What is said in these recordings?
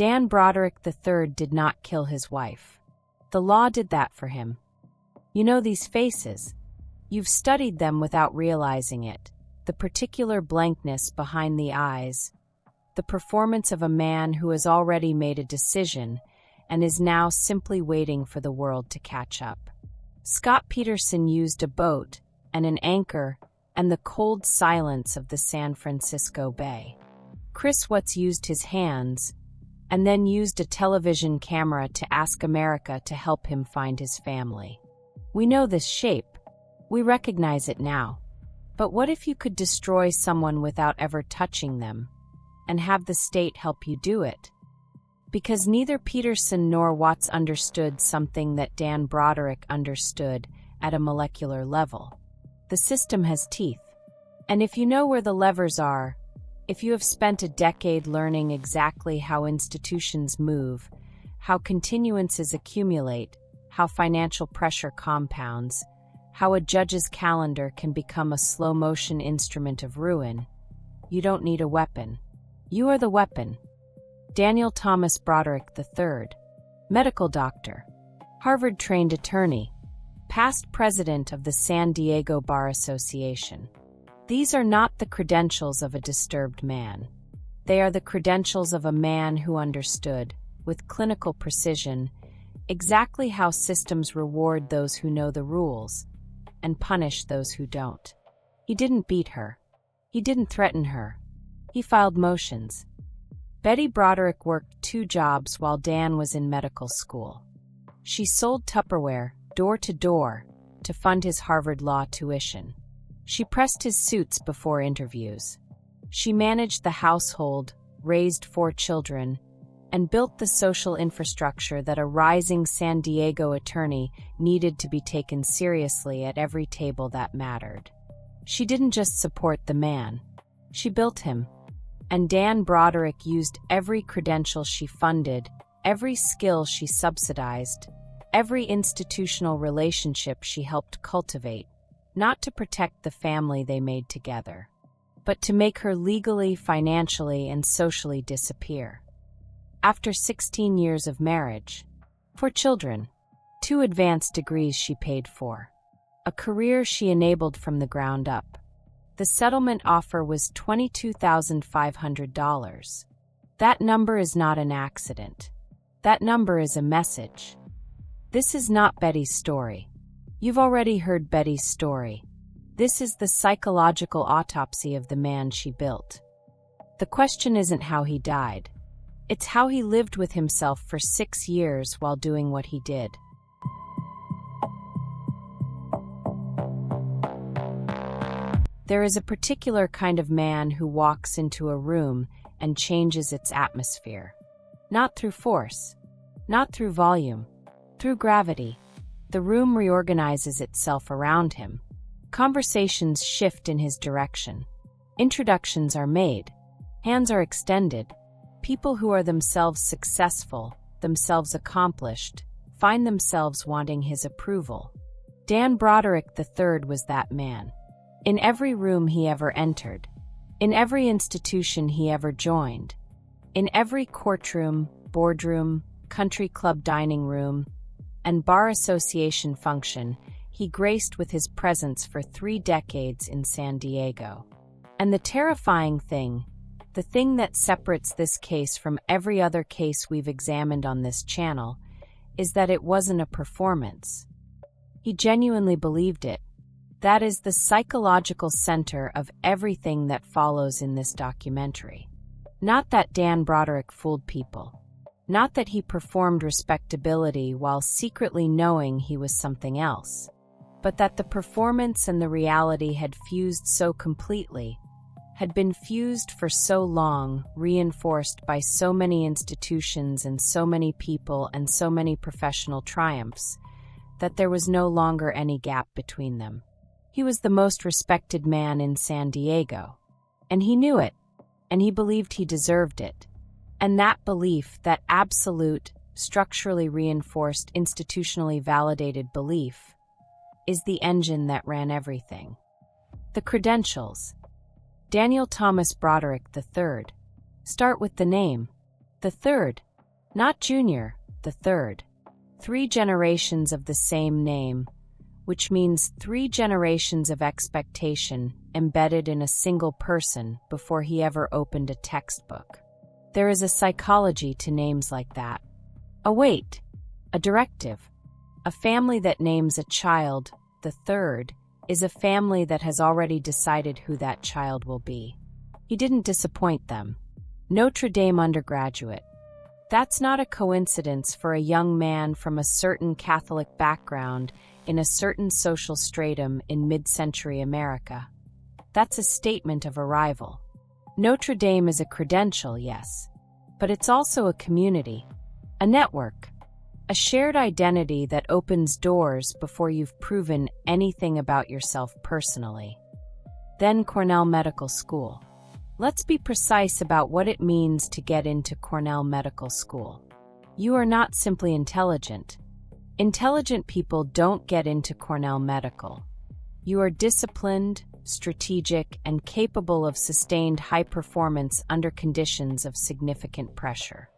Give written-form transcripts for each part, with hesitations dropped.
Dan Broderick III did not kill his wife. The law did that for him. You know these faces. You've studied them without realizing it. The particular blankness behind the eyes. The performance of a man who has already made a decision and is now simply waiting for the world to catch up. Scott Peterson used a boat and an anchor and the cold silence of the San Francisco Bay. Chris Watts used his hands and then used a television camera to ask America to help him find his family. We know this shape. We recognize it now. But what if you could destroy someone without ever touching them, and have the state help you do it? Because neither Peterson nor Watts understood something that Dan Broderick understood at a molecular level. The system has teeth. And if you know where the levers are, if you have spent a decade learning exactly how institutions move, how continuances accumulate, how financial pressure compounds, how a judge's calendar can become a slow-motion instrument of ruin, you don't need a weapon. You are the weapon. Daniel Thomas Broderick III, medical doctor, Harvard-trained attorney, past president of the San Diego Bar Association. These are not the credentials of a disturbed man. They are the credentials of a man who understood, with clinical precision, exactly how systems reward those who know the rules and punish those who don't. He didn't beat her. He didn't threaten her. He filed motions. Betty Broderick worked 2 jobs while Dan was in medical school. She sold Tupperware, door to door, to fund his Harvard law tuition. She pressed his suits before interviews. She managed the household, raised 4 children, and built the social infrastructure that a rising San Diego attorney needed to be taken seriously at every table that mattered. She didn't just support the man. She built him. And Dan Broderick used every credential she funded, every skill she subsidized, every institutional relationship she helped cultivate, not to protect the family they made together, but to make her legally, financially, and socially disappear. After 16 years of marriage, 4 children, 2 advanced degrees she paid for, a career she enabled from the ground up, the settlement offer was $22,500. That number is not an accident. That number is a message. This is not Betty's story. You've already heard Betty's story. This is the psychological autopsy of the man she built. The question isn't how he died. It's how he lived with himself for 6 years while doing what he did. There is a particular kind of man who walks into a room and changes its atmosphere. Not through force, not through volume, through gravity. The room reorganizes itself around him. Conversations shift in his direction. Introductions are made. Hands are extended. People who are themselves successful, themselves accomplished, find themselves wanting his approval. Dan Broderick III was that man. In every room he ever entered, in every institution he ever joined, in every courtroom, boardroom, country club dining room, and bar association function, he graced with his presence for 3 decades in San Diego. And the terrifying thing, the thing that separates this case from every other case we've examined on this channel, is that it wasn't a performance. He genuinely believed it. That is the psychological center of everything that follows in this documentary. Not that Dan Broderick fooled people. Not that he performed respectability while secretly knowing he was something else. But that the performance and the reality had fused so completely, had been fused for so long, reinforced by so many institutions and so many people and so many professional triumphs, that there was no longer any gap between them. He was the most respected man in San Diego. And he knew it. And he believed he deserved it. And that belief, that absolute, structurally reinforced, institutionally validated belief, is the engine that ran everything. The credentials. Daniel Thomas Broderick III. Start with the name. The third, Not Junior, the third. 3 generations of the same name, which means 3 generations of expectation embedded in a single person before he ever opened a textbook. There is a psychology to names like that. A directive. A family that names a child the third is a family that has already decided who that child will be. He didn't disappoint them. Notre Dame undergraduate. That's not a coincidence for a young man from a certain Catholic background in a certain social stratum in mid-century America. That's a statement of arrival. Notre Dame is a credential, yes, but it's also a community, a network, a shared identity that opens doors before you've proven anything about yourself personally. Then Cornell Medical School. Let's be precise about what it means to get into Cornell Medical School. You are not simply intelligent. Intelligent people don't get into Cornell Medical. You are disciplined, strategic, and capable of sustained high performance under conditions of significant pressure.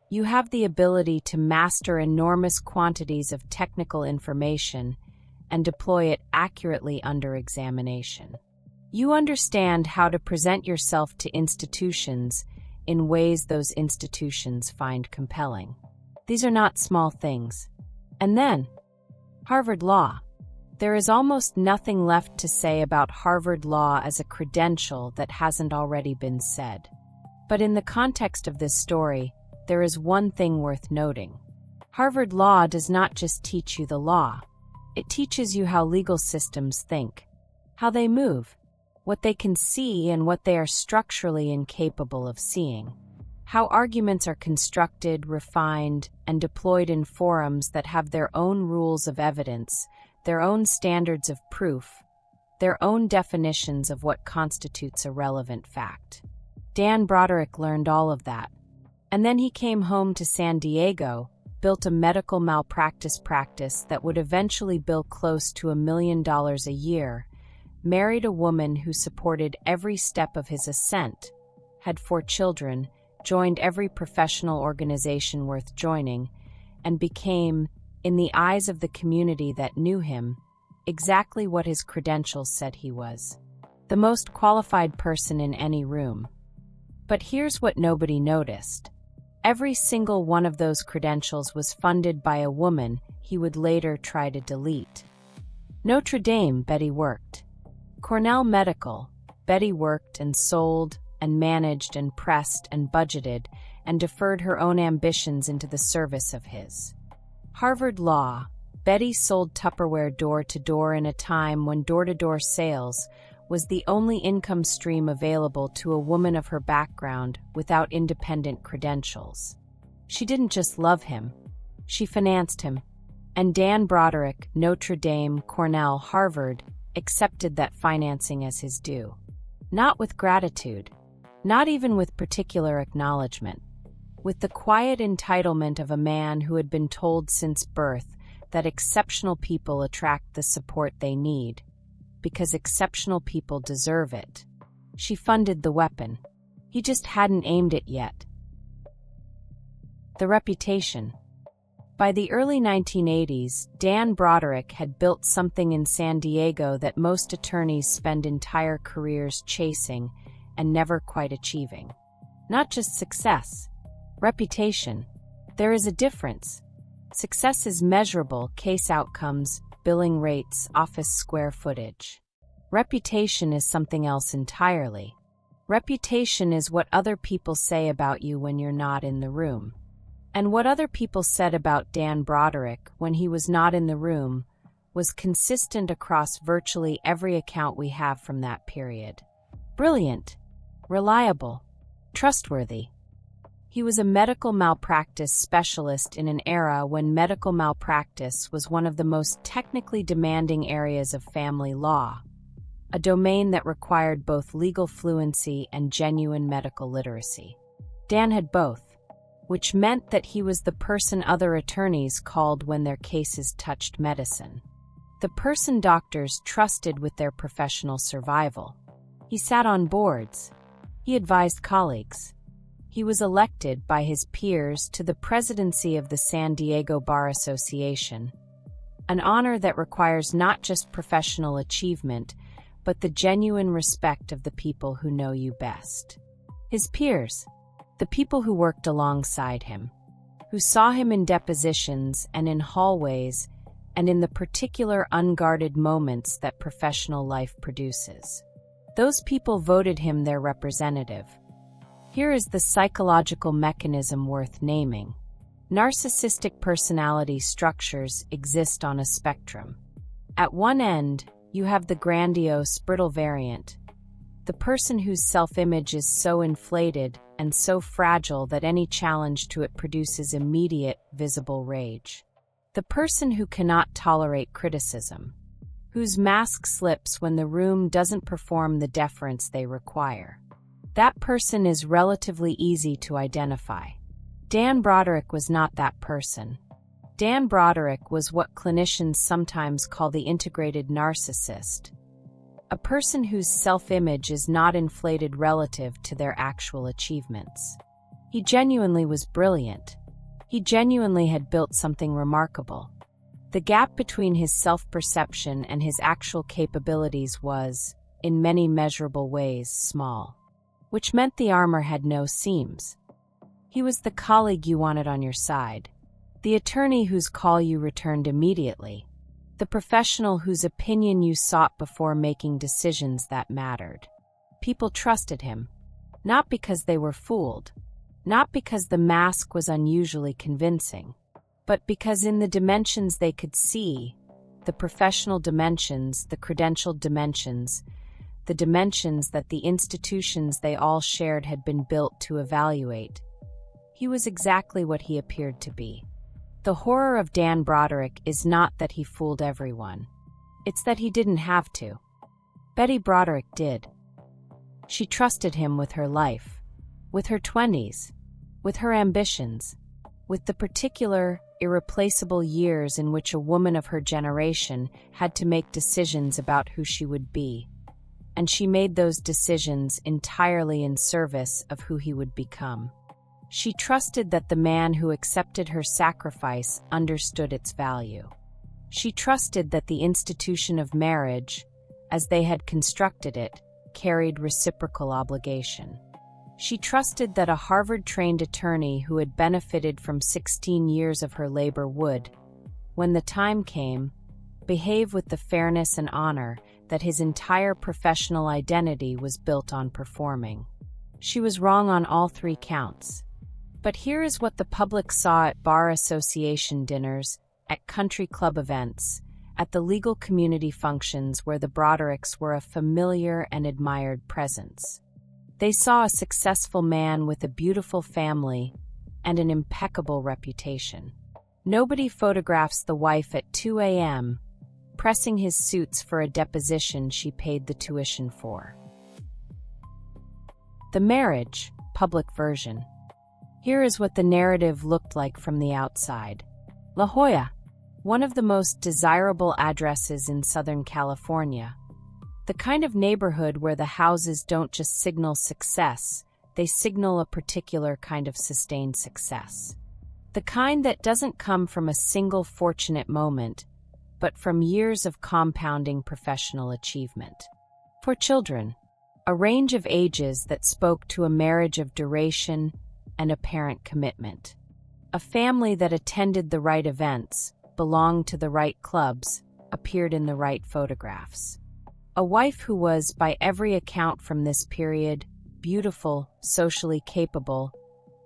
You have the ability to master enormous quantities of technical information and deploy it accurately under examination. You understand how to present yourself to institutions in ways those institutions find compelling. These are not small things. And then, Harvard Law. There is almost nothing left to say about Harvard Law as a credential that hasn't already been said. But in the context of this story, there is one thing worth noting. Harvard Law does not just teach you the law. It teaches you how legal systems think, how they move, what they can see and what they are structurally incapable of seeing, how arguments are constructed, refined, and deployed in forums that have their own rules of evidence, their own standards of proof, their own definitions of what constitutes a relevant fact. Dan Broderick learned all of that. And then he came home to San Diego, built a medical malpractice practice that would eventually bill close to $1 million a year, married a woman who supported every step of his ascent, had 4 children, joined every professional organization worth joining, and became, in the eyes of the community that knew him, exactly what his credentials said he was: the most qualified person in any room. But here's what nobody noticed. Every single one of those credentials was funded by a woman he would later try to delete. Notre Dame, Betty worked. Cornell Medical, Betty worked and sold and managed and pressed and budgeted and deferred her own ambitions into the service of his. Harvard Law, Betty sold Tupperware door to door in a time when door-to-door sales was the only income stream available to a woman of her background without independent credentials. She didn't just love him, she financed him. And Dan Broderick, Notre Dame, Cornell, Harvard, accepted that financing as his due. Not with gratitude, not even with particular acknowledgement, with the quiet entitlement of a man who had been told since birth that exceptional people attract the support they need, because exceptional people deserve it. She funded the weapon. He just hadn't aimed it yet. The reputation. By the early 1980s, Dan Broderick had built something in San Diego that most attorneys spend entire careers chasing and never quite achieving. Not just success, reputation. There is a difference. Success is measurable: case outcomes, billing rates, office square footage. Reputation is something else entirely. Reputation is what other people say about you when you're not in the room. And what other people said about Dan Broderick when he was not in the room was consistent across virtually every account we have from that period. Brilliant, reliable, trustworthy. He was a medical malpractice specialist in an era when medical malpractice was one of the most technically demanding areas of family law, a domain that required both legal fluency and genuine medical literacy. Dan had both, which meant that he was the person other attorneys called when their cases touched medicine, the person doctors trusted with their professional survival. He sat on boards. He advised colleagues. He was elected by his peers to the presidency of the San Diego Bar Association, an honor that requires not just professional achievement, but the genuine respect of the people who know you best. His peers, the people who worked alongside him, who saw him in depositions and in hallways and in the particular unguarded moments that professional life produces. Those people voted him their representative. Here is the psychological mechanism worth naming. Narcissistic personality structures exist on a spectrum. At one end, you have the grandiose, brittle variant, the person whose self-image is so inflated and so fragile that any challenge to it produces immediate, visible rage. The person who cannot tolerate criticism, whose mask slips when the room doesn't perform the deference they require. That person is relatively easy to identify. Dan Broderick was not that person. Dan Broderick was what clinicians sometimes call the integrated narcissist, a person whose self-image is not inflated relative to their actual achievements. He genuinely was brilliant. He genuinely had built something remarkable. The gap between his self-perception and his actual capabilities was, in many measurable ways, small, which meant the armor had no seams. He was the colleague you wanted on your side, the attorney whose call you returned immediately, the professional whose opinion you sought before making decisions that mattered. People trusted him, not because they were fooled, not because the mask was unusually convincing, but because in the dimensions they could see, the professional dimensions, the credentialed dimensions, the dimensions that the institutions they all shared had been built to evaluate, he was exactly what he appeared to be. The horror of Dan Broderick is not that he fooled everyone. It's that he didn't have to. Betty Broderick did. She trusted him with her life, with her 20s, with her ambitions, with the particular, irreplaceable years in which a woman of her generation had to make decisions about who she would be. And she made those decisions entirely in service of who he would become. She trusted that the man who accepted her sacrifice understood its value. She trusted that the institution of marriage, as they had constructed it, carried reciprocal obligation. She trusted that a Harvard-trained attorney who had benefited from 16 years of her labor would, when the time came, behave with the fairness and honor that his entire professional identity was built on performing. She was wrong on all three counts. But here is what the public saw at bar association dinners, at country club events, at the legal community functions where the Brodericks were a familiar and admired presence. They saw a successful man with a beautiful family and an impeccable reputation. Nobody photographs the wife at 2 a.m., pressing his suits for a deposition she paid the tuition for. The marriage, public version. Here is what the narrative looked like from the outside. La Jolla, one of the most desirable addresses in Southern California. The kind of neighborhood where the houses don't just signal success, they signal a particular kind of sustained success. The kind that doesn't come from a single fortunate moment, but from years of compounding professional achievement. For children, a range of ages that spoke to a marriage of duration and apparent commitment. A family that attended the right events, belonged to the right clubs, appeared in the right photographs. A wife who was, by every account from this period, beautiful, socially capable,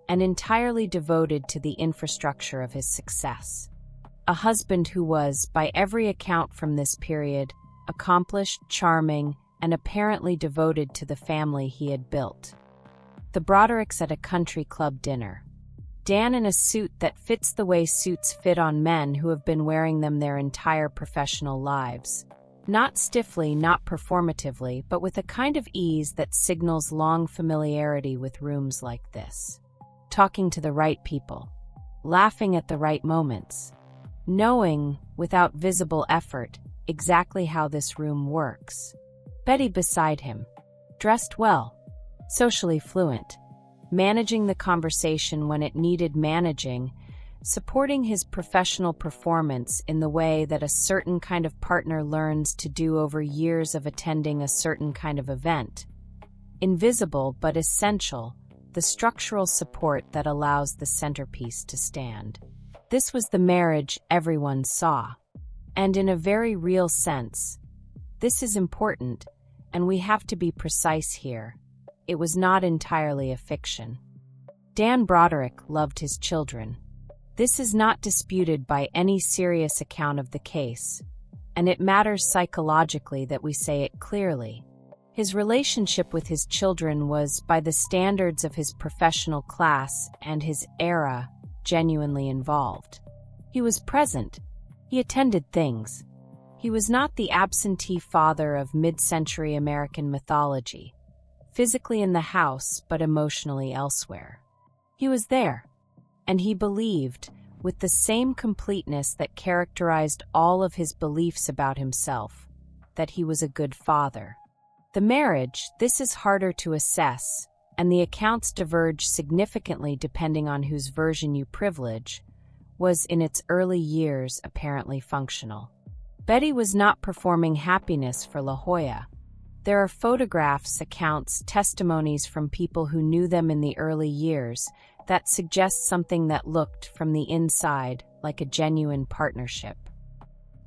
and entirely devoted to the infrastructure of his success. A husband who was, by every account from this period, accomplished, charming, and apparently devoted to the family he had built. The Brodericks at a country club dinner. Dan in a suit that fits the way suits fit on men who have been wearing them their entire professional lives. Not stiffly, not performatively, but with a kind of ease that signals long familiarity with rooms like this. Talking to the right people. Laughing at the right moments. Knowing, without visible effort, exactly how this room works. Betty beside him. Dressed well. Socially fluent. managing the conversation when it needed managing, supporting his professional performance in the way that a certain kind of partner learns to do over years of attending a certain kind of event. Invisible but essential, the structural support that allows the centerpiece to stand. This was the marriage everyone saw. And in a very real sense, this is important, and we have to be precise here. It was not entirely a fiction. Dan Broderick loved his children. This is not disputed by any serious account of the case, and it matters psychologically that we say it clearly. His relationship with his children was, by the standards of his professional class and his era, genuinely involved. He was present. He attended things. He was not the absentee father of mid-century American mythology, physically in the house but emotionally elsewhere. He was there, and he believed, with the same completeness that characterized all of his beliefs about himself, that he was a good father. The marriage, this is harder to assess, and the accounts diverge significantly depending on whose version you privilege, was in its early years apparently functional. Betty was not performing happiness for La Jolla. There are photographs, accounts, testimonies from people who knew them in the early years that suggest something that looked, from the inside, like a genuine partnership.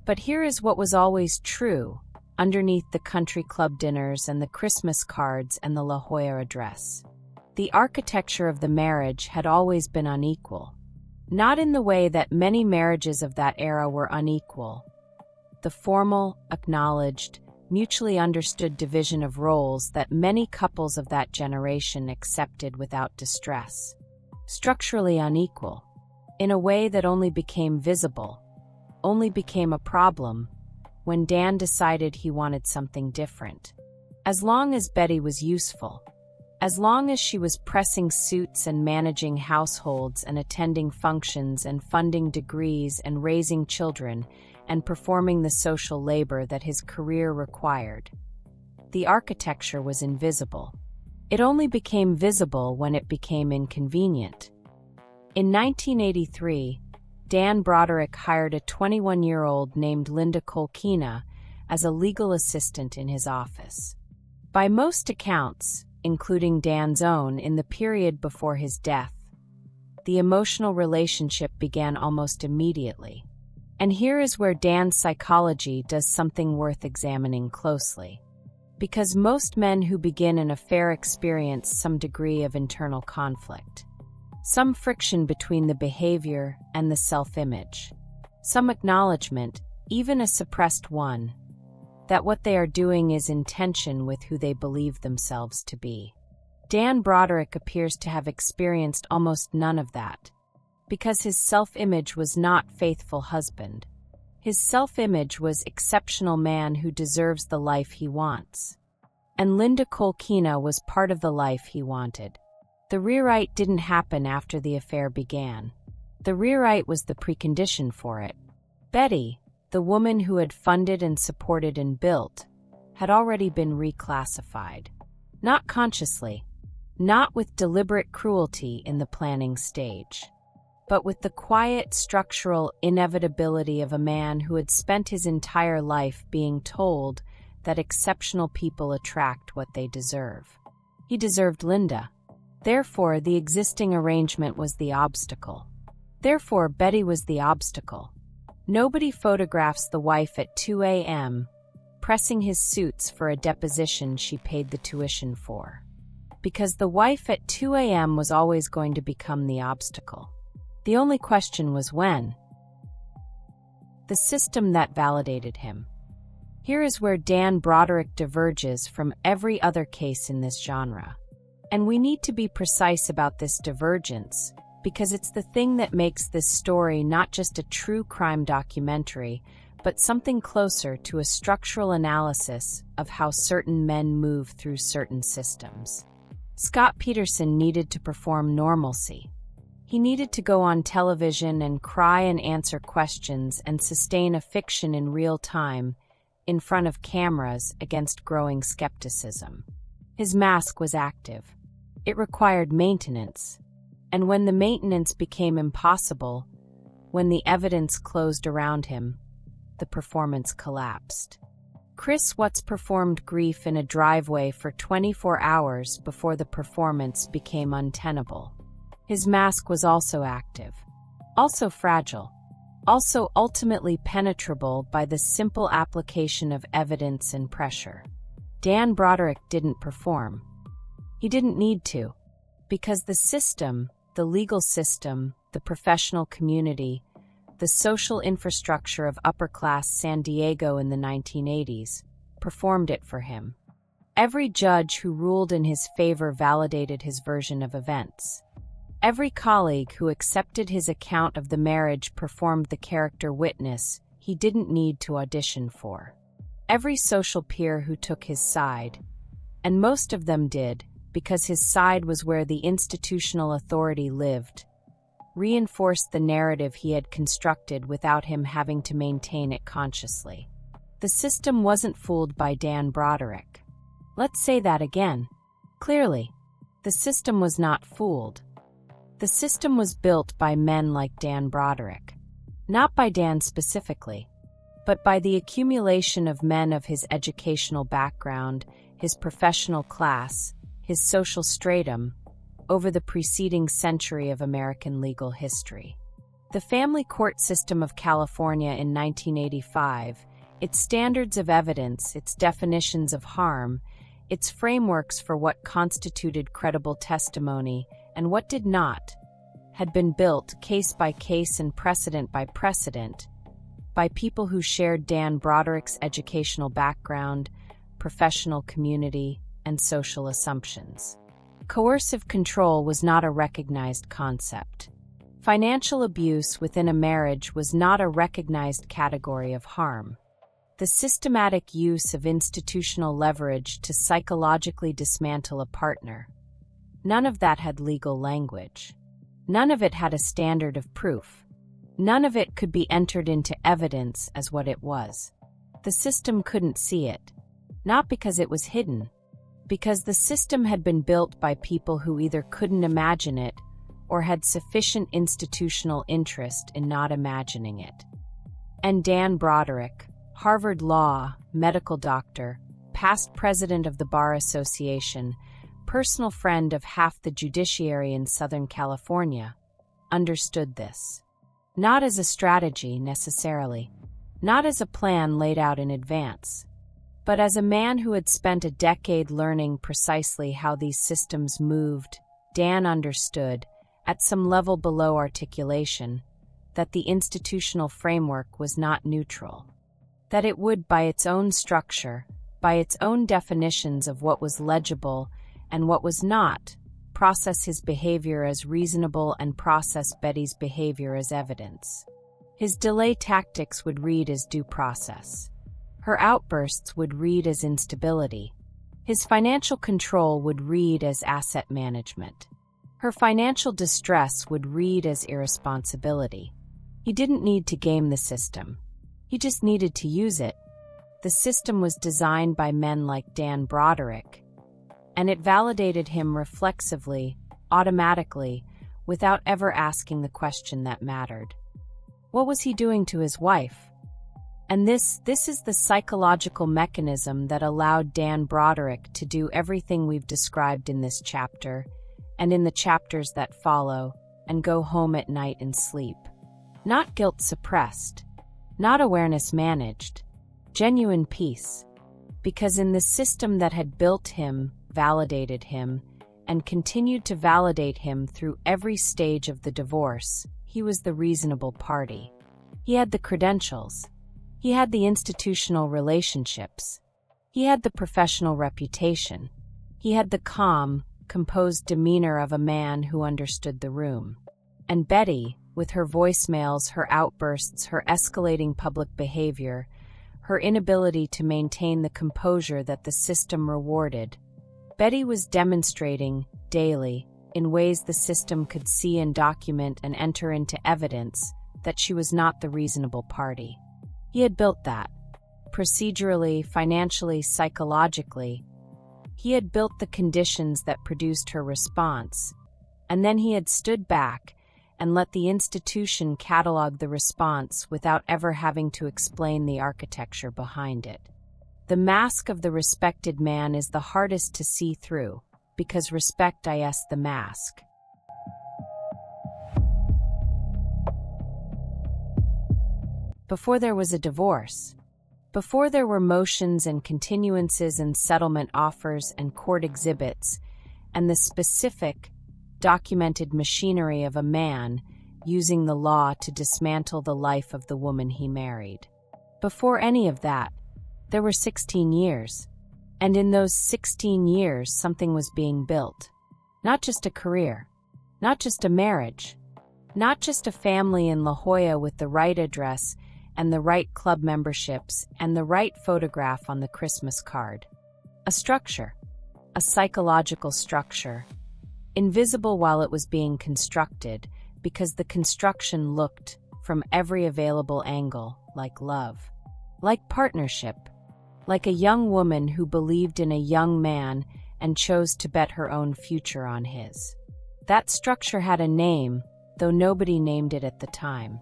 But here is what was always true, underneath the country club dinners and the Christmas cards and the La Jolla address. The architecture of the marriage had always been unequal. Not in the way that many marriages of that era were unequal. The formal, acknowledged, mutually understood division of roles that many couples of that generation accepted without distress. Structurally unequal, in a way that only became visible, only became a problem, when Dan decided he wanted something different. As long as Betty was useful, as long as she was pressing suits and managing households and attending functions and funding degrees and raising children and performing the social labor that his career required, the architecture was invisible. It only became visible when it became inconvenient. In 1983, Dan Broderick hired a 21-year-old named Linda Kolkena as a legal assistant in his office. By most accounts, including Dan's own in the period before his death, the emotional relationship began almost immediately. And here is where Dan's psychology does something worth examining closely. Because most men who begin an affair experience some degree of internal conflict. Some friction between the behavior and the self-image. Some acknowledgement, even a suppressed one, that what they are doing is in tension with who they believe themselves to be. Dan Broderick appears to have experienced almost none of that, because his self-image was not faithful husband. His self-image was exceptional man who deserves the life he wants. And Linda Kolkena was part of the life he wanted. The rewrite didn't happen after the affair began. The rewrite was the precondition for it. Betty, the woman who had funded and supported and built, had already been reclassified. Not consciously, not with deliberate cruelty in the planning stage, but with the quiet structural inevitability of a man who had spent his entire life being told that exceptional people attract what they deserve. He deserved Linda. Therefore, the existing arrangement was the obstacle. Therefore, Betty was the obstacle. Nobody photographs the wife at 2 a.m., pressing his suits for a deposition she paid the tuition for. Because the wife at 2 a.m. was always going to become the obstacle. The only question was when. The system that validated him. Here is where Dan Broderick diverges from every other case in this genre. And we need to be precise about this divergence, because it's the thing that makes this story not just a true crime documentary, but something closer to a structural analysis of how certain men move through certain systems. Scott Peterson needed to perform normalcy. He needed to go on television and cry and answer questions and sustain a fiction in real time, in front of cameras, against growing skepticism. His mask was active. It required maintenance. And when the maintenance became impossible, when the evidence closed around him, the performance collapsed. Chris Watts performed grief in a driveway for 24 hours before the performance became untenable. His mask was also active, also fragile, also ultimately penetrable by the simple application of evidence and pressure. Dan Broderick didn't perform. He didn't need to, because the system, the legal system, the professional community, the social infrastructure of upper-class San Diego in the 1980s, performed it for him. Every judge who ruled in his favor validated his version of events. Every colleague who accepted his account of the marriage performed the character witness he didn't need to audition for. Every social peer who took his side, and most of them did, because his side was where the institutional authority lived, reinforced the narrative he had constructed without him having to maintain it consciously. The system wasn't fooled by Dan Broderick. Let's say that again. Clearly, the system was not fooled. The system was built by men like Dan Broderick. Not by Dan specifically, but by the accumulation of men of his educational background, his professional class, his social stratum, over the preceding century of American legal history. The family court system of California in 1985, its standards of evidence, its definitions of harm, its frameworks for what constituted credible testimony and what did not, had been built case by case and precedent by precedent by people who shared Dan Broderick's educational background, professional community, and social assumptions. Coercive control was not a recognized concept. Financial abuse within a marriage was not a recognized category of harm. The systematic use of institutional leverage to psychologically dismantle a partner. None of that had legal language. None of it had a standard of proof. None of it could be entered into evidence as what it was. The system couldn't see it. Not because it was hidden, because the system had been built by people who either couldn't imagine it or had sufficient institutional interest in not imagining it. And Dan Broderick, Harvard Law, medical doctor, past president of the Bar Association, personal friend of half the judiciary in Southern California, understood this. Not as a strategy, necessarily, not as a plan laid out in advance, but as a man who had spent a decade learning precisely how these systems moved. Dan understood, at some level below articulation, that the institutional framework was not neutral. That it would, by its own structure, by its own definitions of what was legible and what was not, process his behavior as reasonable and process Betty's behavior as evidence. His delay tactics would read as due process. Her outbursts would read as instability. His financial control would read as asset management. Her financial distress would read as irresponsibility. He didn't need to game the system. He just needed to use it. The system was designed by men like Dan Broderick, and it validated him reflexively, automatically, without ever asking the question that mattered. What was he doing to his wife? And this is the psychological mechanism that allowed Dan Broderick to do everything we've described in this chapter, and in the chapters that follow, and go home at night and sleep. Not guilt suppressed, not awareness managed, genuine peace. Because in the system that had built him, validated him, and continued to validate him through every stage of the divorce, he was the reasonable party. He had the credentials. He had the institutional relationships. He had the professional reputation. He had the calm, composed demeanor of a man who understood the room. And Betty, with her voicemails, her outbursts, her escalating public behavior, her inability to maintain the composure that the system rewarded, Betty was demonstrating, daily, in ways the system could see and document and enter into evidence, that she was not the reasonable party. He had built that, procedurally, financially, psychologically, He had built the conditions that produced her response, and then he had stood back and let the institution catalog the response without ever having to explain the architecture behind it. The mask of the respected man is the hardest to see through, because respect is the mask. Before there was a divorce, before there were motions and continuances and settlement offers and court exhibits, and the specific, documented machinery of a man using the law to dismantle the life of the woman he married. Before any of that, there were 16 years, and in those 16 years something was being built. Not just a career, not just a marriage, not just a family in La Jolla with the right address and the right club memberships and the right photograph on the Christmas card. A structure, a psychological structure, invisible while it was being constructed because the construction looked, from every available angle, like love, like partnership, like a young woman who believed in a young man and chose to bet her own future on his. That structure had a name, though nobody named it at the time.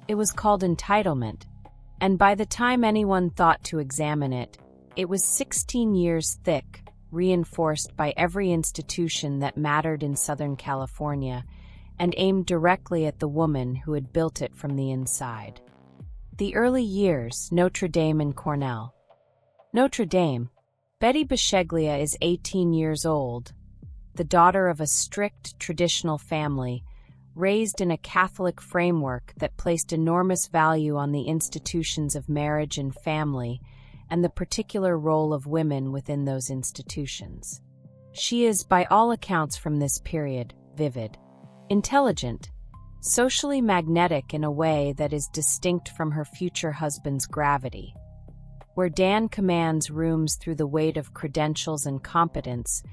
It was called entitlement, and by the time anyone thought to examine it, it was 16 years thick, reinforced by every institution that mattered in Southern California, and aimed directly at the woman who had built it from the inside. The early years, Notre Dame and Cornell. Notre Dame. Betty Bisceglia is 18 years old, the daughter of a strict, traditional family, raised in a Catholic framework that placed enormous value on the institutions of marriage and family and the particular role of women within those institutions. She is, by all accounts from this period, vivid, intelligent, socially magnetic in a way that is distinct from her future husband's gravity. Where Dan commands rooms through the weight of credentials and competence,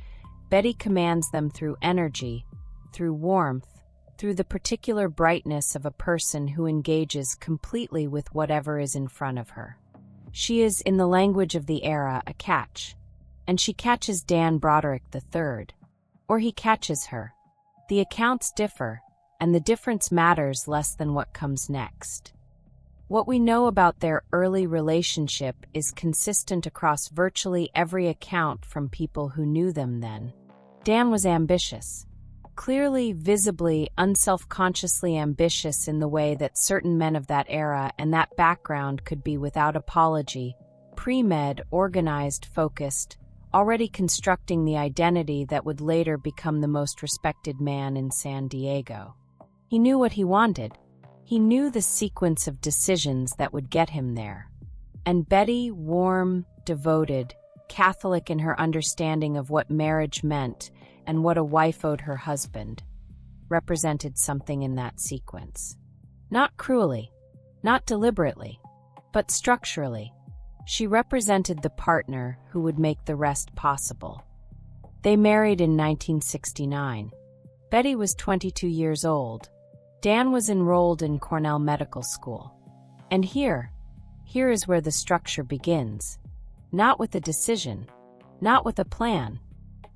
Betty commands them through energy, through warmth, through the particular brightness of a person who engages completely with whatever is in front of her. She is, in the language of the era, a catch, and she catches Dan Broderick III. Or he catches her. The accounts differ, and the difference matters less than what comes next. What we know about their early relationship is consistent across virtually every account from people who knew them then. Dan was ambitious. Clearly, visibly, unself-consciously ambitious in the way that certain men of that era and that background could be without apology, pre-med, organized, focused, already constructing the identity that would later become the most respected man in San Diego. He knew what he wanted. He knew the sequence of decisions that would get him there. And Betty, warm, devoted, Catholic in her understanding of what marriage meant and what a wife owed her husband, represented something in that sequence. Not cruelly, not deliberately, but structurally. She represented the partner who would make the rest possible. They married in 1969. Betty was 22 years old. Dan was enrolled in Cornell Medical School. And here is where the structure begins. Not with a decision, not with a plan,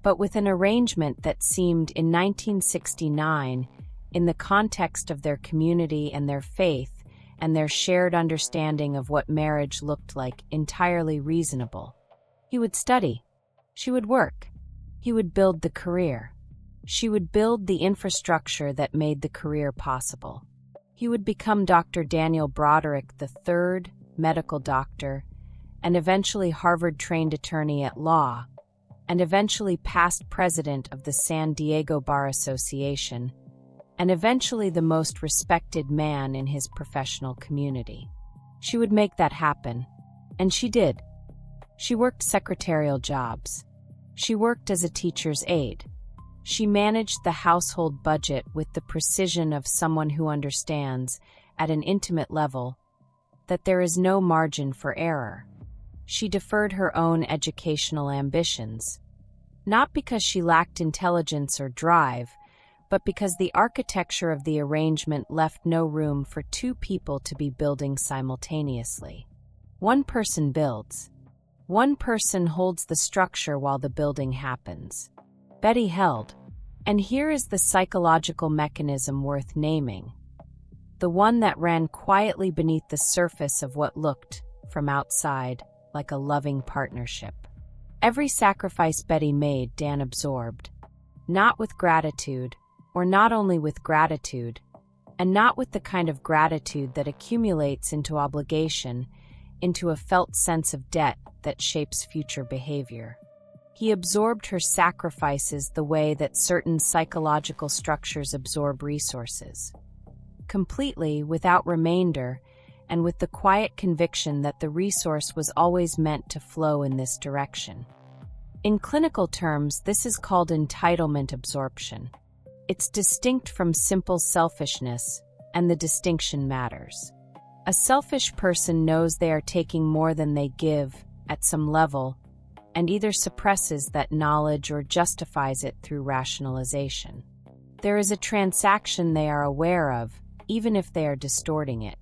but with an arrangement that seemed in 1969, in the context of their community and their faith and their shared understanding of what marriage looked like, entirely reasonable. He would study. She would work. He would build the career. She would build the infrastructure that made the career possible. He would become Dr. Daniel Broderick III, medical doctor, and eventually Harvard-trained attorney at law, and eventually past president of the San Diego Bar Association, and eventually the most respected man in his professional community. She would make that happen, and she did. She worked secretarial jobs. She worked as a teacher's aide. She managed the household budget with the precision of someone who understands, at an intimate level, that there is no margin for error. She deferred her own educational ambitions, not because she lacked intelligence or drive, but because the architecture of the arrangement left no room for two people to be building simultaneously. One person builds. One person holds the structure while the building happens. Betty held. And here is the psychological mechanism worth naming. The one that ran quietly beneath the surface of what looked, from outside, like a loving partnership. Every sacrifice Betty made, Dan absorbed. Not with gratitude, or not only with gratitude, and not with the kind of gratitude that accumulates into obligation, into a felt sense of debt that shapes future behavior. He absorbed her sacrifices the way that certain psychological structures absorb resources. Completely, without remainder, and with the quiet conviction that the resource was always meant to flow in this direction. In clinical terms, this is called entitlement absorption. It's distinct from simple selfishness, and the distinction matters. A selfish person knows they are taking more than they give, at some level, and either suppresses that knowledge or justifies it through rationalization. There is a transaction they are aware of, even if they are distorting it.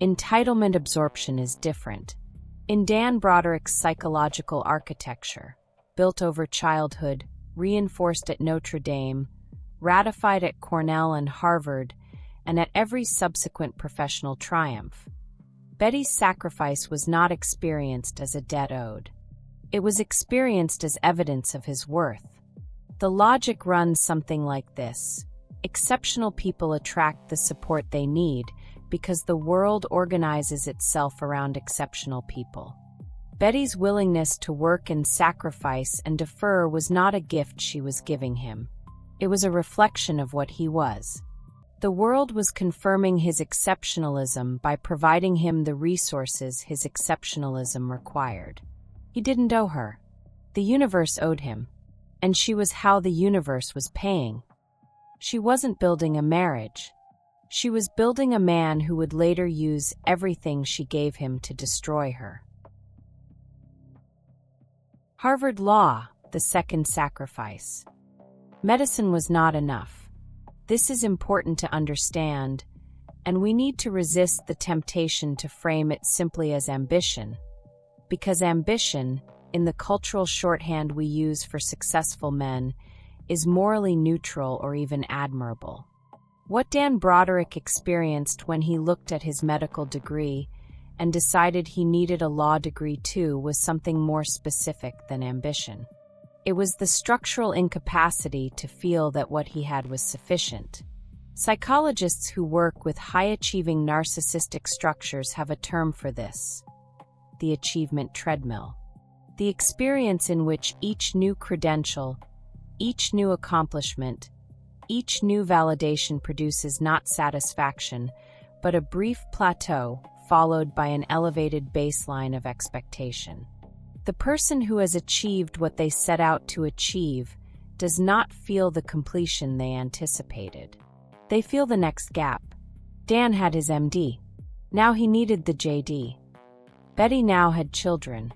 Entitlement absorption is different. In Dan Broderick's psychological architecture, built over childhood, reinforced at Notre Dame, ratified at Cornell and Harvard, and at every subsequent professional triumph, Betty's sacrifice was not experienced as a debt owed. It was experienced as evidence of his worth. The logic runs something like this. Exceptional people attract the support they need because the world organizes itself around exceptional people. Betty's willingness to work and sacrifice and defer was not a gift she was giving him. It was a reflection of what he was. The world was confirming his exceptionalism by providing him the resources his exceptionalism required. He didn't owe her. The universe owed him. And she was how the universe was paying. She wasn't building a marriage. She was building a man who would later use everything she gave him to destroy her. Harvard Law, the second sacrifice. Medicine was not enough. This is important to understand, and we need to resist the temptation to frame it simply as ambition, because ambition, in the cultural shorthand we use for successful men, is morally neutral or even admirable. What Dan Broderick experienced when he looked at his medical degree and decided he needed a law degree too was something more specific than ambition. It was the structural incapacity to feel that what he had was sufficient. Psychologists who work with high-achieving narcissistic structures have a term for this: the achievement treadmill. The experience in which each new credential, each new accomplishment, each new validation produces not satisfaction, but a brief plateau followed by an elevated baseline of expectation. The person who has achieved what they set out to achieve does not feel the completion they anticipated. They feel the next gap. Dan had his MD. Now he needed the JD. Betty now had children.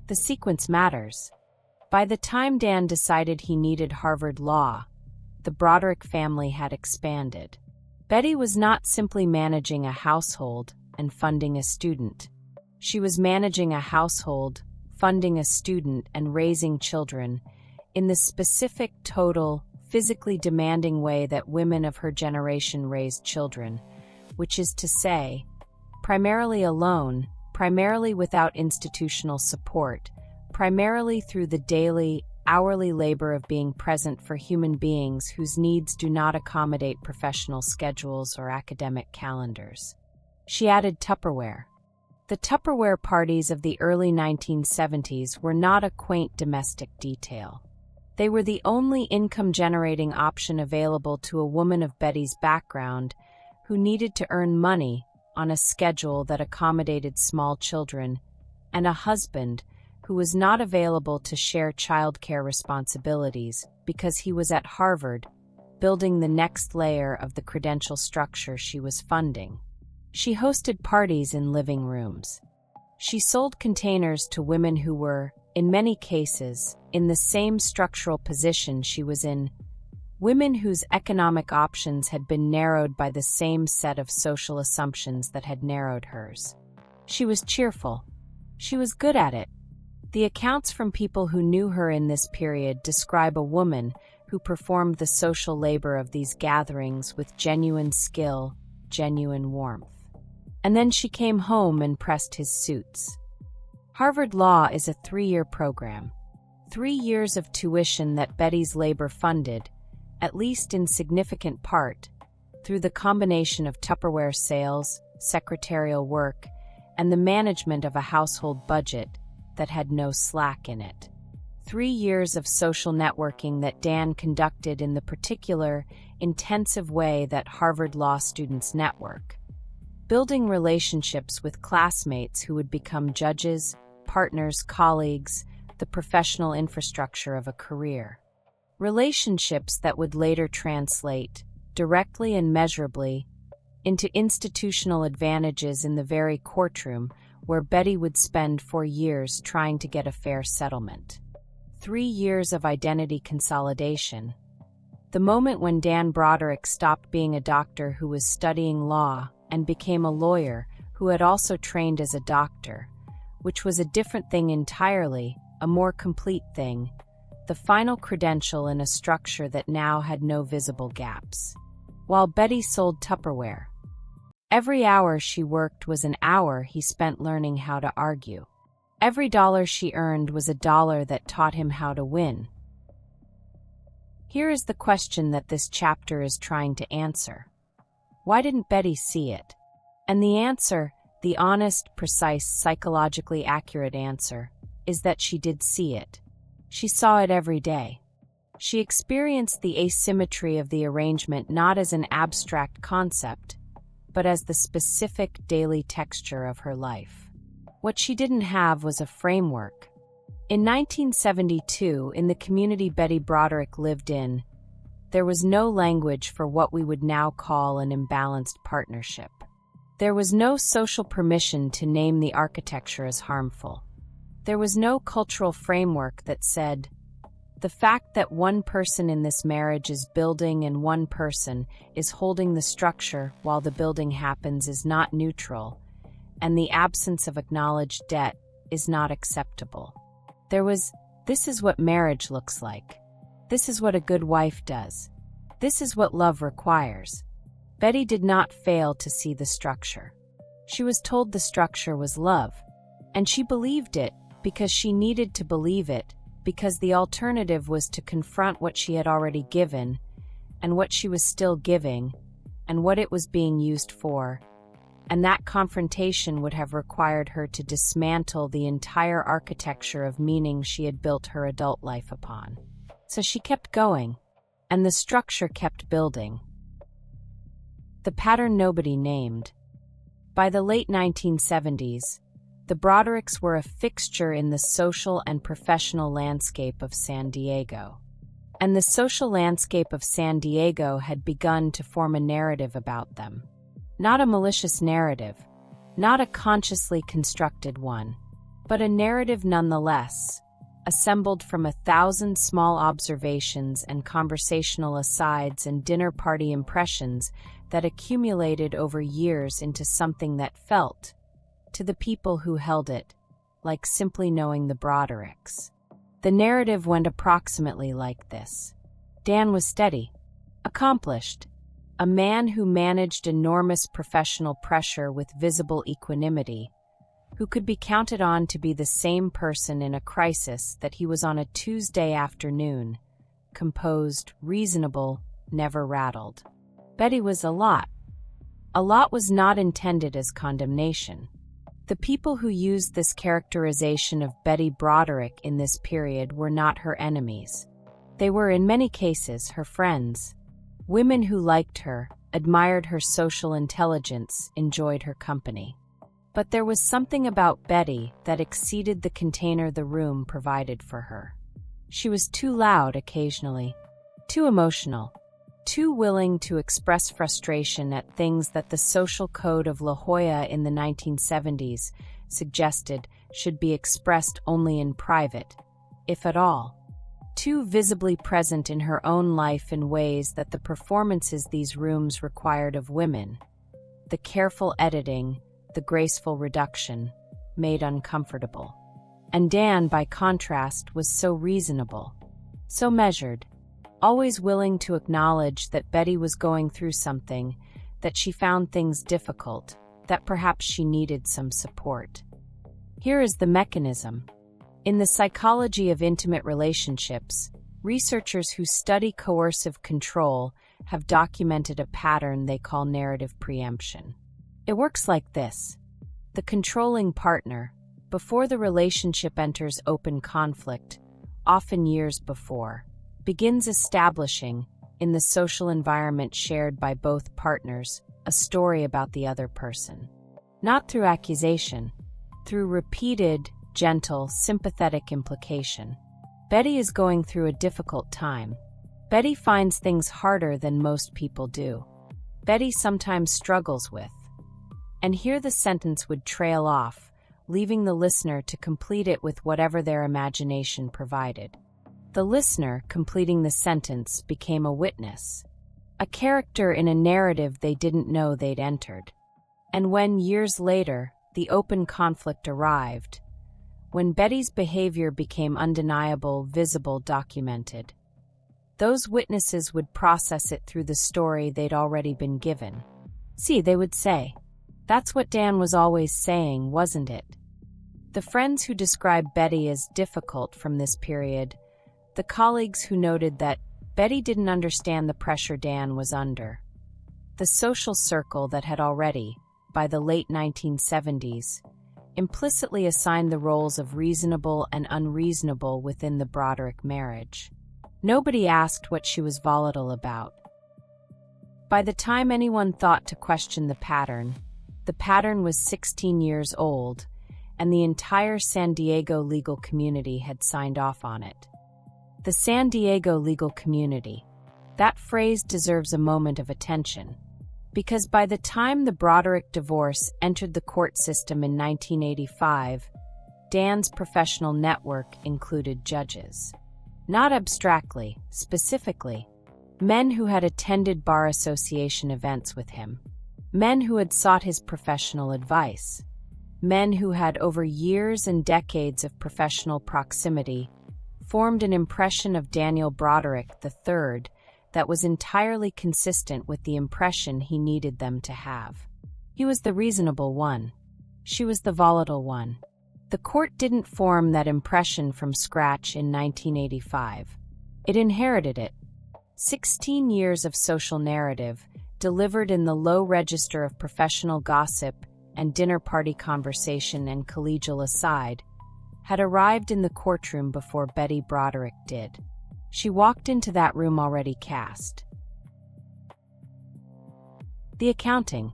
The sequence matters. By the time Dan decided he needed Harvard Law, the Broderick family had expanded. Betty was not simply managing a household and funding a student. She was managing a household, funding a student, and raising children in the specific, total, physically demanding way that women of her generation raised children, which is to say, primarily alone, primarily without institutional support, primarily through the daily, hourly labor of being present for human beings whose needs do not accommodate professional schedules or academic calendars. She added Tupperware. The Tupperware parties of the early 1970s were not a quaint domestic detail. They were the only income-generating option available to a woman of Betty's background who needed to earn money on a schedule that accommodated small children, and a husband who was not available to share childcare responsibilities because he was at Harvard, building the next layer of the credential structure she was funding. She hosted parties in living rooms. She sold containers to women who were, in many cases, in the same structural position she was in, women whose economic options had been narrowed by the same set of social assumptions that had narrowed hers. She was cheerful. She was good at it. The accounts from people who knew her in this period describe a woman who performed the social labor of these gatherings with genuine skill, genuine warmth. And then she came home and pressed his suits. Harvard Law is a 3-year program. 3 years of tuition that Betty's labor funded, at least in significant part, through the combination of Tupperware sales, secretarial work, and the management of a household budget that had no slack in it. 3 years of social networking that Dan conducted in the particular, intensive way that Harvard Law students network, building relationships with classmates who would become judges, partners, colleagues, the professional infrastructure of a career. Relationships that would later translate, directly and measurably, into institutional advantages in the very courtroom where Betty would spend 4 years trying to get a fair settlement. 3 years of identity consolidation. The moment when Dan Broderick stopped being a doctor who was studying law and became a lawyer who had also trained as a doctor, which was a different thing entirely, a more complete thing, the final credential in a structure that now had no visible gaps. While Betty sold Tupperware, every hour she worked was an hour he spent learning how to argue. Every dollar she earned was a dollar that taught him how to win. Here is the question that this chapter is trying to answer. Why didn't Betty see it? And the answer, the honest, precise, psychologically accurate answer, is that she did see it. She saw it every day. She experienced the asymmetry of the arrangement not as an abstract concept, but as the specific daily texture of her life. What she didn't have was a framework. In 1972, in the community Betty Broderick lived in, there was no language for what we would now call an imbalanced partnership. There was no social permission to name the architecture as harmful. There was no cultural framework that said, the fact that one person in this marriage is building and one person is holding the structure while the building happens is not neutral, and the absence of acknowledged debt is not acceptable. There was, this is what marriage looks like. This is what a good wife does. This is what love requires. Betty did not fail to see the structure. She was told the structure was love, and she believed it because she needed to believe it, because the alternative was to confront what she had already given, and what she was still giving, and what it was being used for, and that confrontation would have required her to dismantle the entire architecture of meaning she had built her adult life upon. So she kept going, and the structure kept building. The pattern nobody named. By the late 1970s, the Brodericks were a fixture in the social and professional landscape of San Diego. And the social landscape of San Diego had begun to form a narrative about them. Not a malicious narrative, not a consciously constructed one, but a narrative nonetheless, assembled from 1,000 small observations and conversational asides and dinner party impressions that accumulated over years into something that felt, to the people who held it, like simply knowing the Brodericks. The narrative went approximately like this. Dan was steady, accomplished, a man who managed enormous professional pressure with visible equanimity, who could be counted on to be the same person in a crisis that he was on a Tuesday afternoon, composed, reasonable, never rattled. Betty was a lot. A lot was not intended as condemnation. The people who used this characterization of Betty Broderick in this period were not her enemies. They were in many cases her friends. Women who liked her, admired her social intelligence, enjoyed her company. But there was something about Betty that exceeded the container the room provided for her. She was too loud occasionally, too emotional, too willing to express frustration at things that the social code of La Jolla in the 1970s suggested should be expressed only in private, if at all. Too visibly present in her own life in ways that the performances these rooms required of women, the careful editing, the graceful reduction, made uncomfortable. And Dan, by contrast, was so reasonable, so measured, always willing to acknowledge that Betty was going through something, that she found things difficult, that perhaps she needed some support. Here is the mechanism. In the psychology of intimate relationships, researchers who study coercive control have documented a pattern they call narrative preemption. It works like this. The controlling partner, before the relationship enters open conflict, often years before, begins establishing, in the social environment shared by both partners, a story about the other person. Not through accusation, through repeated, gentle, sympathetic implication. Betty is going through a difficult time. Betty finds things harder than most people do. Betty sometimes struggles with. And here the sentence would trail off, leaving the listener to complete it with whatever their imagination provided. The listener, completing the sentence, became a witness, a character in a narrative they didn't know they'd entered. And when, years later, the open conflict arrived, when Betty's behavior became undeniable, visible, documented, those witnesses would process it through the story they'd already been given. See, they would say, "That's what Dan was always saying, wasn't it?" The friends who described Betty as difficult from this period, the colleagues who noted that Betty didn't understand the pressure Dan was under, the social circle that had already, by the late 1970s, implicitly assigned the roles of reasonable and unreasonable within the Broderick marriage. Nobody asked what she was volatile about. By the time anyone thought to question the pattern was 16 years old, and the entire San Diego legal community had signed off on it. The San Diego legal community. That phrase deserves a moment of attention, because by the time the Broderick divorce entered the court system in 1985, Dan's professional network included judges. Not abstractly, specifically, men who had attended bar association events with him, men who had sought his professional advice, men who had, over years and decades of professional proximity, formed an impression of Daniel Broderick III that was entirely consistent with the impression he needed them to have. He was the reasonable one. She was the volatile one. The court didn't form that impression from scratch in 1985. It inherited it. 16 years of social narrative, delivered in the low register of professional gossip and dinner party conversation and collegial aside, had arrived in the courtroom before Betty Broderick did. She walked into that room already cast. The accounting.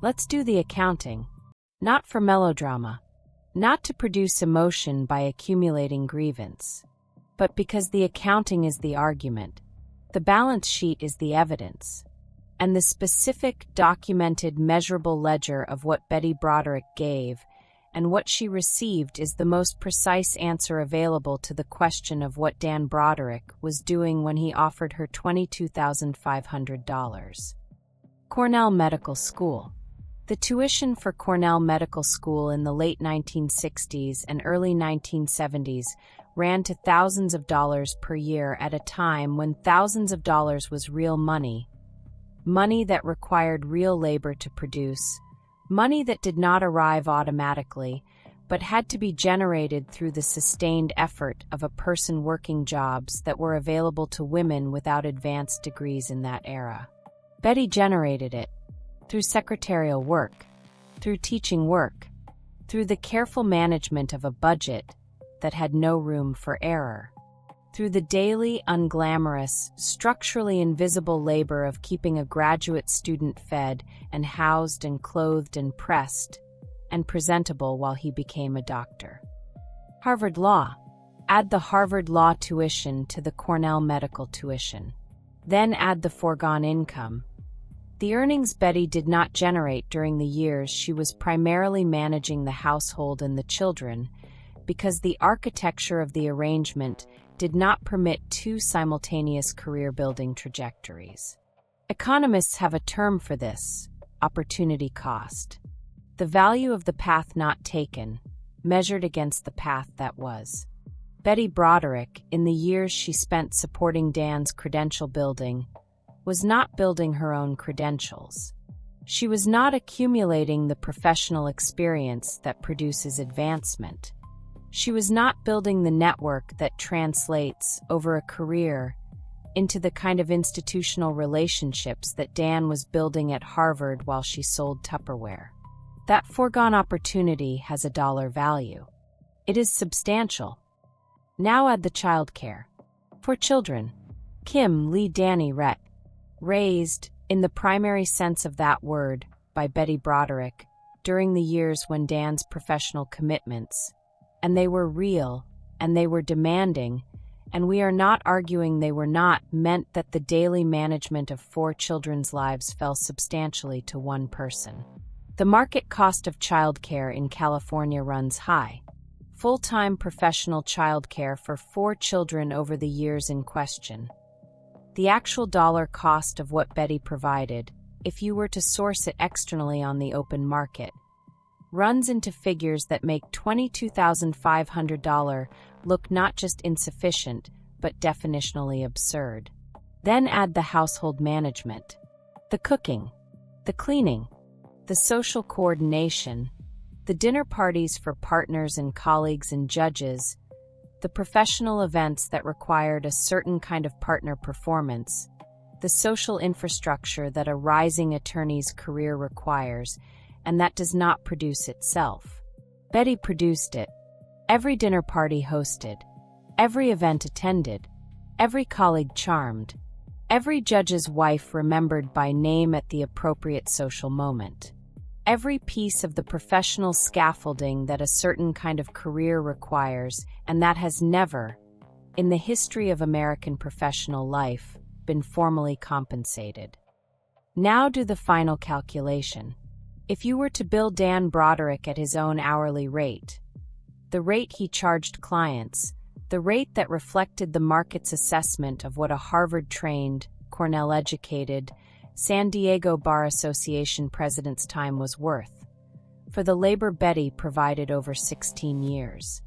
Let's do the accounting. Not for melodrama. Not to produce emotion by accumulating grievance, but because the accounting is the argument, the balance sheet is the evidence, and the specific, documented, measurable ledger of what Betty Broderick gave and what she received is the most precise answer available to the question of what Dan Broderick was doing when he offered her $22,500. Cornell Medical School. The tuition for Cornell Medical School in the late 1960s and early 1970s ran to thousands of dollars per year at a time when thousands of dollars was real money, money that required real labor to produce, money that did not arrive automatically, but had to be generated through the sustained effort of a person working jobs that were available to women without advanced degrees in that era. Betty generated it. Through secretarial work, through teaching work, through the careful management of a budget that had no room for error, through the daily, unglamorous, structurally invisible labor of keeping a graduate student fed and housed and clothed and pressed and presentable while he became a doctor. Harvard Law. Add the Harvard Law tuition to the Cornell Medical tuition. Then add the foregone income. The earnings Betty did not generate during the years she was primarily managing the household and the children, because the architecture of the arrangement did not permit two simultaneous career-building trajectories. Economists have a term for this: opportunity cost. The value of the path not taken, measured against the path that was. Betty Broderick, in the years she spent supporting Dan's credential building, was not building her own credentials. She was not accumulating the professional experience that produces advancement. She was not building the network that translates, over a career, into the kind of institutional relationships that Dan was building at Harvard while she sold Tupperware. That foregone opportunity has a dollar value. It is substantial. Now add the childcare. For children, Kim Lee Danny Rhett, raised, in the primary sense of that word, by Betty Broderick, during the years when Dan's professional commitments, and they were real, and they were demanding, and we are not arguing they were not, meant that the daily management of 4 children's lives fell substantially to one person. The market cost of childcare in California runs high. Full-time professional childcare for 4 children over the years in question. The actual dollar cost of what Betty provided, if you were to source it externally on the open market, runs into figures that make $22,500 look not just insufficient, but definitionally absurd. Then add the household management, the cooking, the cleaning, the social coordination, the dinner parties for partners and colleagues and judges, the professional events that required a certain kind of partner performance, the social infrastructure that a rising attorney's career requires, and that does not produce itself. Betty produced it. Every dinner party hosted, every event attended, every colleague charmed, every judge's wife remembered by name at the appropriate social moment. Every piece of the professional scaffolding that a certain kind of career requires, and that has never, in the history of American professional life, been formally compensated. Now do the final calculation. If you were to bill Dan Broderick at his own hourly rate, the rate he charged clients, the rate that reflected the market's assessment of what a Harvard-trained, Cornell-educated, San Diego Bar Association president's time was worth, for the labor Betty provided over 16 years.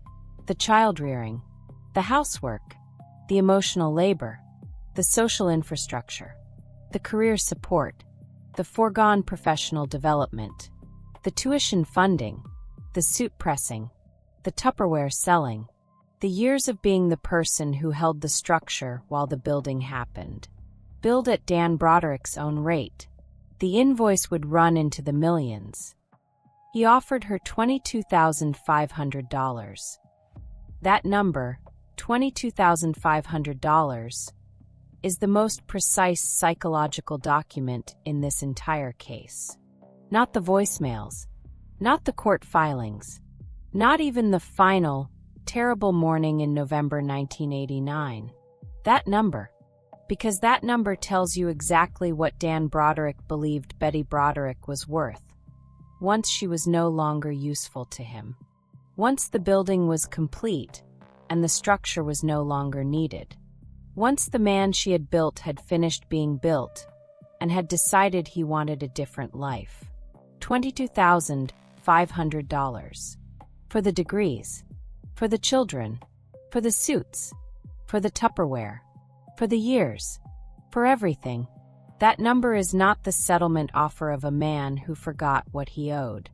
The child-rearing, the housework, the emotional labor, the social infrastructure, the career support, the foregone professional development, the tuition funding, the suit pressing, the Tupperware selling, the years of being the person who held the structure while the building happened. Billed at Dan Broderick's own rate, the invoice would run into the millions. He offered her $22,500. That number, $22,500, is the most precise psychological document in this entire case. Not the voicemails, not the court filings, not even the final, terrible morning in November 1989. That number, because that number tells you exactly what Dan Broderick believed Betty Broderick was worth, once she was no longer useful to him. Once the building was complete, and the structure was no longer needed. Once the man she had built had finished being built, and had decided he wanted a different life. $22,500. For the degrees, for the children, for the suits, for the Tupperware, for the years, for everything. That number is not the settlement offer of a man who forgot what he owed.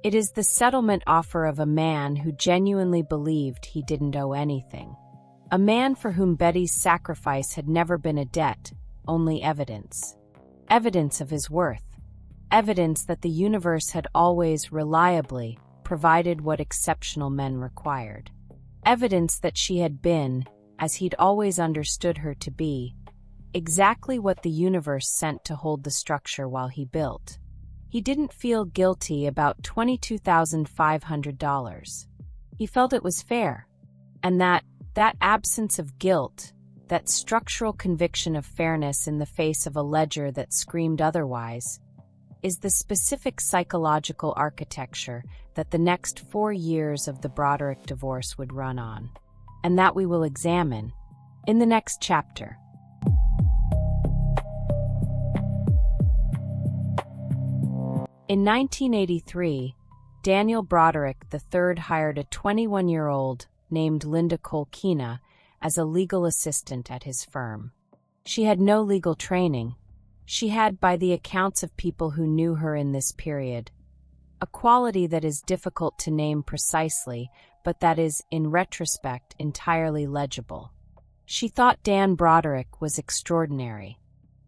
It is the settlement offer of a man who genuinely believed he didn't owe anything. A man for whom Betty's sacrifice had never been a debt, only evidence. Evidence of his worth. Evidence that the universe had always reliably provided what exceptional men required. Evidence that she had been, as he'd always understood her to be, exactly what the universe sent to hold the structure while he built. He didn't feel guilty about $22,500. He felt it was fair, and that absence of guilt, that structural conviction of fairness in the face of a ledger that screamed otherwise, is the specific psychological architecture that the next 4 years of the Broderick divorce would run on, and that we will examine in the next chapter. In 1983, Daniel Broderick III hired a 21-year-old named Linda Kolkena as a legal assistant at his firm. She had no legal training. She had, by the accounts of people who knew her in this period, a quality that is difficult to name precisely, but that is, in retrospect, entirely legible. She thought Dan Broderick was extraordinary.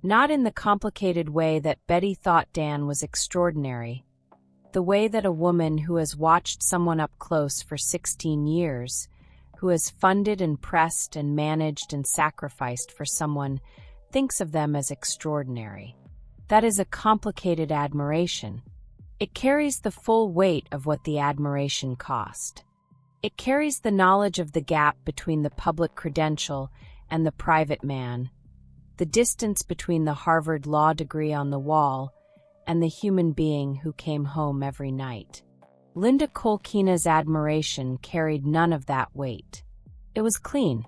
Not in the complicated way that Betty thought Dan was extraordinary. The way that a woman who has watched someone up close for 16 years, who has funded and pressed and managed and sacrificed for someone, thinks of them as extraordinary. That is a complicated admiration. It carries the full weight of what the admiration cost. It carries the knowledge of the gap between the public credential and the private man, the distance between the Harvard law degree on the wall and the human being who came home every night. Linda Kolkena's admiration carried none of that weight. It was clean.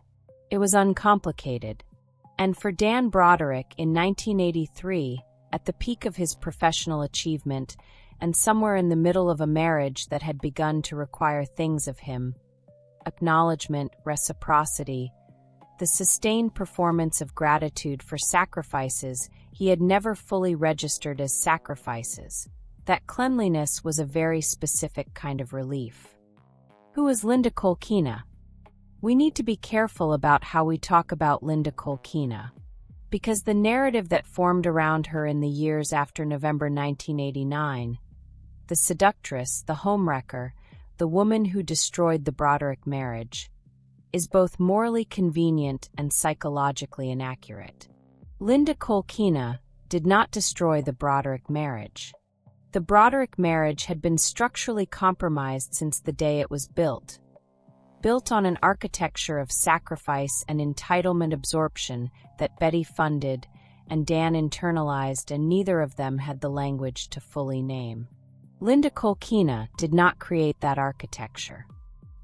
It was uncomplicated. And for Dan Broderick in 1983, at the peak of his professional achievement, and somewhere in the middle of a marriage that had begun to require things of him, acknowledgement, reciprocity, the sustained performance of gratitude for sacrifices he had never fully registered as sacrifices, that cleanliness was a very specific kind of relief. Who was Linda Kolkena? We need to be careful about how we talk about Linda Kolkena, because the narrative that formed around her in the years after November 1989, the seductress, the homewrecker, the woman who destroyed the Broderick marriage, is both morally convenient and psychologically inaccurate. Linda Kolkena did not destroy the Broderick marriage. The Broderick marriage had been structurally compromised since the day it was built on an architecture of sacrifice and entitlement absorption that Betty funded and Dan internalized, and neither of them had the language to fully name. Linda Kolkena did not create that architecture.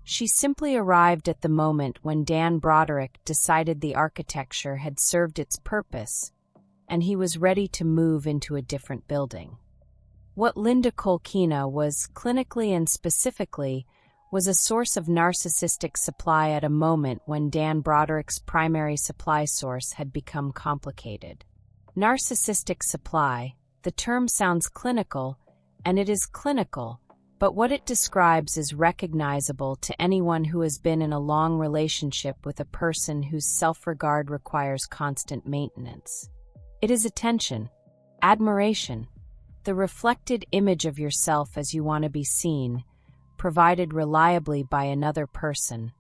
She simply arrived at the moment when Dan Broderick decided the architecture had served its purpose and he was ready to move into a different building. What Linda Kolkena was, clinically and specifically, was a source of narcissistic supply at a moment when Dan Broderick's primary supply source had become complicated. Narcissistic supply, the term sounds clinical, and it is clinical, but what it describes is recognizable to anyone who has been in a long relationship with a person whose self-regard requires constant maintenance. It is attention, admiration, the reflected image of yourself as you want to be seen, provided reliably by another person,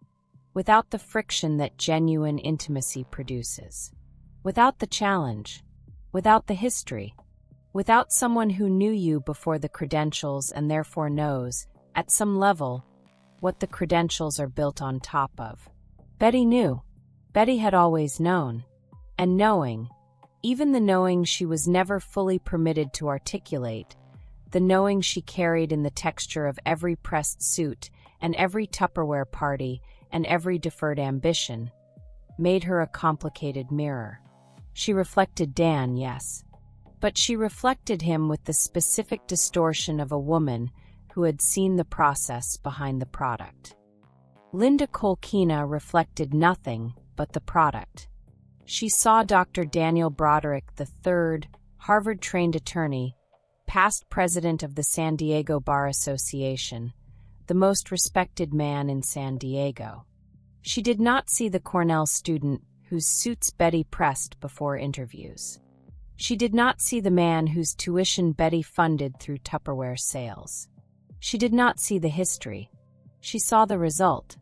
without the friction that genuine intimacy produces, without the challenge, without the history, without someone who knew you before the credentials and therefore knows, at some level, what the credentials are built on top of. Betty knew. Betty had always known. And knowing, even the knowing she was never fully permitted to articulate, the knowing she carried in the texture of every pressed suit and every Tupperware party and every deferred ambition, made her a complicated mirror. She reflected Dan, yes, but she reflected him with the specific distortion of a woman who had seen the process behind the product. Linda Kolkena reflected nothing but the product. She saw Dr. Daniel Broderick III, Harvard-trained attorney, past president of the San Diego Bar Association, the most respected man in San Diego. She did not see the Cornell student whose suits Betty pressed before interviews. She did not see the man whose tuition Betty funded through Tupperware sales. She did not see the history. She saw the result.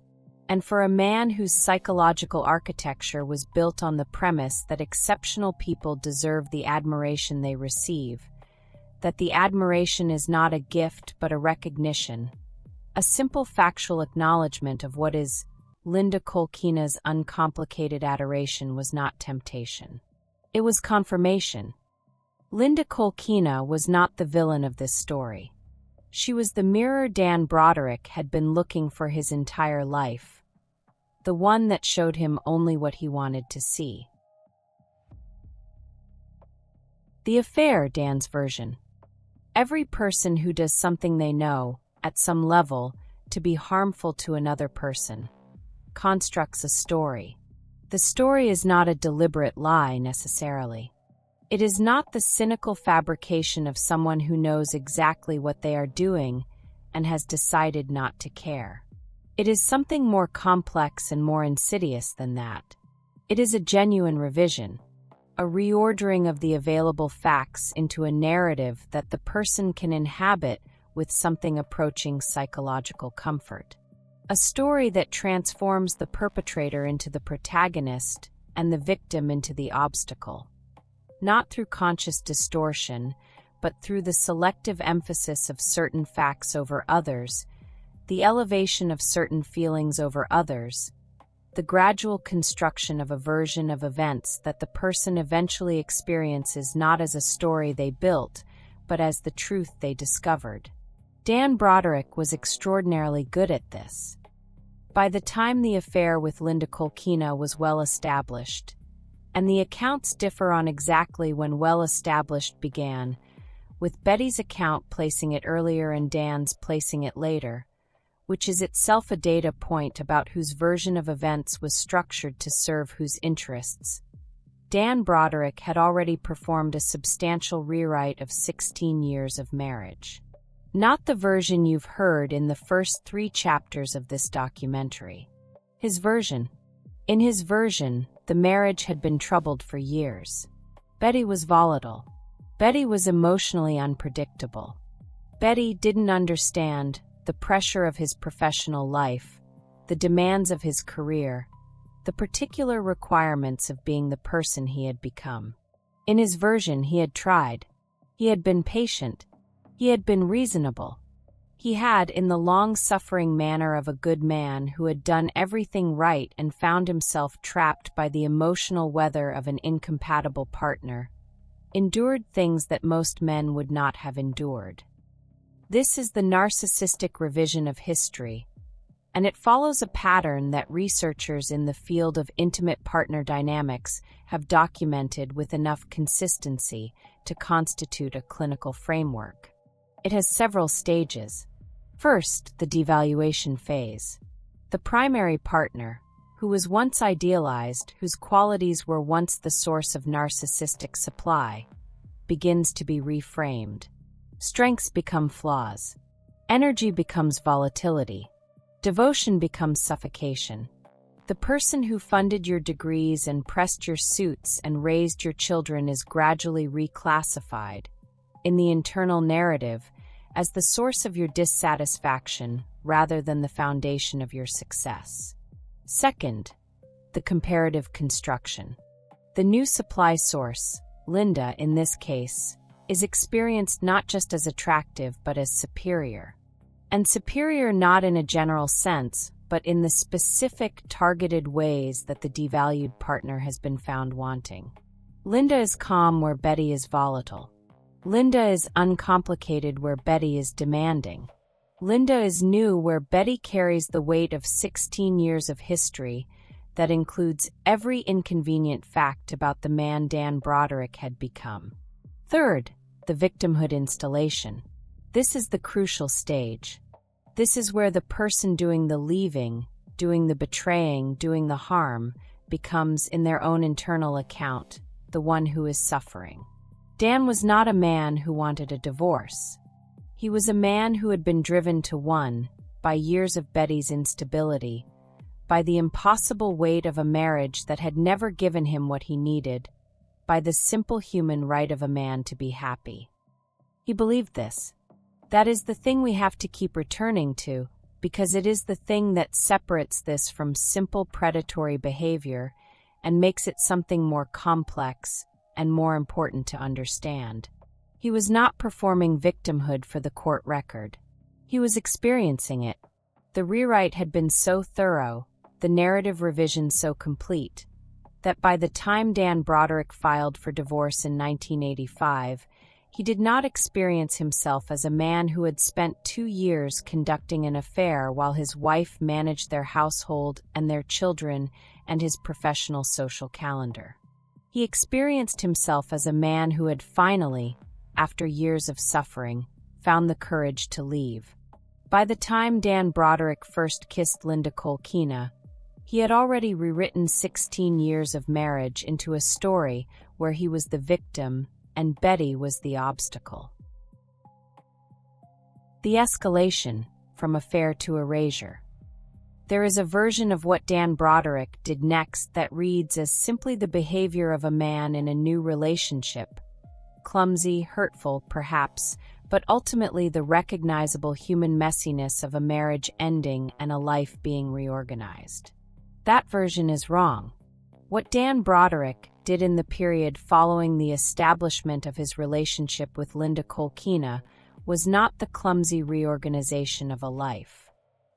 And for a man whose psychological architecture was built on the premise that exceptional people deserve the admiration they receive, that the admiration is not a gift but a recognition, a simple factual acknowledgement of what is Linda Kolkena's uncomplicated adoration was not temptation. It was confirmation. Linda Kolkena was not the villain of this story. She was the mirror Dan Broderick had been looking for his entire life, the one that showed him only what he wanted to see. The affair, Dan's version. Every person who does something they know, at some level, to be harmful to another person, constructs a story. The story is not a deliberate lie necessarily. It is not the cynical fabrication of someone who knows exactly what they are doing and has decided not to care. It is something more complex and more insidious than that. It is a genuine revision, a reordering of the available facts into a narrative that the person can inhabit with something approaching psychological comfort. A story that transforms the perpetrator into the protagonist and the victim into the obstacle. Not through conscious distortion, but through the selective emphasis of certain facts over others, the elevation of certain feelings over others, the gradual construction of a version of events that the person eventually experiences not as a story they built, but as the truth they discovered. Dan Broderick was extraordinarily good at this. By the time the affair with Linda Kolkena was well established, and the accounts differ on exactly when well established began, with Betty's account placing it earlier and Dan's placing it later, which is itself a data point about whose version of events was structured to serve whose interests. Dan Broderick had already performed a substantial rewrite of 16 years of marriage. Not the version you've heard in the first 3 chapters of this documentary. His version. In his version, the marriage had been troubled for years. Betty was volatile. Betty was emotionally unpredictable. Betty didn't understand the pressure of his professional life, the demands of his career, the particular requirements of being the person he had become. In his version, he had tried. He had been patient. He had been reasonable. He had, in the long-suffering manner of a good man who had done everything right and found himself trapped by the emotional weather of an incompatible partner, endured things that most men would not have endured. This is the narcissistic revision of history, and it follows a pattern that researchers in the field of intimate partner dynamics have documented with enough consistency to constitute a clinical framework. It has several stages. First, the devaluation phase. The primary partner, who was once idealized, whose qualities were once the source of narcissistic supply, begins to be reframed. Strengths become flaws. Energy becomes volatility. Devotion becomes suffocation. The person who funded your degrees and pressed your suits and raised your children is gradually reclassified, in the internal narrative, as the source of your dissatisfaction rather than the foundation of your success. Second, the comparative construction. The new supply source, Linda in this case, is experienced not just as attractive but as superior. And superior not in a general sense, but in the specific targeted ways that the devalued partner has been found wanting. Linda is calm where Betty is volatile. Linda is uncomplicated where Betty is demanding. Linda is new where Betty carries the weight of 16 years of history that includes every inconvenient fact about the man Dan Broderick had become. Third, the victimhood installation. This is the crucial stage. This is where the person doing the leaving, doing the betraying, doing the harm, becomes, in their own internal account, the one who is suffering. Dan was not a man who wanted a divorce. He was a man who had been driven to one, by years of Betty's instability, by the impossible weight of a marriage that had never given him what he needed, by the simple human right of a man to be happy. He believed this. That is the thing we have to keep returning to, because it is the thing that separates this from simple predatory behavior and makes it something more complex and more important to understand. He was not performing victimhood for the court record. He was experiencing it. The rewrite had been so thorough, the narrative revision so complete, that by the time Dan Broderick filed for divorce in 1985, he did not experience himself as a man who had spent 2 years conducting an affair while his wife managed their household and their children and his professional social calendar. He experienced himself as a man who had finally, after years of suffering, found the courage to leave. By the time Dan Broderick first kissed Linda Kolkena, he had already rewritten 16 years of marriage into a story where he was the victim and Betty was the obstacle. The escalation from affair to erasure. There is a version of what Dan Broderick did next that reads as simply the behavior of a man in a new relationship. Clumsy, hurtful, perhaps, but ultimately the recognizable human messiness of a marriage ending and a life being reorganized. That version is wrong. What Dan Broderick did in the period following the establishment of his relationship with Linda Kolkena was not the clumsy reorganization of a life.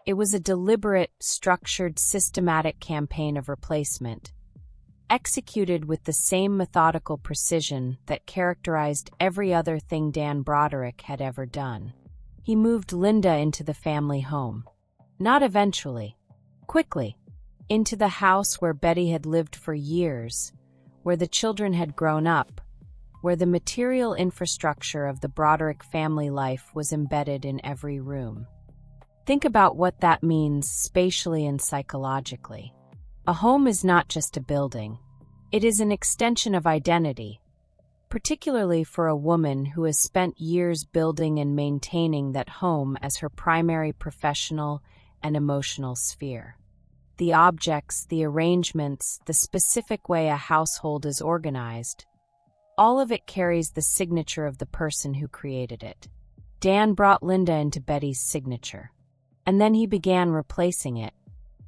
It was a deliberate, structured, systematic campaign of replacement, executed with the same methodical precision that characterized every other thing Dan Broderick had ever done. He moved Linda into the family home. Not eventually. Quickly. Into the house where Betty had lived for years, where the children had grown up, where the material infrastructure of the Broderick family life was embedded in every room. Think about what that means spatially and psychologically. A home is not just a building. It is an extension of identity, particularly for a woman who has spent years building and maintaining that home as her primary professional and emotional sphere. The objects, the arrangements, the specific way a household is organized, all of it carries the signature of the person who created it. Dan brought Linda into Betty's signature, and then he began replacing it.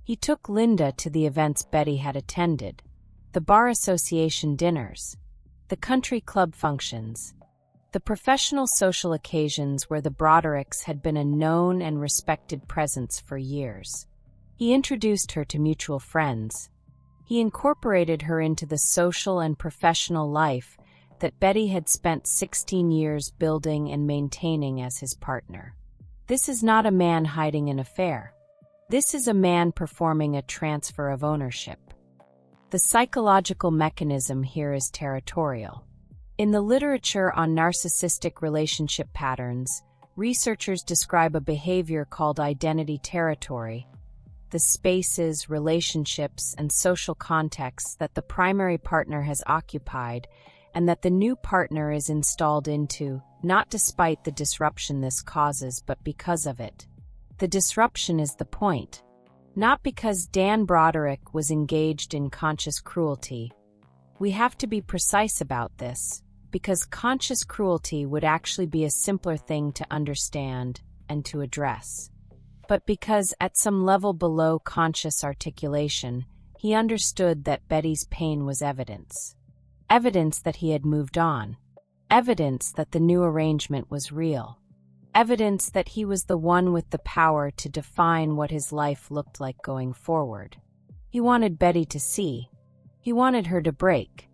He took Linda to the events Betty had attended, the bar association dinners, the country club functions, the professional social occasions where the Brodericks had been a known and respected presence for years. He introduced her to mutual friends. He incorporated her into the social and professional life that Betty had spent 16 years building and maintaining as his partner. This is not a man hiding an affair. This is a man performing a transfer of ownership. The psychological mechanism here is territorial. In the literature on narcissistic relationship patterns, researchers describe a behavior called identity territory, the spaces, relationships, and social contexts that the primary partner has occupied and that the new partner is installed into, not despite the disruption this causes, but because of it. The disruption is the point. Not because Dan Broderick was engaged in conscious cruelty. We have to be precise about this, because conscious cruelty would actually be a simpler thing to understand and to address. But because at some level below conscious articulation, he understood that Betty's pain was evidence. Evidence that he had moved on. Evidence that the new arrangement was real. Evidence that he was the one with the power to define what his life looked like going forward. He wanted Betty to see. He wanted her to break.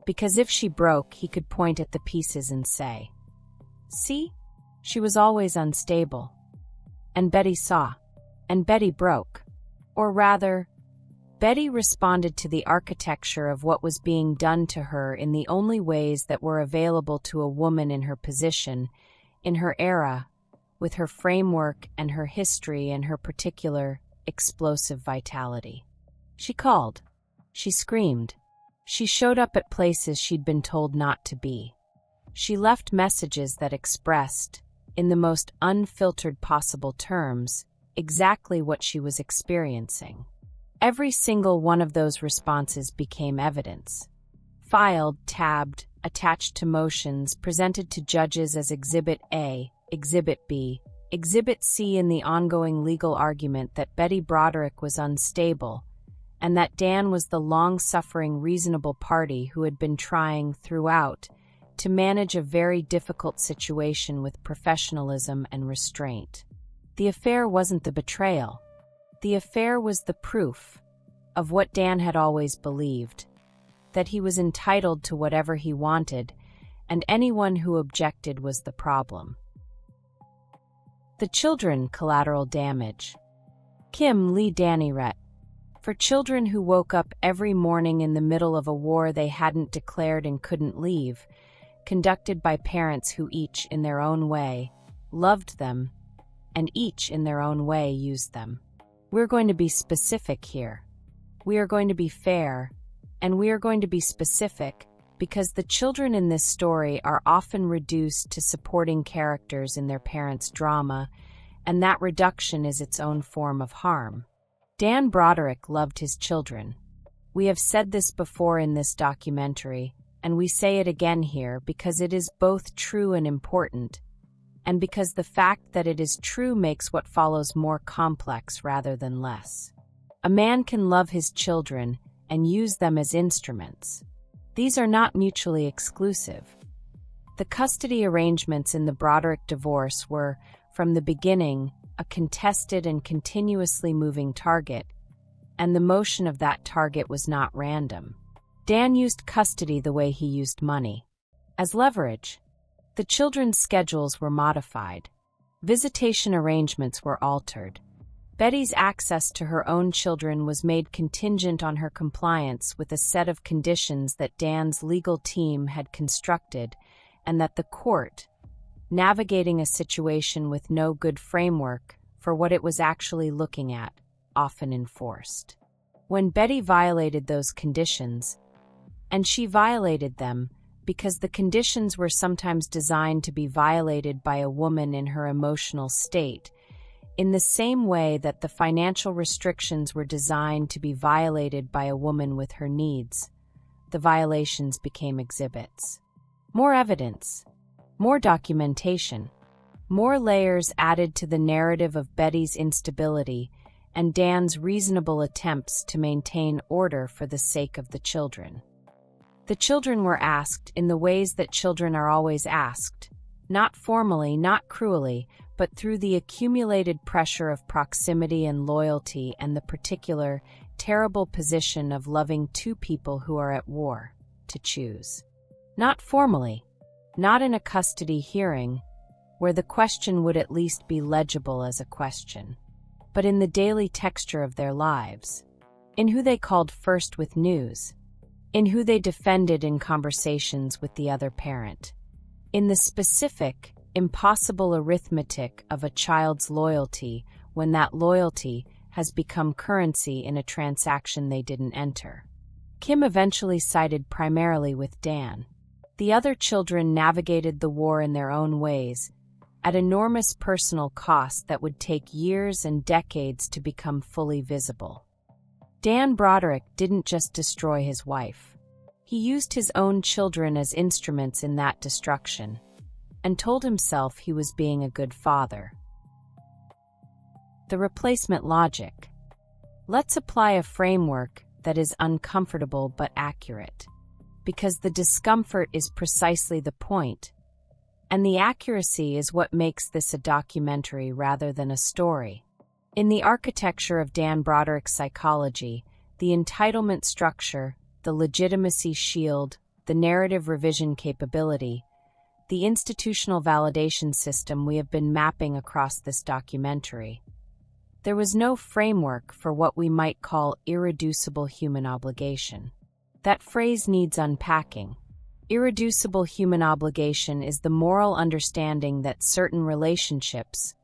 Because if she broke, he could point at the pieces and say, "See? She was always unstable." And Betty saw. And Betty broke. Or rather, Betty responded to the architecture of what was being done to her in the only ways that were available to a woman in her position, in her era, with her framework and her history and her particular, explosive vitality. She called. She screamed. She showed up at places she'd been told not to be. She left messages that expressed, in the most unfiltered possible terms, exactly what she was experiencing. Every single one of those responses became evidence. Filed, tabbed, attached to motions, presented to judges as Exhibit A, Exhibit B, Exhibit C in the ongoing legal argument that Betty Broderick was unstable, and that Dan was the long-suffering, reasonable party who had been trying, throughout, to manage a very difficult situation with professionalism and restraint. The affair wasn't the betrayal. The affair was the proof of what Dan had always believed, that he was entitled to whatever he wanted, and anyone who objected was the problem. The children, collateral damage. Kim Lee Daniret. For children who woke up every morning in the middle of a war they hadn't declared and couldn't leave, conducted by parents who each, in their own way, loved them, and each in their own way used them. We're going to be specific here. We are going to be fair, and we are going to be specific because the children in this story are often reduced to supporting characters in their parents' drama, and that reduction is its own form of harm. Dan Broderick loved his children. We have said this before in this documentary, and we say it again here because it is both true and important, and because the fact that it is true makes what follows more complex rather than less. A man can love his children and use them as instruments. These are not mutually exclusive. The custody arrangements in the Broderick divorce were, from the beginning, a contested and continuously moving target, and the motion of that target was not random. Dan used custody the way he used money, as leverage. The children's schedules were modified. Visitation arrangements were altered. Betty's access to her own children was made contingent on her compliance with a set of conditions that Dan's legal team had constructed, and that the court, navigating a situation with no good framework for what it was actually looking at, often enforced. When Betty violated those conditions, and she violated them because the conditions were sometimes designed to be violated by a woman in her emotional state, in the same way that the financial restrictions were designed to be violated by a woman with her needs, the violations became exhibits. More evidence, more documentation, more layers added to the narrative of Betty's instability and Dan's reasonable attempts to maintain order for the sake of the children. The children were asked in the ways that children are always asked, not formally, not cruelly, but through the accumulated pressure of proximity and loyalty and the particular, terrible position of loving two people who are at war, to choose. Not formally, not in a custody hearing, where the question would at least be legible as a question, but in the daily texture of their lives, in who they called first with news, in who they defended in conversations with the other parent, in the specific, impossible arithmetic of a child's loyalty when that loyalty has become currency in a transaction they didn't enter. Kim eventually sided primarily with Dan. The other children navigated the war in their own ways, at enormous personal cost that would take years and decades to become fully visible. Dan Broderick didn't just destroy his wife. He used his own children as instruments in that destruction, and told himself he was being a good father. The replacement logic. Let's apply a framework that is uncomfortable but accurate, because the discomfort is precisely the point, and the accuracy is what makes this a documentary rather than a story. In the architecture of Dan Broderick's psychology, the entitlement structure, the legitimacy shield, the narrative revision capability, the institutional validation system we have been mapping across this documentary. There was no framework for what we might call irreducible human obligation. That phrase needs unpacking. Irreducible human obligation is the moral understanding that certain relationships,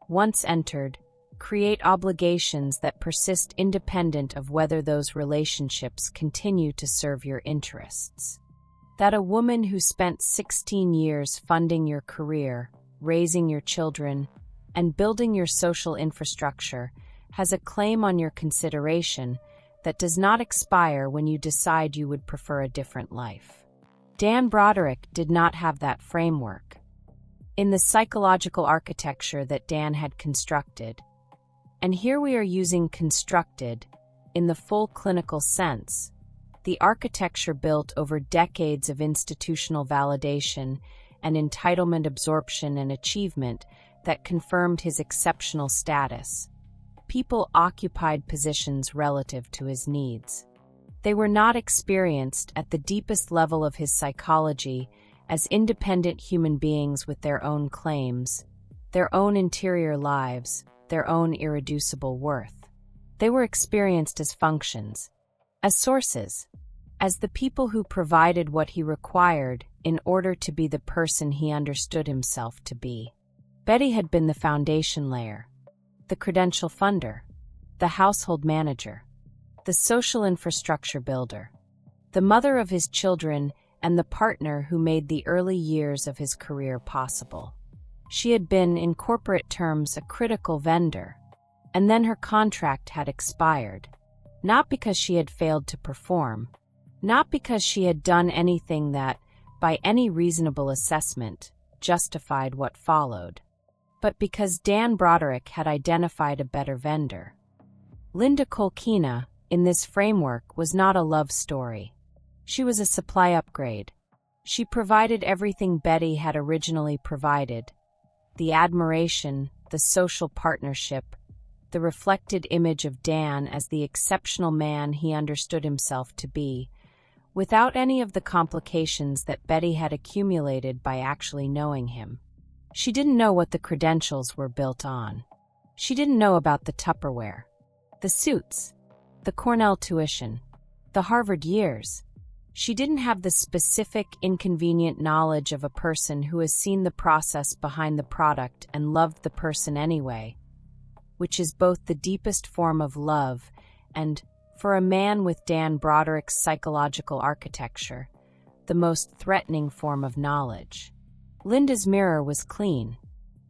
once entered, create obligations that persist independent of whether those relationships continue to serve your interests. That a woman who spent 16 years funding your career, raising your children, and building your social infrastructure has a claim on your consideration that does not expire when you decide you would prefer a different life. Dan Broderick did not have that framework. In the psychological architecture that Dan had constructed, and here we are using constructed in the full clinical sense, the architecture built over decades of institutional validation and entitlement absorption and achievement that confirmed his exceptional status. People occupied positions relative to his needs. They were not experienced at the deepest level of his psychology as independent human beings with their own claims, their own interior lives, their own irreducible worth. They were experienced as functions, as sources, as the people who provided what he required in order to be the person he understood himself to be. Betty had been the foundation layer, the credential funder, the household manager, the social infrastructure builder, the mother of his children, and the partner who made the early years of his career possible. She had been, in corporate terms, a critical vendor, and then her contract had expired, not because she had failed to perform, not because she had done anything that, by any reasonable assessment, justified what followed, but because Dan Broderick had identified a better vendor. Linda Kolkena, in this framework, was not a love story. She was a supply upgrade. She provided everything Betty had originally provided: the admiration, the social partnership, the reflected image of Dan as the exceptional man he understood himself to be, without any of the complications that Betty had accumulated by actually knowing him. She didn't know what the credentials were built on. She didn't know about the Tupperware, the suits, the Cornell tuition, the Harvard years. She didn't have the specific, inconvenient knowledge of a person who has seen the process behind the product and loved the person anyway, which is both the deepest form of love and, for a man with Dan Broderick's psychological architecture, the most threatening form of knowledge. Linda's mirror was clean,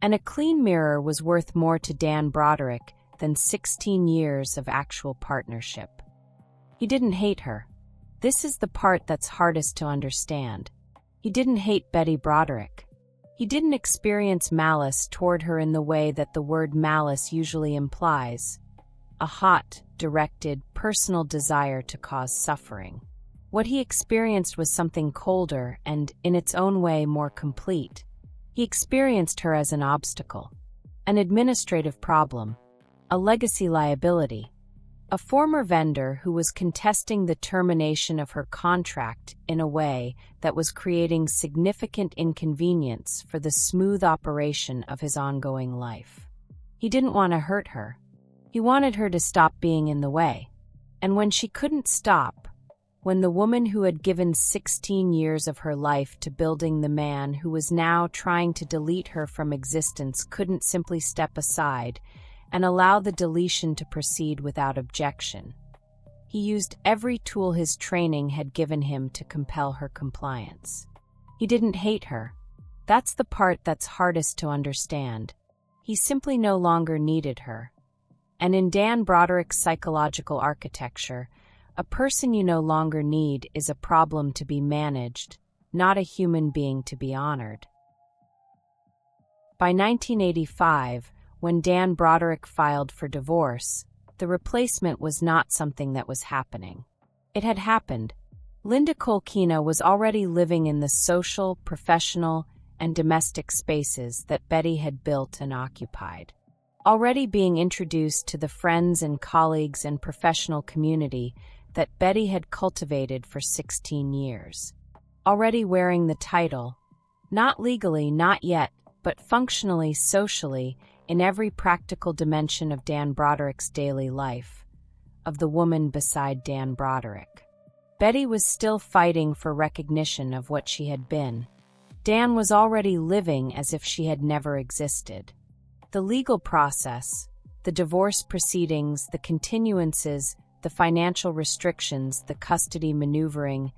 and a clean mirror was worth more to Dan Broderick than 16 years of actual partnership. He didn't hate her. This is the part that's hardest to understand. He didn't hate Betty Broderick. He didn't experience malice toward her in the way that the word malice usually implies: a hot, directed, personal desire to cause suffering. What he experienced was something colder and, in its own way, more complete. He experienced her as an obstacle, an administrative problem, a legacy liability, a former vendor who was contesting the termination of her contract in a way that was creating significant inconvenience for the smooth operation of his ongoing life. He didn't want to hurt her. He wanted her to stop being in the way. And when she couldn't stop, when the woman who had given 16 years of her life to building the man who was now trying to delete her from existence couldn't simply step aside and allow the deletion to proceed without objection, he used every tool his training had given him to compel her compliance. He didn't hate her. That's the part that's hardest to understand. He simply no longer needed her. And in Dan Broderick's psychological architecture, a person you no longer need is a problem to be managed, not a human being to be honored. By 1985, when Dan Broderick filed for divorce, the replacement was not something that was happening. It had happened. Linda Kolkena was already living in the social, professional, and domestic spaces that Betty had built and occupied. Already being introduced to the friends and colleagues and professional community that Betty had cultivated for 16 years. Already wearing the title, not legally, not yet, but functionally, socially, in every practical dimension of Dan Broderick's daily life, of the woman beside Dan Broderick. Betty was still fighting for recognition of what she had been. Dan was already living as if she had never existed. The legal process, the divorce proceedings, the continuances, the financial restrictions, the custody maneuvering,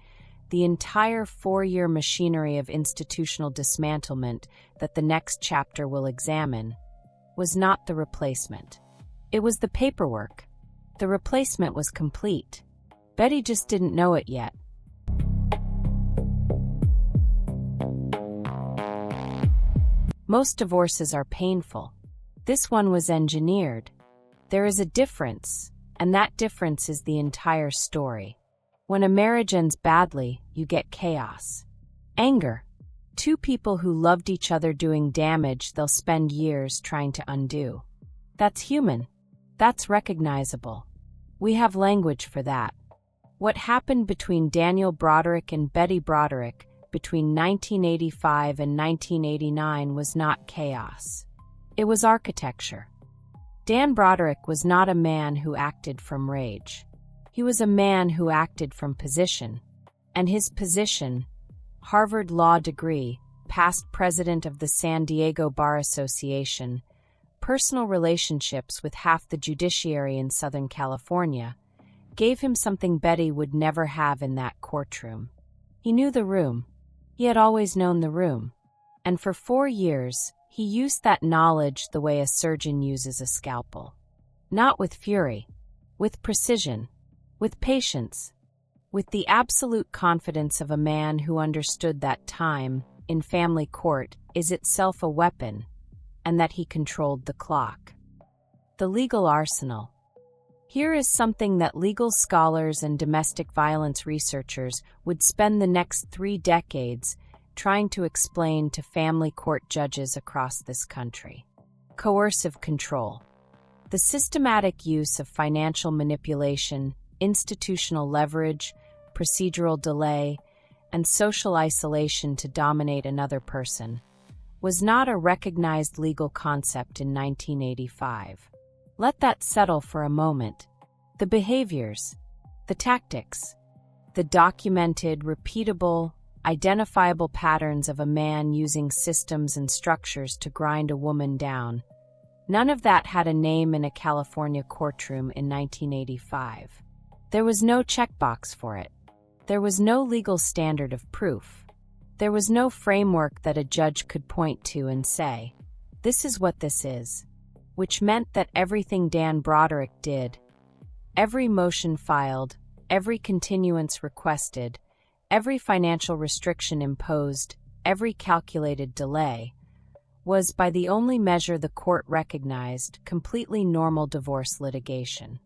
the entire 4-year machinery of institutional dismantlement that the next chapter will examine, was not the replacement. It was the paperwork. The replacement was complete. Betty just didn't know it yet. Most divorces are painful. This one was engineered. There is a difference, and that difference is the entire story. When a marriage ends badly, you get chaos. Anger. Two people who loved each other doing damage they'll spend years trying to undo. That's human. That's recognizable. We have language for that. What happened between Daniel Broderick and Betty Broderick between 1985 and 1989 was not chaos. It was architecture. Dan Broderick was not a man who acted from rage. He was a man who acted from position. And his position, Harvard law degree, past president of the San Diego Bar Association, personal relationships with half the judiciary in Southern California, gave him something Betty would never have in that courtroom. He knew the room. He had always known the room. And for 4 years, he used that knowledge the way a surgeon uses a scalpel. Not with fury, with precision, with patience, with the absolute confidence of a man who understood that time, in family court, is itself a weapon, and that he controlled the clock. The legal arsenal. Here is something that legal scholars and domestic violence researchers would spend the next 3 decades trying to explain to family court judges across this country. Coercive control. The systematic use of financial manipulation, institutional leverage, procedural delay, and social isolation to dominate another person was not a recognized legal concept in 1985. Let that settle for a moment. The behaviors, the tactics, the documented, repeatable, identifiable patterns of a man using systems and structures to grind a woman down, none of that had a name in a California courtroom in 1985. There was no checkbox for it. There was no legal standard of proof. There was no framework that a judge could point to and say, "This is what this is," which meant that everything Dan Broderick did, every motion filed, every continuance requested, every financial restriction imposed, every calculated delay, was, by the only measure the court recognized, completely normal divorce litigation.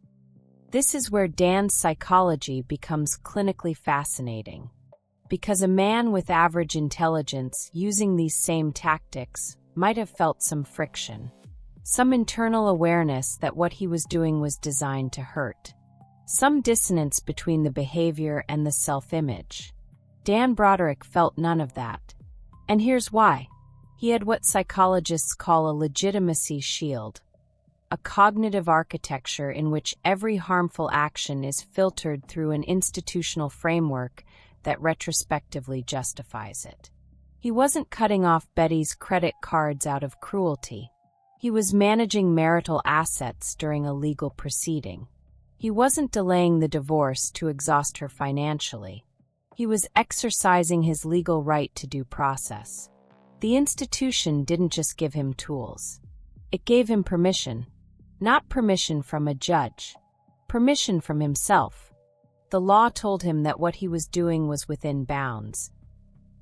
This is where Dan's psychology becomes clinically fascinating. Because a man with average intelligence using these same tactics might have felt some friction, some internal awareness that what he was doing was designed to hurt, some dissonance between the behavior and the self-image. Dan Broderick felt none of that. And here's why. He had what psychologists call a legitimacy shield, a cognitive architecture in which every harmful action is filtered through an institutional framework that retrospectively justifies it. He wasn't cutting off Betty's credit cards out of cruelty. He was managing marital assets during a legal proceeding. He wasn't delaying the divorce to exhaust her financially. He was exercising his legal right to due process. The institution didn't just give him tools. It gave him permission. Not permission from a judge. Permission from himself. The law told him that what he was doing was within bounds.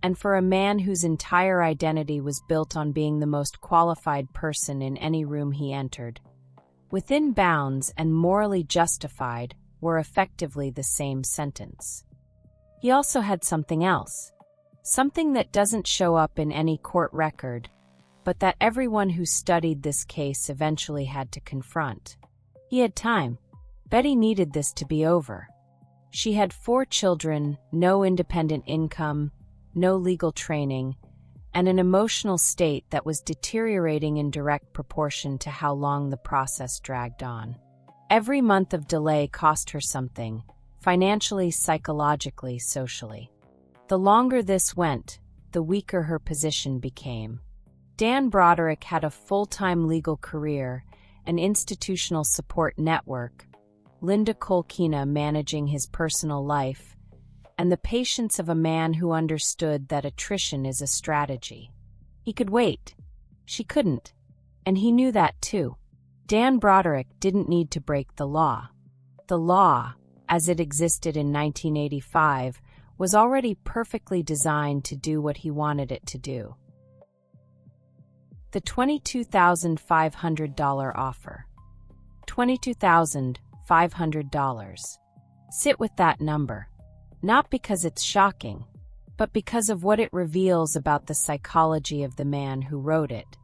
And for a man whose entire identity was built on being the most qualified person in any room he entered, within bounds and morally justified were effectively the same sentence. He also had something else. Something that doesn't show up in any court record, but that everyone who studied this case eventually had to confront. He had time. Betty needed this to be over. She had 4 children, no independent income, no legal training, and an emotional state that was deteriorating in direct proportion to how long the process dragged on. Every month of delay cost her something, financially, psychologically, socially. The longer this went, the weaker her position became. Dan Broderick had a full-time legal career, an institutional support network, Linda Kolkena managing his personal life, and the patience of a man who understood that attrition is a strategy. He could wait. She couldn't. And he knew that too. Dan Broderick didn't need to break the law. The law, as it existed in 1985, was already perfectly designed to do what he wanted it to do. The $22,500 offer. $22,500. Sit with that number. Not because it's shocking, but because of what it reveals about the psychology of the man who wrote it.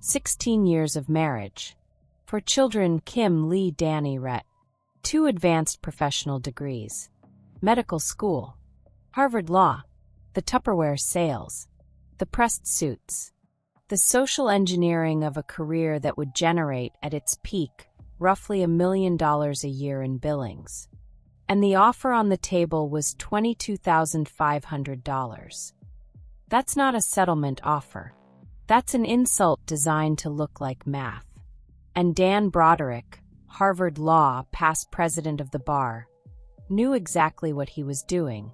16 years of marriage. 4 children, Kim, Lee, Danny, Rhett. 2 advanced professional degrees. Medical school. Harvard Law. The Tupperware sales. The pressed suits. The social engineering of a career that would generate, at its peak, roughly $1 million a year in billings. And the offer on the table was $22,500. That's not a settlement offer. That's an insult designed to look like math. And Dan Broderick, Harvard Law, past president of the bar, knew exactly what he was doing.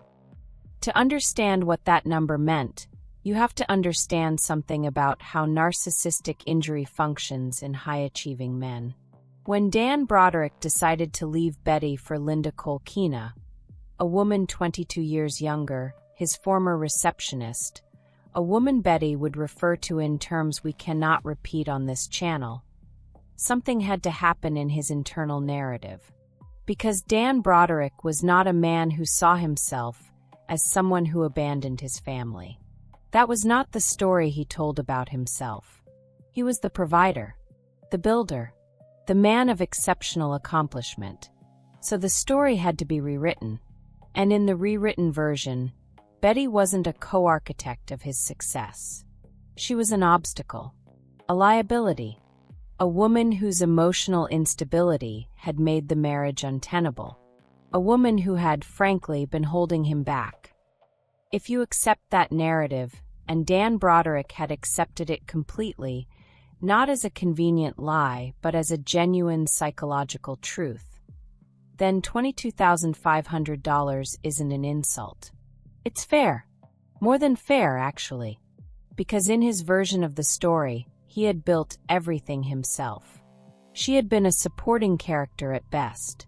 To understand what that number meant, you have to understand something about how narcissistic injury functions in high-achieving men. When Dan Broderick decided to leave Betty for Linda Kolkena, a woman 22 years younger, his former receptionist, a woman Betty would refer to in terms we cannot repeat on this channel, something had to happen in his internal narrative. Because Dan Broderick was not a man who saw himself as someone who abandoned his family. That was not the story he told about himself. He was the provider, the builder, the man of exceptional accomplishment. So the story had to be rewritten. And in the rewritten version, Betty wasn't a co-architect of his success. She was an obstacle, a liability, a woman whose emotional instability had made the marriage untenable, a woman who had, frankly, been holding him back. If you accept that narrative, and Dan Broderick had accepted it completely, not as a convenient lie, but as a genuine psychological truth, then $22,500 isn't an insult. It's fair. More than fair, actually. Because in his version of the story, he had built everything himself. She had been a supporting character at best.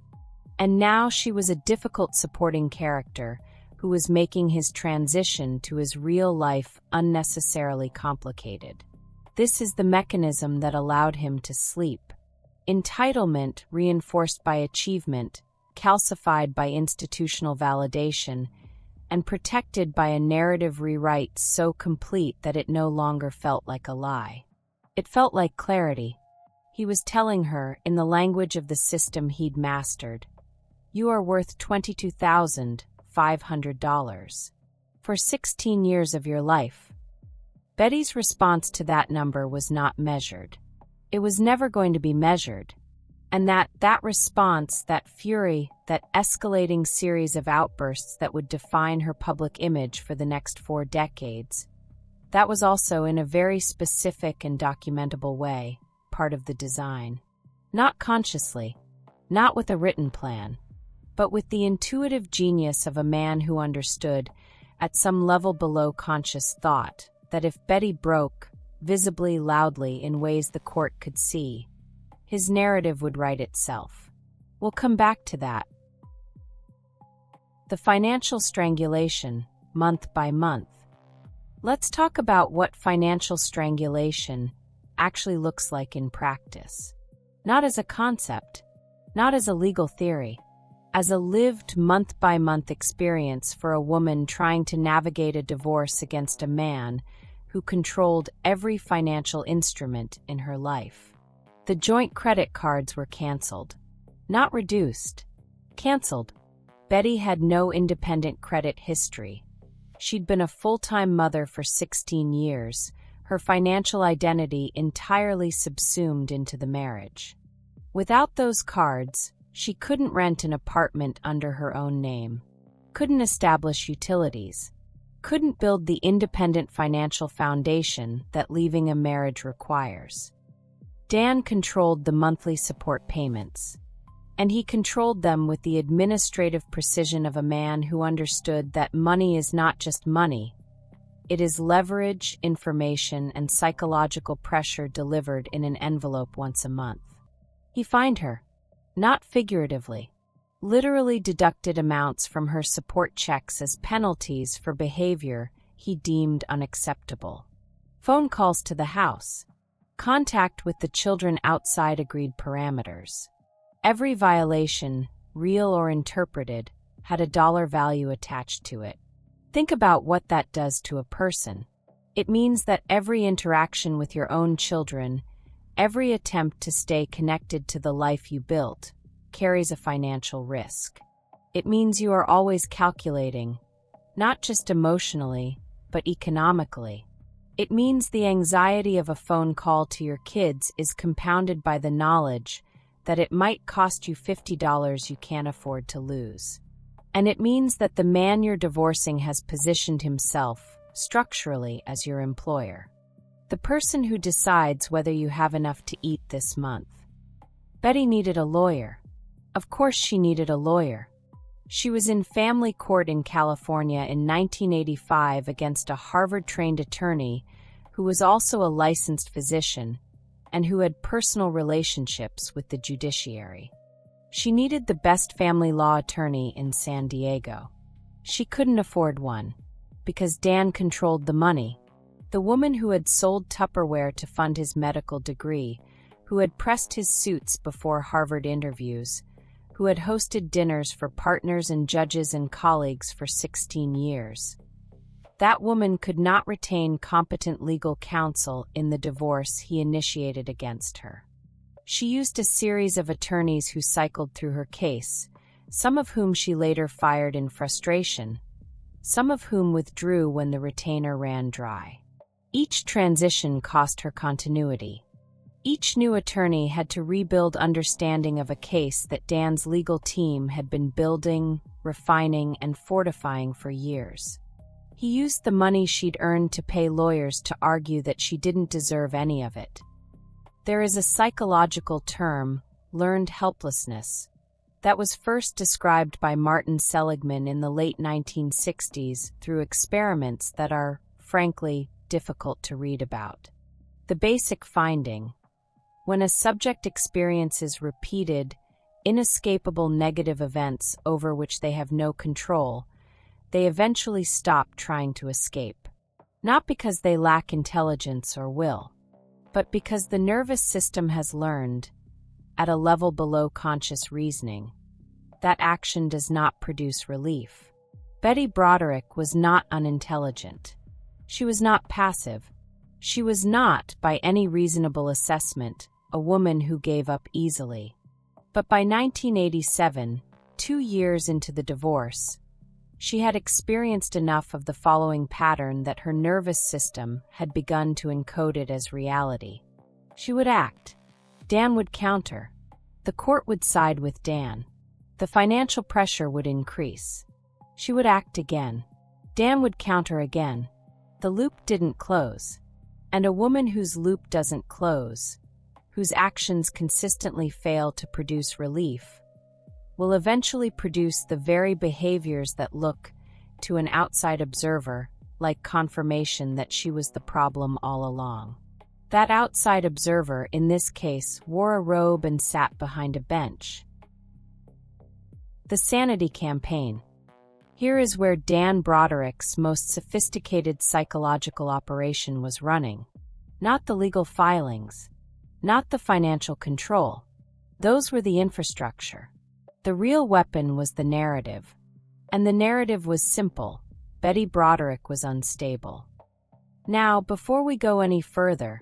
And now she was a difficult supporting character who was making his transition to his real life unnecessarily complicated. This is the mechanism that allowed him to sleep. Entitlement reinforced by achievement, calcified by institutional validation, and protected by a narrative rewrite so complete that it no longer felt like a lie. It felt like clarity. He was telling her, in the language of the system he'd mastered, "You are worth $22,500 for 16 years of your life." Betty's response to that number was not measured. It was never going to be measured. And that response, that fury, that escalating series of outbursts that would define her public image for the next 4 decades, that was also, in a very specific and documentable way, part of the design. Not consciously, not with a written plan, but with the intuitive genius of a man who understood, at some level below conscious thought, that if Betty broke, visibly, loudly, in ways the court could see, his narrative would write itself. We'll come back to that. The financial strangulation, month by month. Let's talk about what financial strangulation actually looks like in practice. Not as a concept, not as a legal theory, as a lived month-by-month experience for a woman trying to navigate a divorce against a man who controlled every financial instrument in her life. The joint credit cards were canceled. Not reduced. Canceled. Betty had no independent credit history. She'd been a full-time mother for 16 years, her financial identity entirely subsumed into the marriage. Without those cards, she couldn't rent an apartment under her own name, couldn't establish utilities, couldn't build the independent financial foundation that leaving a marriage requires. Dan controlled the monthly support payments, and he controlled them with the administrative precision of a man who understood that money is not just money. It is leverage, information, and psychological pressure delivered in an envelope once a month. He fined her, not figuratively, literally deducted amounts from her support checks as penalties for behavior he deemed unacceptable. Phone calls to the house, contact with the children outside agreed parameters. Every violation, real or interpreted, had a dollar value attached to it. Think about what that does to a person. It means that every interaction with your own children, every attempt to stay connected to the life you built, carries a financial risk. It means you are always calculating, not just emotionally, but economically. It means the anxiety of a phone call to your kids is compounded by the knowledge that it might cost you $50 you can't afford to lose. And it means that the man you're divorcing has positioned himself, structurally, as your employer. The person who decides whether you have enough to eat this month. Betty needed a lawyer. Of course she needed a lawyer. She was in family court in California in 1985 against a Harvard-trained attorney who was also a licensed physician and who had personal relationships with the judiciary. She needed the best family law attorney in San Diego. She couldn't afford one, because Dan controlled the money. The woman who had sold Tupperware to fund his medical degree, who had pressed his suits before Harvard interviews, who had hosted dinners for partners and judges and colleagues for 16 years. That woman could not retain competent legal counsel in the divorce he initiated against her. She used a series of attorneys who cycled through her case, some of whom she later fired in frustration, some of whom withdrew when the retainer ran dry. Each transition cost her continuity. Each new attorney had to rebuild understanding of a case that Dan's legal team had been building, refining, and fortifying for years. He used the money she'd earned to pay lawyers to argue that she didn't deserve any of it. There is a psychological term, learned helplessness, that was first described by Martin Seligman in the late 1960s through experiments that are, frankly, difficult to read about. The basic finding: when a subject experiences repeated, inescapable negative events over which they have no control, they eventually stop trying to escape. Not because they lack intelligence or will, but because the nervous system has learned, at a level below conscious reasoning, that action does not produce relief. Betty Broderick was not unintelligent. She was not passive. She was not, by any reasonable assessment, a woman who gave up easily. But by 1987, 2 years into the divorce, she had experienced enough of the following pattern that her nervous system had begun to encode it as reality. She would act. Dan would counter. The court would side with Dan. The financial pressure would increase. She would act again. Dan would counter again. The loop didn't close. And a woman whose loop doesn't close, whose actions consistently fail to produce relief, will eventually produce the very behaviors that look, to an outside observer, like confirmation that she was the problem all along. That outside observer, in this case, wore a robe and sat behind a bench. The Sanity campaign. Here is where Dan Broderick's most sophisticated psychological operation was running. Not the legal filings, not the financial control. Those were the infrastructure. The real weapon was the narrative. And the narrative was simple: Betty Broderick was unstable. Now, before we go any further,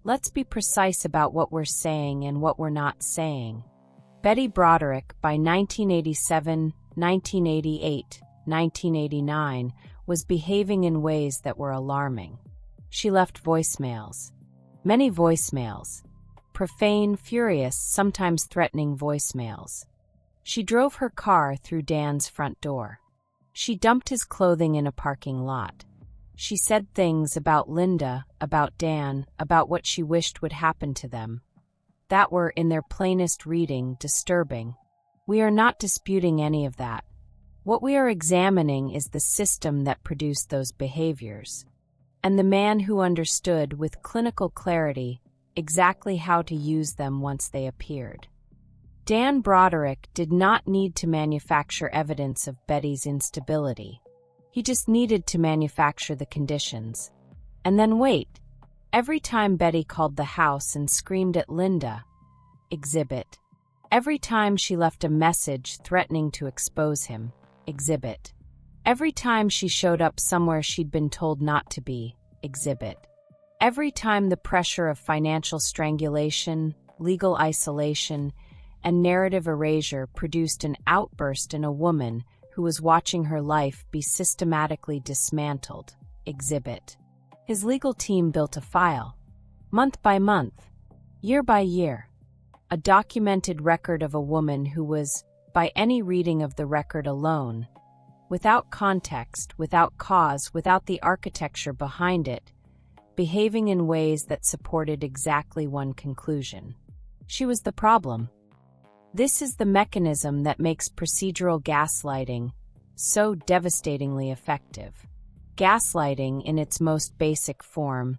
let's be precise about what we're saying and what we're not saying. Betty Broderick, by 1987, 1988, 1989, was behaving in ways that were alarming. She left voicemails. Many voicemails. Profane, furious, sometimes threatening voicemails. She drove her car through Dan's front door. She dumped his clothing in a parking lot. She said things about Linda, about Dan, about what she wished would happen to them, that were, in their plainest reading, disturbing. We are not disputing any of that. What we are examining is the system that produced those behaviors, and the man who understood with clinical clarity exactly how to use them once they appeared. Dan Broderick did not need to manufacture evidence of Betty's instability. He just needed to manufacture the conditions. And then wait. Every time Betty called the house and screamed at Linda, exhibit. Every time she left a message threatening to expose him, exhibit. Every time she showed up somewhere she'd been told not to be, exhibit. Every time the pressure of financial strangulation, legal isolation, and narrative erasure produced an outburst in a woman who was watching her life be systematically dismantled, exhibit. His legal team built a file, month by month, year by year, a documented record of a woman who was, by any reading of the record alone, without context, without cause, without the architecture behind it, behaving in ways that supported exactly one conclusion. She was the problem. This is the mechanism that makes procedural gaslighting so devastatingly effective. Gaslighting, in its most basic form,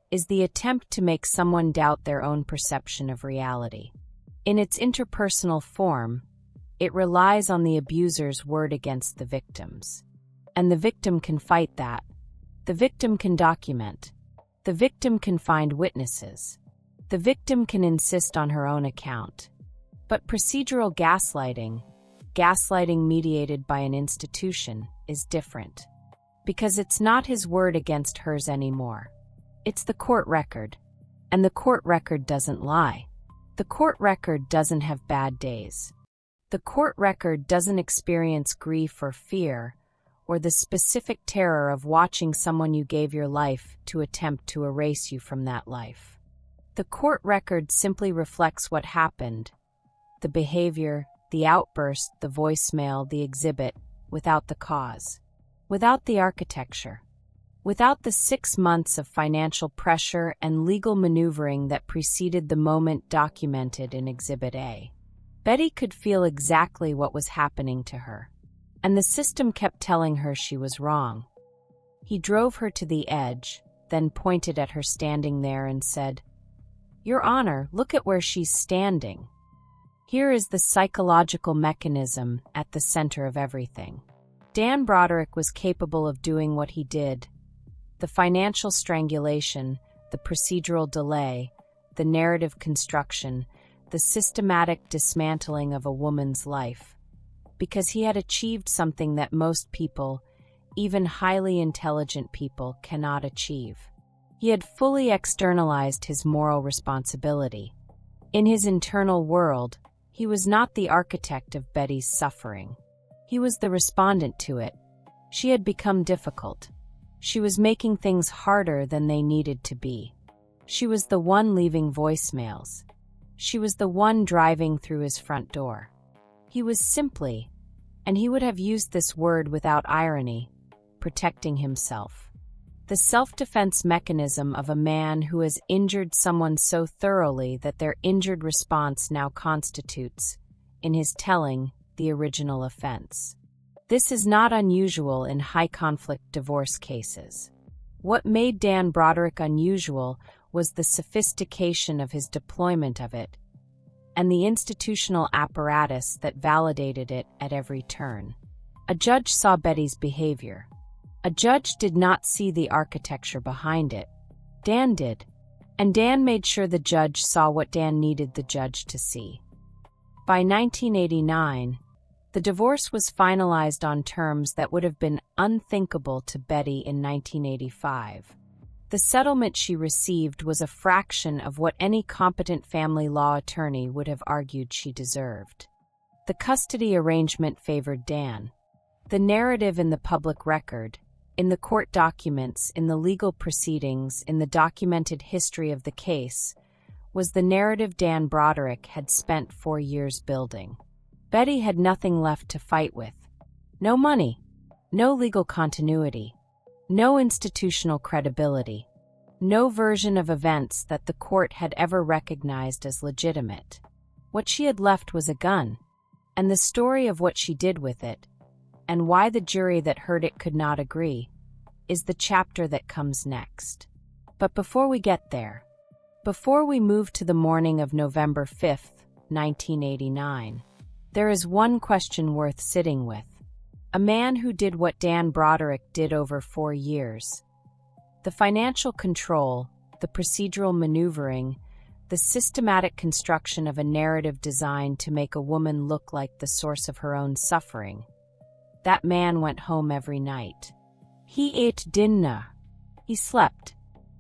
is the attempt to make someone doubt their own perception of reality. In its interpersonal form, it relies on the abuser's word against the victim's. And the victim can fight that. The victim can document. The victim can find witnesses. The victim can insist on her own account. But procedural gaslighting, gaslighting mediated by an institution, is different. Because it's not his word against hers anymore. It's the court record. And the court record doesn't lie. The court record doesn't have bad days. The court record doesn't experience grief or fear, or the specific terror of watching someone you gave your life to attempt to erase you from that life. The court record simply reflects what happened, the behavior, the outburst, the voicemail, the exhibit, without the cause, without the architecture, without the 6 months of financial pressure and legal maneuvering that preceded the moment documented in Exhibit A. Betty could feel exactly what was happening to her, and the system kept telling her she was wrong. He drove her to the edge, then pointed at her standing there and said, "Your Honor, look at where she's standing." Here is the psychological mechanism at the center of everything. Dan Broderick was capable of doing what he did. The financial strangulation, the procedural delay, the narrative construction, the systematic dismantling of a woman's life, because he had achieved something that most people, even highly intelligent people, cannot achieve. He had fully externalized his moral responsibility. In his internal world, he was not the architect of Betty's suffering. He was the respondent to it. She had become difficult. She was making things harder than they needed to be. She was the one leaving voicemails. She was the one driving through his front door. He was simply, and he would have used this word without irony, protecting himself. The self-defense mechanism of a man who has injured someone so thoroughly that their injured response now constitutes, in his telling, the original offense. This is not unusual in high-conflict divorce cases. What made Dan Broderick unusual was the sophistication of his deployment of it, and the institutional apparatus that validated it at every turn. A judge saw Betty's behavior. A judge did not see the architecture behind it. Dan did, and Dan made sure the judge saw what Dan needed the judge to see. By 1989, the divorce was finalized on terms that would have been unthinkable to Betty in 1985. The settlement she received was a fraction of what any competent family law attorney would have argued she deserved. The custody arrangement favored Dan. The narrative in the public record, in the court documents, in the legal proceedings, in the documented history of the case, was the narrative Dan Broderick had spent 4 years building. Betty had nothing left to fight with. No money, no legal continuity, no institutional credibility, no version of events that the court had ever recognized as legitimate. What she had left was a gun, and the story of what she did with it, and why the jury that heard it could not agree, is the chapter that comes next. But before we get there, before we move to the morning of November 5th, 1989, there is one question worth sitting with. A man who did what Dan Broderick did over 4 years. The financial control, the procedural maneuvering, the systematic construction of a narrative designed to make a woman look like the source of her own suffering. That man went home every night. He ate dinner. He slept.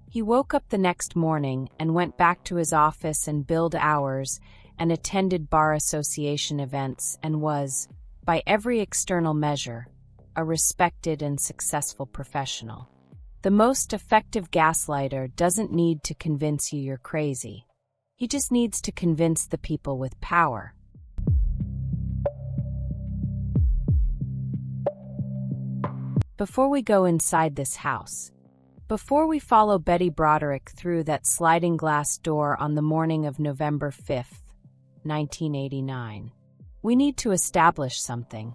He woke up the next morning and went back to his office and billed hours and attended bar association events and was, by every external measure, a respected and successful professional. The most effective gaslighter doesn't need to convince you you're crazy. He just needs to convince the people with power. Before we go inside this house, before we follow Betty Broderick through that sliding glass door on the morning of November 5th, 1989, we need to establish something,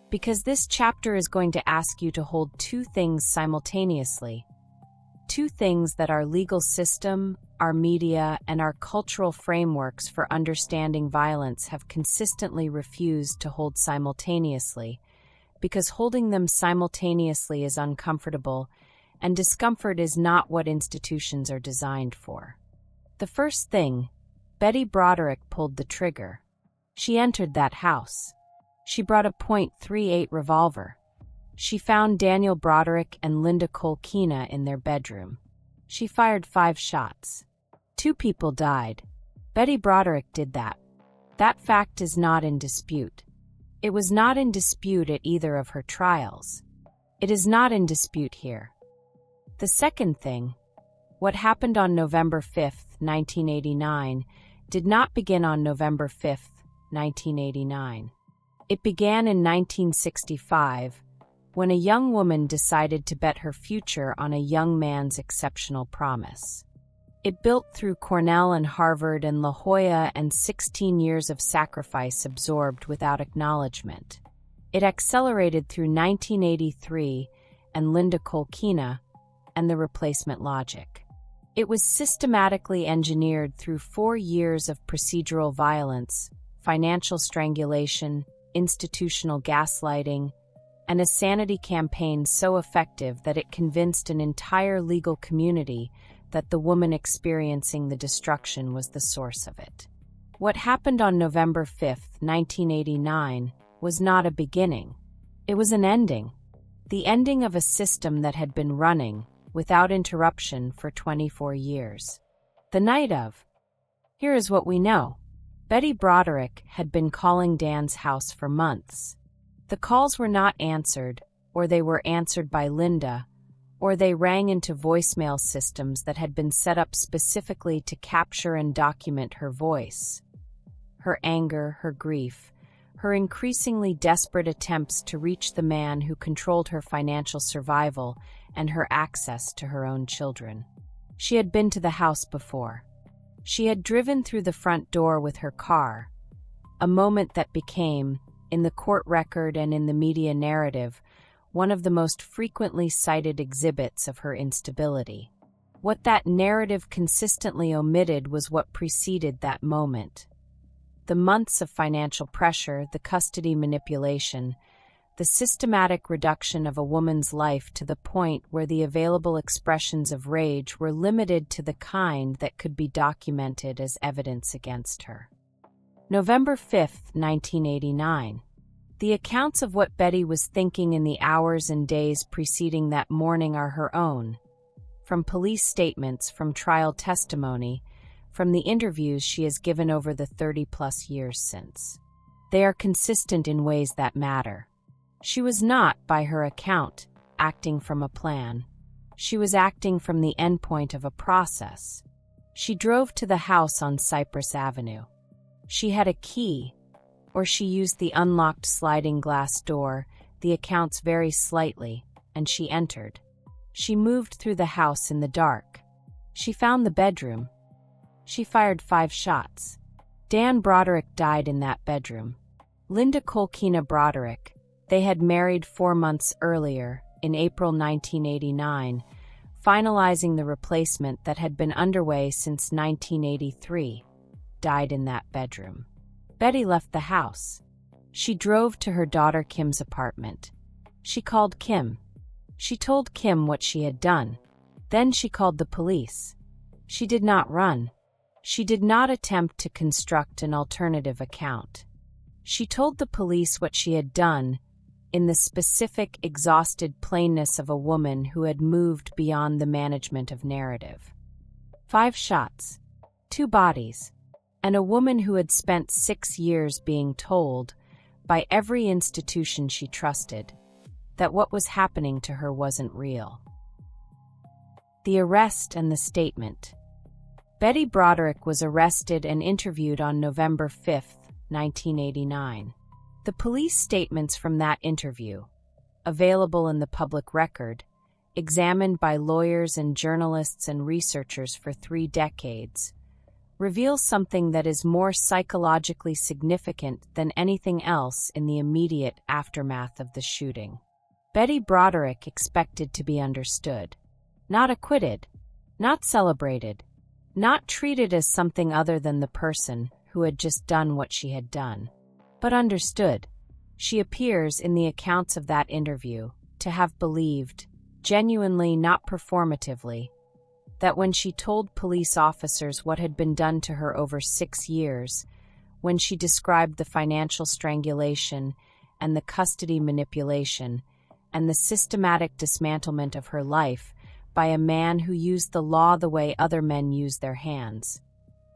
because this chapter is going to ask you to hold two things simultaneously. Two things that our legal system, our media, and our cultural frameworks for understanding violence have consistently refused to hold simultaneously, because holding them simultaneously is uncomfortable, and discomfort is not what institutions are designed for. The first thing, Betty Broderick pulled the trigger. She entered that house. She brought a .38 revolver. She found Daniel Broderick and Linda Kolkena in their bedroom. She fired 5 shots. 2 people died. Betty Broderick did that. That fact is not in dispute. It was not in dispute at either of her trials. It is not in dispute here. The second thing, what happened on November 5th, 1989, did not begin on November 5th, 1989. It began in 1965, when a young woman decided to bet her future on a young man's exceptional promise. It built through Cornell and Harvard and La Jolla and 16 years of sacrifice absorbed without acknowledgement. It accelerated through 1983 and Linda Kolkena and the replacement logic. It was systematically engineered through 4 years of procedural violence, financial strangulation, institutional gaslighting, and a sanity campaign so effective that it convinced an entire legal community that the woman experiencing the destruction was the source of it. What happened on November 5th, 1989, was not a beginning. It was an ending. The ending of a system that had been running, without interruption, for 24 years. The night of. Here is what we know. Betty Broderick had been calling Dan's house for months. The calls were not answered, or they were answered by Linda, or they rang into voicemail systems that had been set up specifically to capture and document her voice. Her anger, her grief, her increasingly desperate attempts to reach the man who controlled her financial survival and her access to her own children. She had been to the house before. She had driven through the front door with her car, a moment that became, in the court record and in the media narrative, one of the most frequently cited exhibits of her instability. What that narrative consistently omitted was what preceded that moment. The months of financial pressure, the custody manipulation, the systematic reduction of a woman's life to the point where the available expressions of rage were limited to the kind that could be documented as evidence against her. November 5th, 1989. The accounts of what Betty was thinking in the hours and days preceding that morning are her own, from police statements, from trial testimony, from the interviews she has given over the 30-plus years since. They are consistent in ways that matter. She was not, by her account, acting from a plan. She was acting from the endpoint of a process. She drove to the house on Cypress Avenue. She had a key, or she used the unlocked sliding glass door, the accounts vary slightly, and she entered. She moved through the house in the dark. She found the bedroom. She fired 5 shots. Dan Broderick died in that bedroom. Linda Kolkena Broderick, they had married 4 months earlier, in April 1989, finalizing the replacement that had been underway since 1983, died in that bedroom. Betty left the house. She drove to her daughter Kim's apartment. She called Kim. She told Kim what she had done. Then she called the police. She did not run. She did not attempt to construct an alternative account. She told the police what she had done, in the specific, exhausted plainness of a woman who had moved beyond the management of narrative. 5 shots, 2 bodies, and a woman who had spent 6 years being told, by every institution she trusted, that what was happening to her wasn't real. The arrest and the statement. Betty Broderick was arrested and interviewed on November 5th, 1989. The police statements from that interview, available in the public record, examined by lawyers and journalists and researchers for 3 decades, reveals something that is more psychologically significant than anything else in the immediate aftermath of the shooting. Betty Broderick expected to be understood, not acquitted, not celebrated, not treated as something other than the person who had just done what she had done, but understood. She appears in the accounts of that interview to have believed, genuinely, not performatively, that when she told police officers what had been done to her over 6 years, when she described the financial strangulation and the custody manipulation and the systematic dismantlement of her life by a man who used the law the way other men use their hands,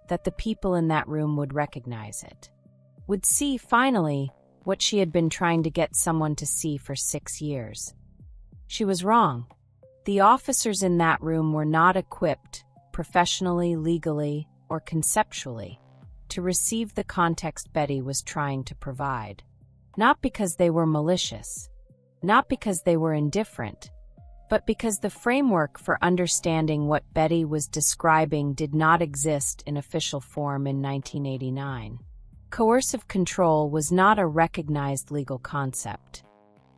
that the people in that room would recognize it, would see finally what she had been trying to get someone to see for 6 years. She was wrong. The officers in that room were not equipped, professionally, legally, or conceptually, to receive the context Betty was trying to provide. Not because they were malicious, not because they were indifferent, but because the framework for understanding what Betty was describing did not exist in official form in 1989. Coercive control was not a recognized legal concept.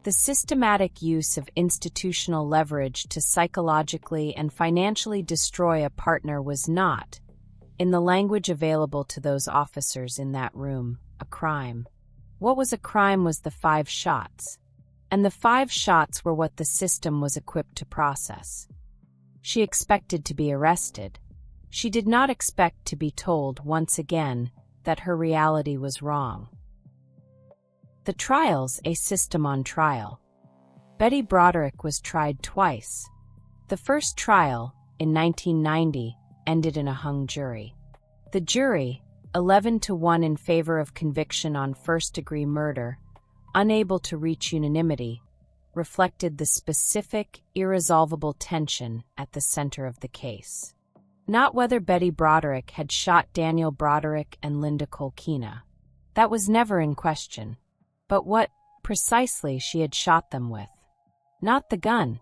The systematic use of institutional leverage to psychologically and financially destroy a partner was not, in the language available to those officers in that room, a crime. What was a crime was the 5 shots. And the 5 shots were what the system was equipped to process. She expected to be arrested. She did not expect to be told once again that her reality was wrong. The trials, a system on trial. Betty Broderick was tried twice. The first trial, in 1990, ended in a hung jury. The jury, 11-1 in favor of conviction on first-degree murder, unable to reach unanimity, reflected the specific, irresolvable tension at the center of the case. Not whether Betty Broderick had shot Daniel Broderick and Linda Kolkena. That was never in question. But what, precisely, she had shot them with. Not the gun.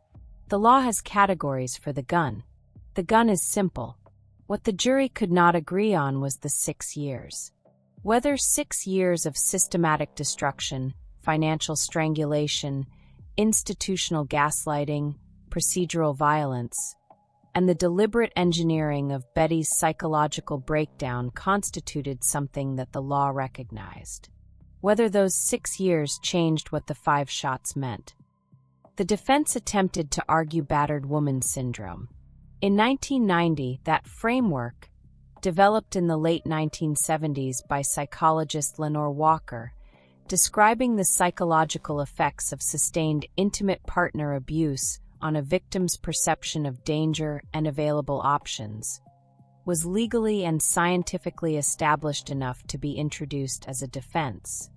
The law has categories for the gun. The gun is simple. What the jury could not agree on was the 6 years. Whether 6 years of systematic destruction, financial strangulation, institutional gaslighting, procedural violence, and the deliberate engineering of Betty's psychological breakdown constituted something that the law recognized. Whether those 6 years changed what the 5 shots meant. The defense attempted to argue battered woman syndrome. In 1990, that framework, developed in the late 1970s by psychologist Lenore Walker, describing the psychological effects of sustained intimate partner abuse on a victim's perception of danger and available options, was legally and scientifically established enough to be introduced as a defense.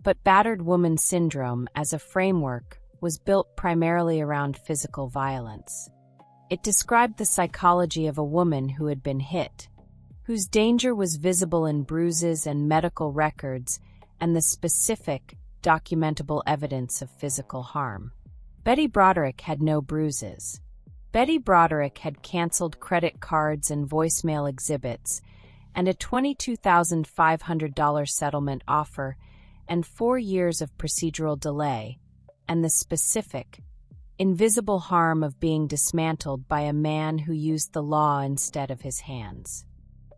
But battered woman syndrome, as a framework, was built primarily around physical violence. It described the psychology of a woman who had been hit, whose danger was visible in bruises and medical records and the specific, documentable evidence of physical harm. Betty Broderick had no bruises. Betty Broderick had canceled credit cards and voicemail exhibits, and a $22,500 settlement offer, and 4 years of procedural delay, and the specific, invisible harm of being dismantled by a man who used the law instead of his hands.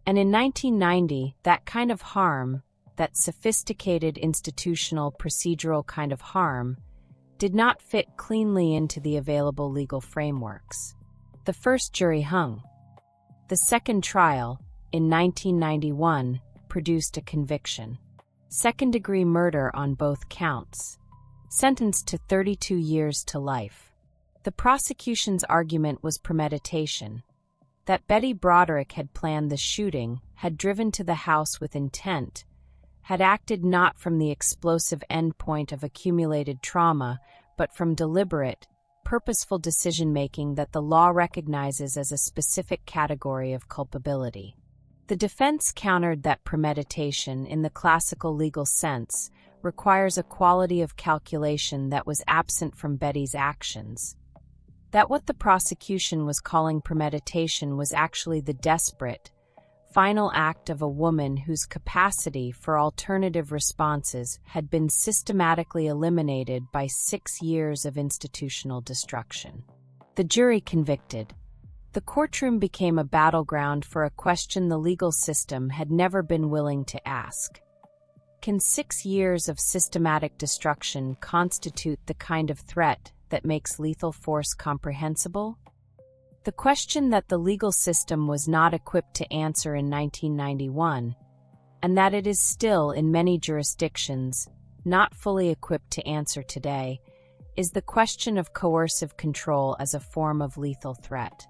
And in 1990, that kind of harm, that sophisticated institutional procedural kind of harm, did not fit cleanly into the available legal frameworks. The first jury hung. The second trial, in 1991, produced a conviction. Second-degree murder on both counts. Sentenced to 32 years to life. The prosecution's argument was premeditation. That Betty Broderick had planned the shooting, had driven to the house with intent, had acted not from the explosive endpoint of accumulated trauma, but from deliberate, purposeful decision-making that the law recognizes as a specific category of culpability. The defense countered that premeditation, in the classical legal sense, requires a quality of calculation that was absent from Betty's actions. That what the prosecution was calling premeditation was actually the desperate, final act of a woman whose capacity for alternative responses had been systematically eliminated by 6 years of institutional destruction. The jury convicted. The courtroom became a battleground for a question the legal system had never been willing to ask. Can 6 years of systematic destruction constitute the kind of threat that makes lethal force comprehensible? The question that the legal system was not equipped to answer in 1991, and that it is still in many jurisdictions not fully equipped to answer today, is the question of coercive control as a form of lethal threat.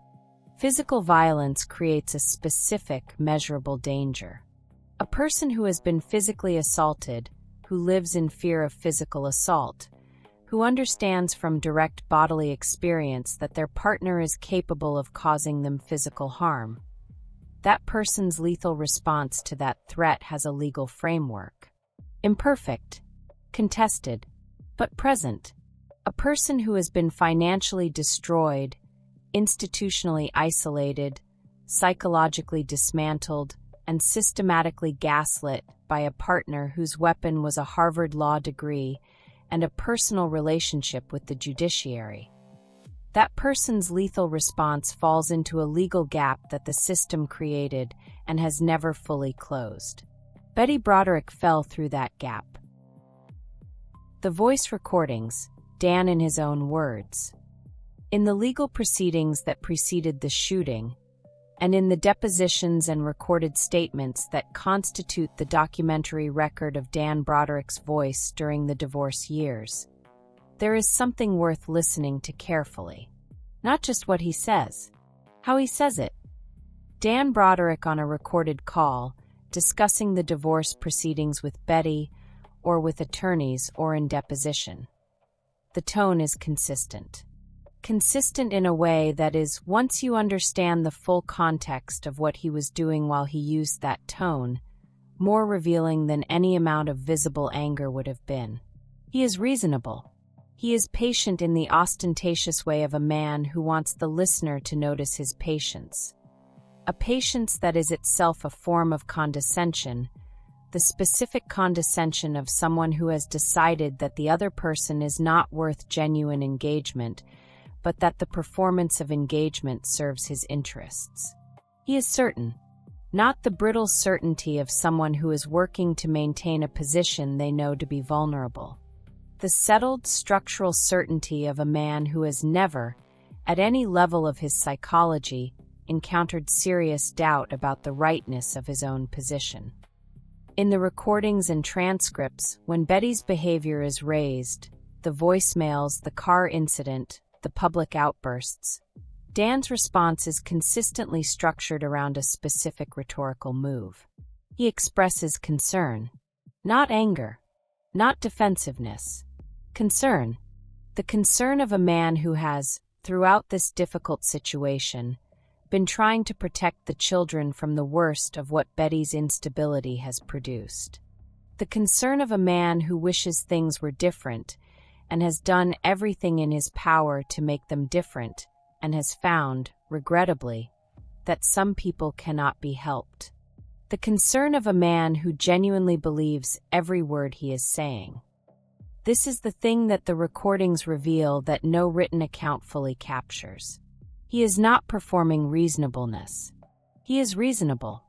Physical violence creates a specific, measurable danger. A person who has been physically assaulted, who lives in fear of physical assault, who understands from direct bodily experience that their partner is capable of causing them physical harm. That person's lethal response to that threat has a legal framework. Imperfect, contested, but present. A person who has been financially destroyed, institutionally isolated, psychologically dismantled, and systematically gaslit by a partner whose weapon was a Harvard Law degree and a personal relationship with the judiciary. That person's lethal response falls into a legal gap that the system created and has never fully closed. Betty Broderick fell through that gap. The voice recordings, Dan in his own words. In the legal proceedings that preceded the shooting, and in the depositions and recorded statements that constitute the documentary record of Dan Broderick's voice during the divorce years, there is something worth listening to carefully. Not just what he says, how he says it. Dan Broderick on a recorded call, discussing the divorce proceedings with Betty, or with attorneys, or in deposition. The tone is consistent. Consistent in a way that is, once you understand the full context of what he was doing while he used that tone, more revealing than any amount of visible anger would have been. He is reasonable. He is patient in the ostentatious way of a man who wants the listener to notice his patience. A patience that is itself a form of condescension, the specific condescension of someone who has decided that the other person is not worth genuine engagement, but that the performance of engagement serves his interests. He is certain, not the brittle certainty of someone who is working to maintain a position they know to be vulnerable. The settled, structural certainty of a man who has never, at any level of his psychology, encountered serious doubt about the rightness of his own position. In the recordings and transcripts, when Betty's behavior is raised, the voicemails, the car incident, the public outbursts, Dan's response is consistently structured around a specific rhetorical move. He expresses concern, not anger, not defensiveness. Concern. The concern of a man who has, throughout this difficult situation, been trying to protect the children from the worst of what Betty's instability has produced. The concern of a man who wishes things were different and has done everything in his power to make them different, and has found, regrettably, that some people cannot be helped. The concern of a man who genuinely believes every word he is saying. This is the thing that the recordings reveal that no written account fully captures. He is not performing reasonableness. He is reasonable.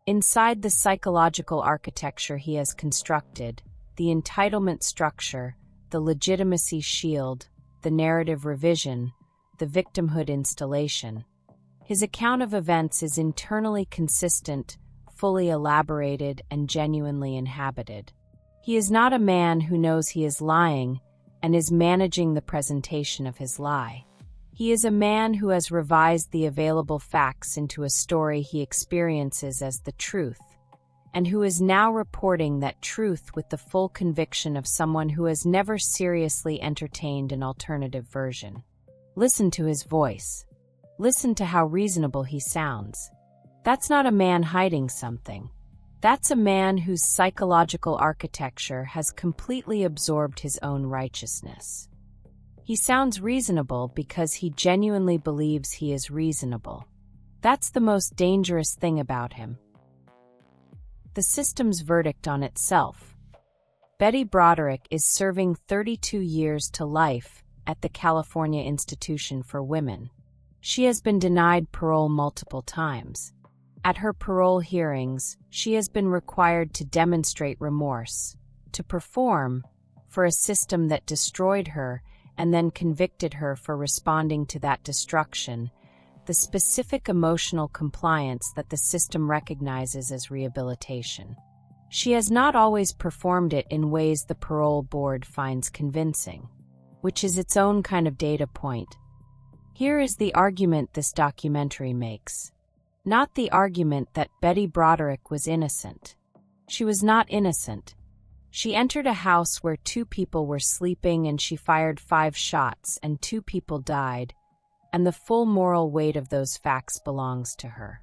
Inside the psychological architecture he has constructed, the entitlement structure, the legitimacy shield, the narrative revision, the victimhood installation. His account of events is internally consistent, fully elaborated, and genuinely inhabited. He is not a man who knows he is lying and is managing the presentation of his lie. He is a man who has revised the available facts into a story he experiences as the truth, and who is now reporting that truth with the full conviction of someone who has never seriously entertained an alternative version. Listen to his voice. Listen to how reasonable he sounds. That's not a man hiding something. That's a man whose psychological architecture has completely absorbed his own righteousness. He sounds reasonable because he genuinely believes he is reasonable. That's the most dangerous thing about him. The system's verdict on itself. Betty Broderick is serving 32 years to life at the California Institution for Women. She has been denied parole multiple times. At her parole hearings, she has been required to demonstrate remorse, to perform for a system that destroyed her and then convicted her for responding to that destruction, the specific emotional compliance that the system recognizes as rehabilitation. She has not always performed it in ways the parole board finds convincing, which is its own kind of data point. Here is the argument this documentary makes. Not the argument that Betty Broderick was innocent. She was not innocent. She entered a house where 2 people were sleeping and she fired 5 shots and 2 people died, and the full moral weight of those facts belongs to her.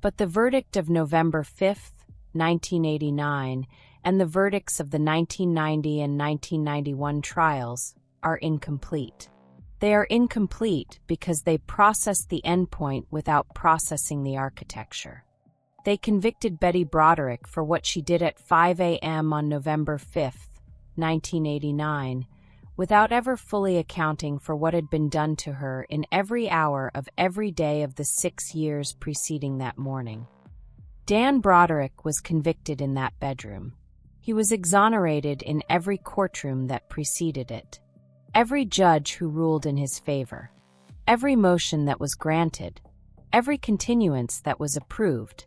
But the verdict of November 5, 1989, and the verdicts of the 1990 and 1991 trials are incomplete. They are incomplete because they processed the endpoint without processing the architecture. They convicted Betty Broderick for what she did at 5 a.m. on November 5, 1989, without ever fully accounting for what had been done to her in every hour of every day of the 6 years preceding that morning. Dan Broderick was convicted in that bedroom. He was exonerated in every courtroom that preceded it. Every judge who ruled in his favor, every motion that was granted, every continuance that was approved,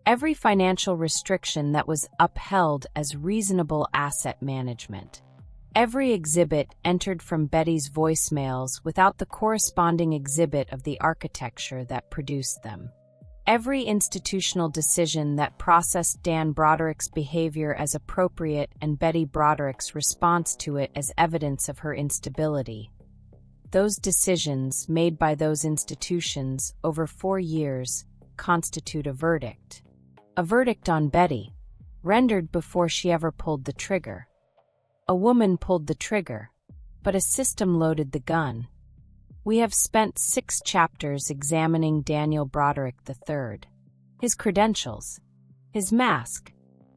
every financial restriction that was upheld as reasonable asset management, every exhibit entered from Betty's voicemails without the corresponding exhibit of the architecture that produced them. Every institutional decision that processed Dan Broderick's behavior as appropriate and Betty Broderick's response to it as evidence of her instability. Those decisions, made by those institutions over 4 years, constitute a verdict. A verdict on Betty, rendered before she ever pulled the trigger. A woman pulled the trigger, but a system loaded the gun. We have spent 6 chapters examining Daniel Broderick III. His credentials, his mask,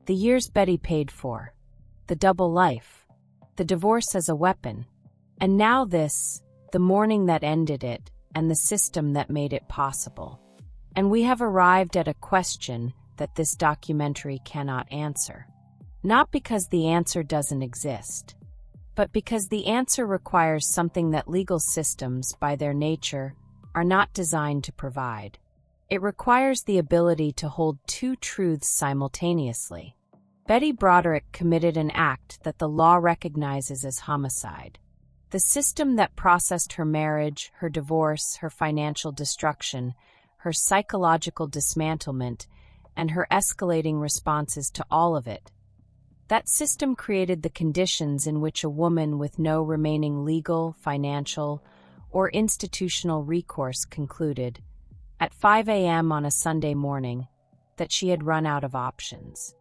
the years Betty paid for, the double life, the divorce as a weapon, and now this, the morning that ended it, and the system that made it possible. And we have arrived at a question that this documentary cannot answer. Not because the answer doesn't exist, but because the answer requires something that legal systems, by their nature, are not designed to provide. It requires the ability to hold 2 truths simultaneously. Betty Broderick committed an act that the law recognizes as homicide. The system that processed her marriage, her divorce, her financial destruction, her psychological dismantlement, and her escalating responses to all of it, that system created the conditions in which a woman with no remaining legal, financial, or institutional recourse concluded, at 5 a.m. on a Sunday morning, that she had run out of options.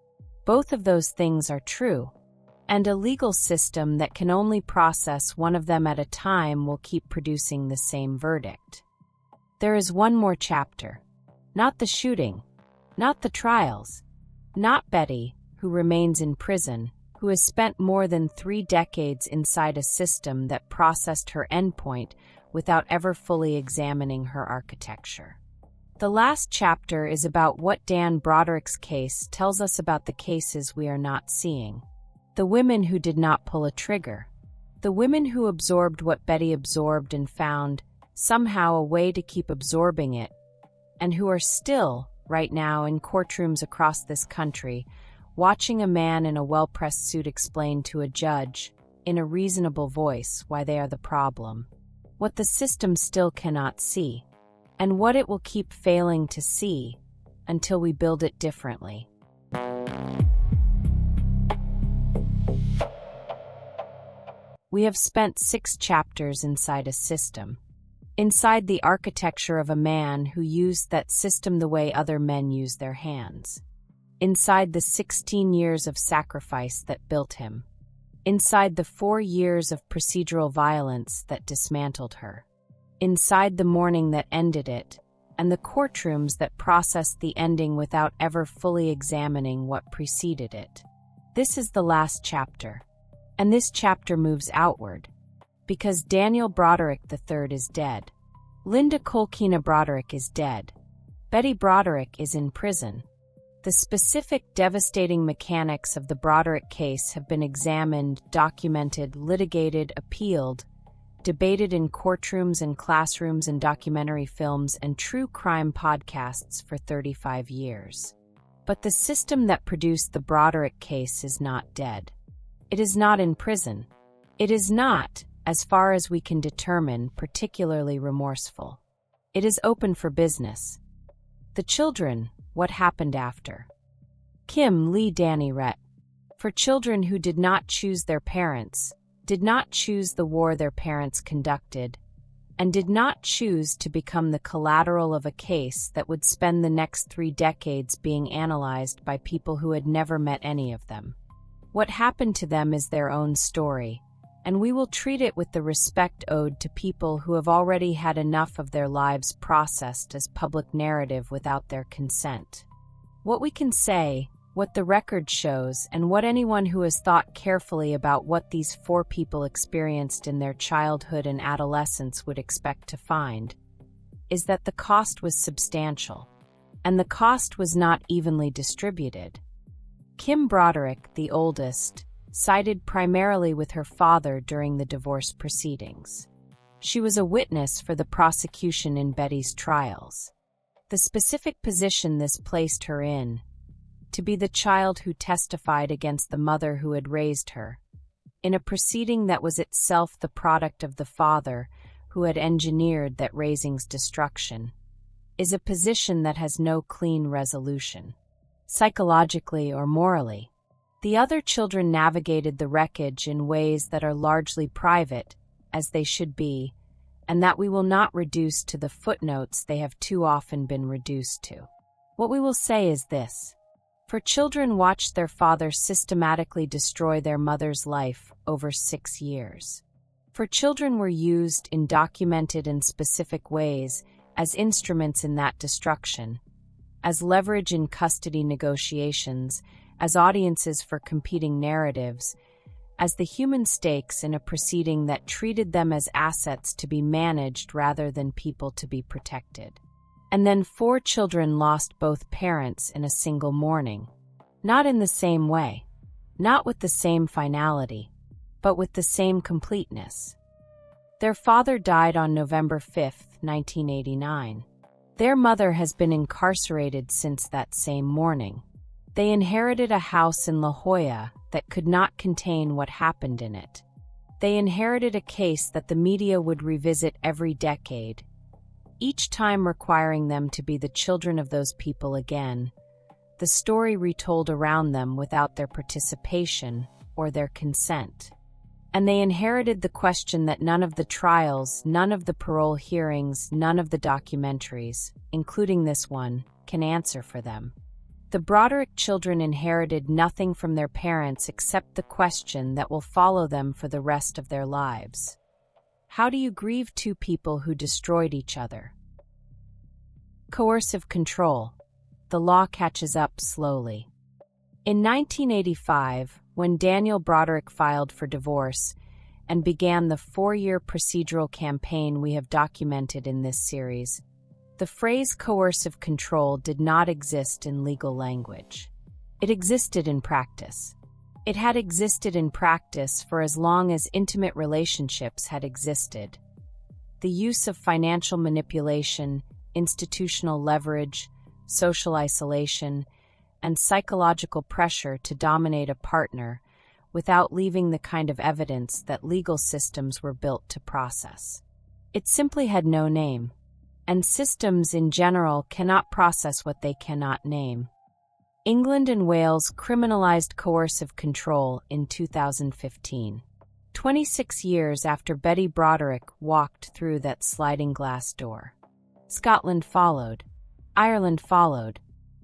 Both of those things are true, and a legal system that can only process one of them at a time will keep producing the same verdict. There is one more chapter. Not the shooting, not the trials, not Betty, who remains in prison, who has spent more than 3 decades inside a system that processed her endpoint without ever fully examining her architecture. The last chapter is about what Dan Broderick's case tells us about the cases we are not seeing. The women who did not pull a trigger. The women who absorbed what Betty absorbed and found, somehow, a way to keep absorbing it, and who are still, right now, in courtrooms across this country, watching a man in a well-pressed suit explain to a judge, in a reasonable voice, why they are the problem, what the system still cannot see, and what it will keep failing to see until we build it differently. We have spent 6 chapters inside a system, inside the architecture of a man who used that system the way other men use their hands. inside the 16 years of sacrifice that built him, inside the 4 years of procedural violence that dismantled her, inside the morning that ended it, and the courtrooms that processed the ending without ever fully examining what preceded it. This is the last chapter, and this chapter moves outward, because Daniel Broderick III is dead. Linda Kolkena Broderick is dead. Betty Broderick is in prison. The specific devastating mechanics of the Broderick case have been examined, documented, litigated, appealed, debated in courtrooms and classrooms and documentary films and true crime podcasts for 35 years. But the system that produced the Broderick case is not dead. It is not in prison. It is not, as far as we can determine, particularly remorseful. It is open for business. The children, what happened after? Kim Lee Danny Rhett. For children who did not choose their parents, did not choose the war their parents conducted, and did not choose to become the collateral of a case that would spend the next 3 decades being analyzed by people who had never met any of them. What happened to them is their own story, and we will treat it with the respect owed to people who have already had enough of their lives processed as public narrative without their consent. What we can say, what the record shows, and what anyone who has thought carefully about what these 4 people experienced in their childhood and adolescence would expect to find, is that the cost was substantial, and the cost was not evenly distributed. Kim Broderick, the oldest, sided primarily with her father during the divorce proceedings. She was a witness for the prosecution in Betty's trials. The specific position this placed her in, to be the child who testified against the mother who had raised her, in a proceeding that was itself the product of the father who had engineered that raising's destruction, is a position that has no clean resolution, psychologically or morally. The other children navigated the wreckage in ways that are largely private, as they should be, and that we will not reduce to the footnotes they have too often been reduced to. What we will say is this. For children watched their father systematically destroy their mother's life over 6 years. For children were used in documented and specific ways as instruments in that destruction, as leverage in custody negotiations, as audiences for competing narratives, as the human stakes in a proceeding that treated them as assets to be managed rather than people to be protected. And then 4 children lost both parents in a single morning. Not in the same way, not with the same finality, but with the same completeness. Their father died on November 5, 1989. Their mother has been incarcerated since that same morning. They inherited a house in La Jolla that could not contain what happened in it. They inherited a case that the media would revisit every decade, each time requiring them to be the children of those people again, the story retold around them without their participation or their consent. And they inherited the question that none of the trials, none of the parole hearings, none of the documentaries, including this one, can answer for them. The Broderick children inherited nothing from their parents except the question that will follow them for the rest of their lives. How do you grieve 2 people who destroyed each other? Coercive control. The law catches up slowly. In 1985, when Daniel Broderick filed for divorce and began the 4-year procedural campaign we have documented in this series, the phrase coercive control did not exist in legal language. It existed in practice. It had existed in practice for as long as intimate relationships had existed. The use of financial manipulation, institutional leverage, social isolation, and psychological pressure to dominate a partner without leaving the kind of evidence that legal systems were built to process. It simply had no name, and systems in general cannot process what they cannot name. England and Wales criminalized coercive control in 2015, 26 years after Betty Broderick walked through that sliding glass door. Scotland followed. Ireland followed.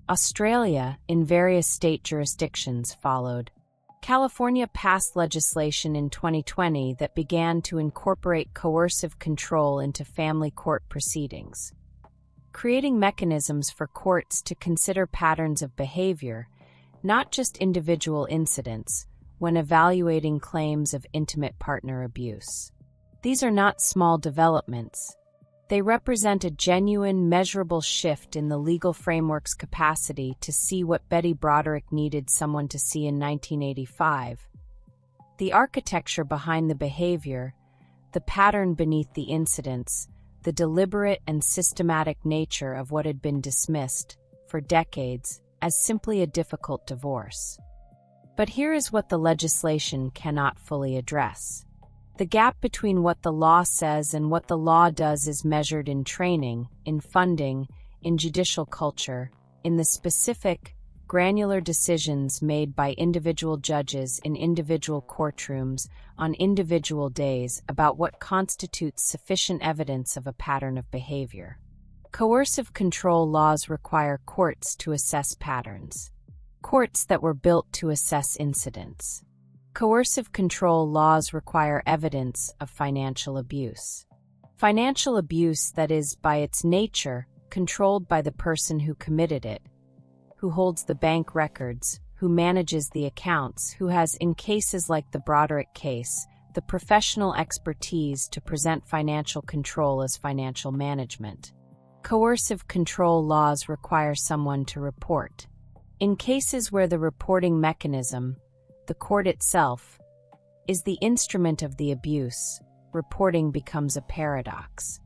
Australia, in various state jurisdictions, followed. California passed legislation in 2020 that began to incorporate coercive control into family court proceedings, creating mechanisms for courts to consider patterns of behavior, not just individual incidents, when evaluating claims of intimate partner abuse. These are not small developments. They represent a genuine, measurable shift in the legal framework's capacity to see what Betty Broderick needed someone to see in 1985. The architecture behind the behavior, the pattern beneath the incidents, the deliberate and systematic nature of what had been dismissed, for decades, as simply a difficult divorce. But here is what the legislation cannot fully address. The gap between what the law says and what the law does is measured in training, in funding, in judicial culture, in the specific, granular decisions made by individual judges in individual courtrooms on individual days about what constitutes sufficient evidence of a pattern of behavior. Coercive control laws require courts to assess patterns. Courts that were built to assess incidents. Coercive control laws require evidence of financial abuse. Financial abuse that is, by its nature, controlled by the person who committed it, who holds the bank records, who manages the accounts, who has, in cases like the Broderick case, the professional expertise to present financial control as financial management. Coercive control laws require someone to report. In cases where the reporting mechanism, the court itself, is the instrument of the abuse, reporting becomes a paradox.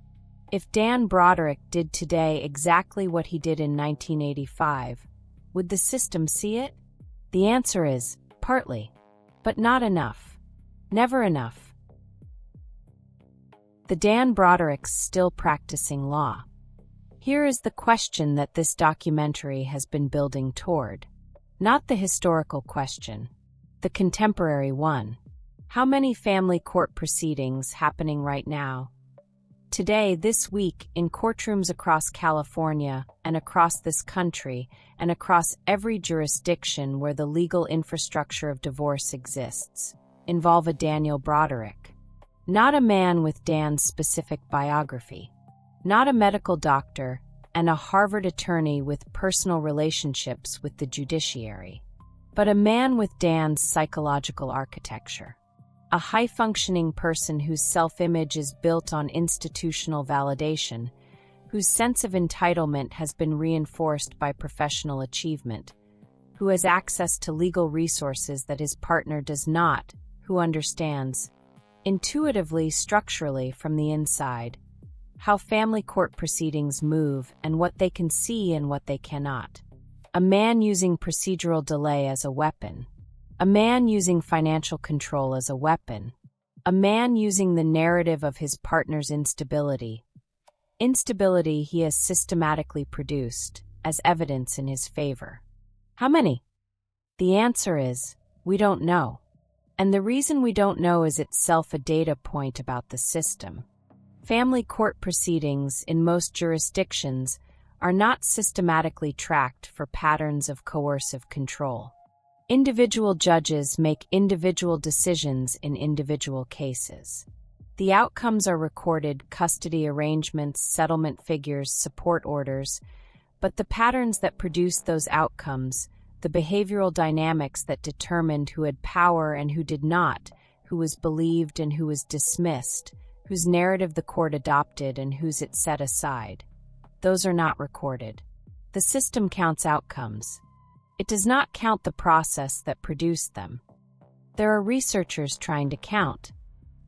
If Dan Broderick did today exactly what he did in 1985, would the system see it? The answer is, partly. But not enough. Never enough. The Dan Brodericks still practicing law. Here is the question that this documentary has been building toward. Not the historical question. The contemporary one. How many family court proceedings happening right now? Today, this week, in courtrooms across California and across this country and across every jurisdiction where the legal infrastructure of divorce exists, involve a Daniel Broderick. Not a man with Dan's specific biography. Not a medical doctor and a Harvard attorney with personal relationships with the judiciary. But a man with Dan's psychological architecture. A high-functioning person whose self-image is built on institutional validation, whose sense of entitlement has been reinforced by professional achievement, who has access to legal resources that his partner does not, who understands, intuitively, structurally, from the inside, how family court proceedings move and what they can see and what they cannot. A man using procedural delay as a weapon. A man using financial control as a weapon. A man using the narrative of his partner's instability. Instability he has systematically produced as evidence in his favor. How many? The answer is, we don't know. And the reason we don't know is itself a data point about the system. Family court proceedings in most jurisdictions are not systematically tracked for patterns of coercive control. Individual judges make individual decisions in individual cases. The outcomes are recorded: custody arrangements, settlement figures, support orders, but the patterns that produce those outcomes, the behavioral dynamics that determined who had power and who did not, who was believed and who was dismissed, whose narrative the court adopted and whose it set aside, those are not recorded. The system counts outcomes. It does not count the process that produced them. There are researchers trying to count.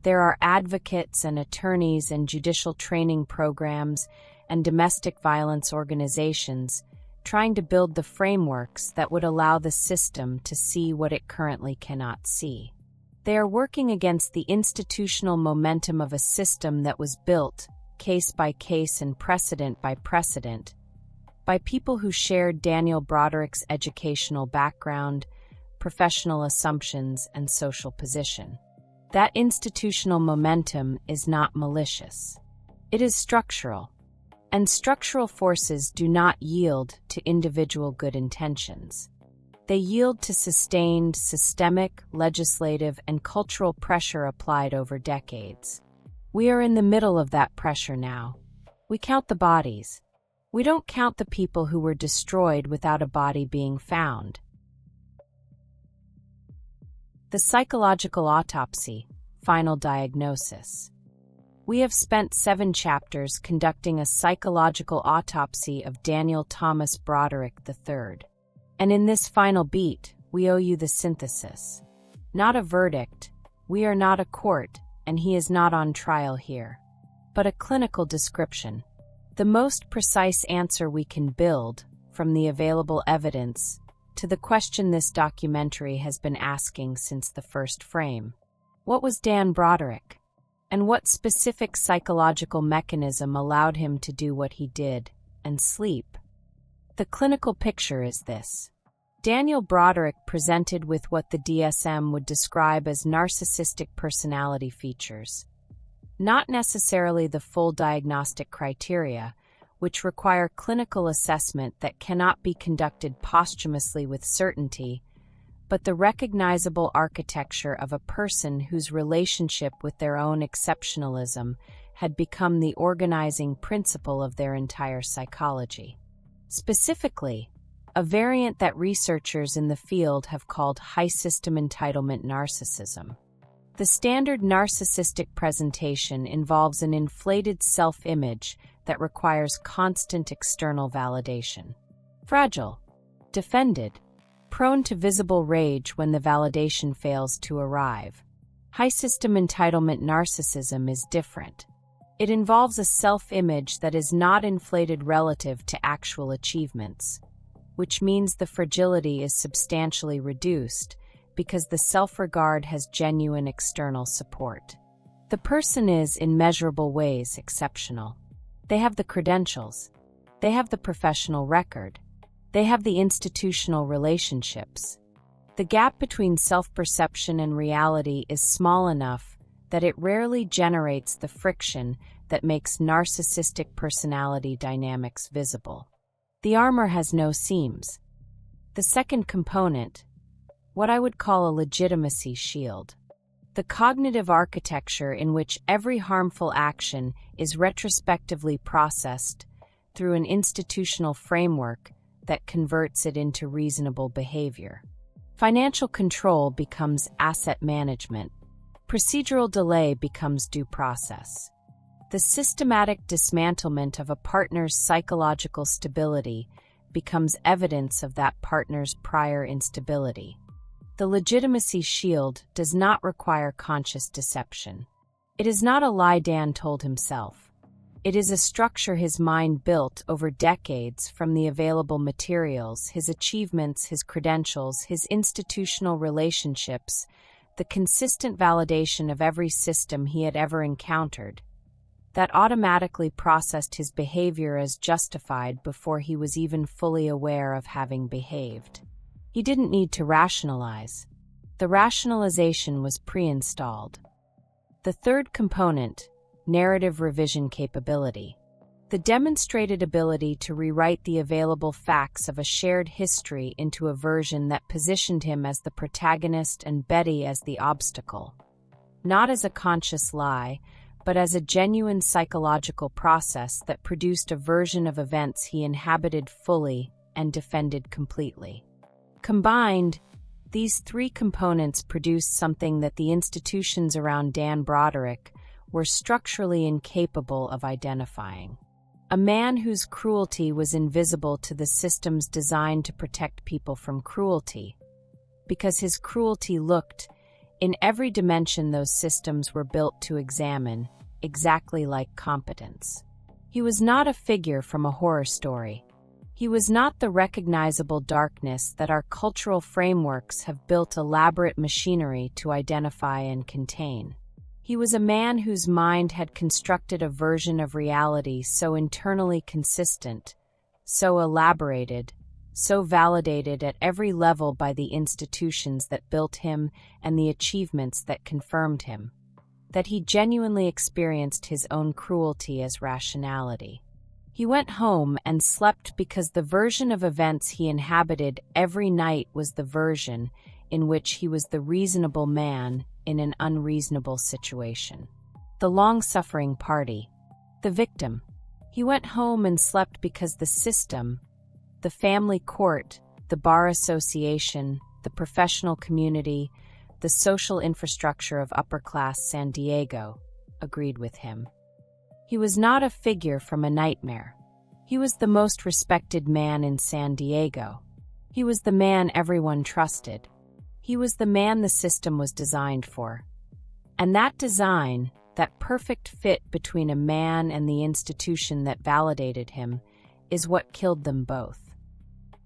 There are advocates and attorneys and judicial training programs and domestic violence organizations trying to build the frameworks that would allow the system to see what it currently cannot see. They are working against the institutional momentum of a system that was built, case by case and precedent by precedent, by people who shared Daniel Broderick's educational background, professional assumptions, and social position. That institutional momentum is not malicious. It is structural. And structural forces do not yield to individual good intentions. They yield to sustained systemic, legislative, and cultural pressure applied over decades. We are in the middle of that pressure now. We count the bodies. We don't count the people who were destroyed without a body being found. The psychological autopsy, final diagnosis. We have spent 7 chapters conducting a psychological autopsy of Daniel Thomas Broderick III. And in this final beat, we owe you the synthesis. Not a verdict, we are not a court, and he is not on trial here. But a clinical description. The most precise answer we can build, from the available evidence, to the question this documentary has been asking since the first frame. What was Dan Broderick? And what specific psychological mechanism allowed him to do what he did, and sleep? The clinical picture is this. Daniel Broderick presented with what the DSM would describe as narcissistic personality features. Not necessarily the full diagnostic criteria, which require clinical assessment that cannot be conducted posthumously with certainty, but the recognizable architecture of a person whose relationship with their own exceptionalism had become the organizing principle of their entire psychology. Specifically, a variant that researchers in the field have called high system entitlement narcissism. The standard narcissistic presentation involves an inflated self-image that requires constant external validation. Fragile, defended, prone to visible rage when the validation fails to arrive. High system entitlement narcissism is different. It involves a self-image that is not inflated relative to actual achievements, which means the fragility is substantially reduced because the self-regard has genuine external support. The person is, in measurable ways, exceptional. They have the credentials. They have the professional record. They have the institutional relationships. The gap between self-perception and reality is small enough that it rarely generates the friction that makes narcissistic personality dynamics visible. The armor has no seams. The second component, what I would call a legitimacy shield. The cognitive architecture in which every harmful action is retrospectively processed through an institutional framework that converts it into reasonable behavior. Financial control becomes asset management. Procedural delay becomes due process. The systematic dismantlement of a partner's psychological stability becomes evidence of that partner's prior instability. The legitimacy shield does not require conscious deception. It is not a lie Dan told himself. It is a structure his mind built over decades from the available materials, his achievements, his credentials, his institutional relationships, the consistent validation of every system he had ever encountered, that automatically processed his behavior as justified before he was even fully aware of having behaved. He didn't need to rationalize. The rationalization was pre-installed. The third component, narrative revision capability. The demonstrated ability to rewrite the available facts of a shared history into a version that positioned him as the protagonist and Betty as the obstacle. Not as a conscious lie, but as a genuine psychological process that produced a version of events he inhabited fully and defended completely. Combined, these 3 components produced something that the institutions around Dan Broderick were structurally incapable of identifying. A man whose cruelty was invisible to the systems designed to protect people from cruelty, because his cruelty looked, in every dimension those systems were built to examine, exactly like competence. He was not a figure from a horror story. He was not the recognizable darkness that our cultural frameworks have built elaborate machinery to identify and contain. He was a man whose mind had constructed a version of reality so internally consistent, so elaborated, so validated at every level by the institutions that built him and the achievements that confirmed him, that he genuinely experienced his own cruelty as rationality. He went home and slept because the version of events he inhabited every night was the version in which he was the reasonable man in an unreasonable situation. The long-suffering party. The victim. He went home and slept because the system, the family court, the bar association, the professional community, the social infrastructure of upper-class San Diego, agreed with him. He was not a figure from a nightmare. He was the most respected man in San Diego. He was the man everyone trusted. He was the man the system was designed for. And that design, that perfect fit between a man and the institution that validated him, is what killed them both.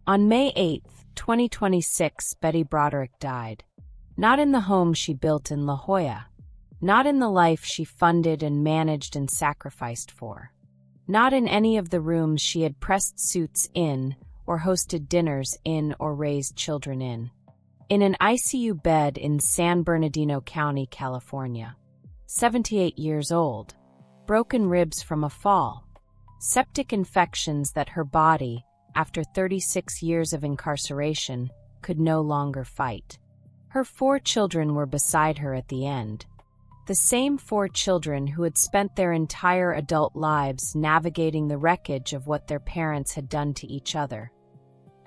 On May 8, 2026, Betty Broderick died. Not in the home she built in La Jolla. Not in the life she funded and managed and sacrificed for. Not in any of the rooms she had pressed suits in, or hosted dinners in, or raised children in. In an ICU bed in San Bernardino County, California. 78 years old. Broken ribs from a fall. Septic infections that her body, after 36 years of incarceration, could no longer fight. Her 4 children were beside her at the end. The same 4 children who had spent their entire adult lives navigating the wreckage of what their parents had done to each other,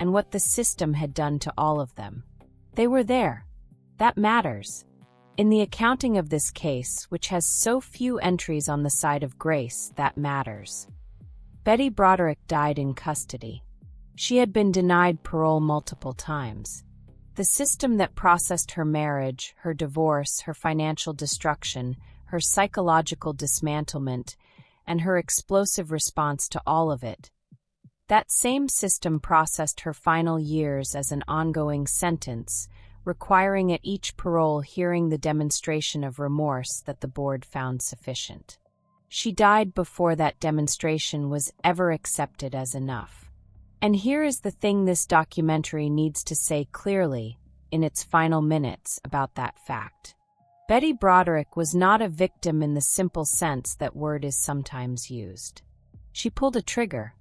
and what the system had done to all of them. They were there. That matters. In the accounting of this case, which has so few entries on the side of grace, that matters. Betty Broderick died in custody. She had been denied parole multiple times. The system that processed her marriage, her divorce, her financial destruction, her psychological dismantlement, and her explosive response to all of it. That same system processed her final years as an ongoing sentence, requiring at each parole hearing the demonstration of remorse that the board found sufficient. She died before that demonstration was ever accepted as enough. And here is the thing this documentary needs to say clearly, in its final minutes, about that fact. Betty Broderick was not a victim in the simple sense that word is sometimes used. She pulled a trigger.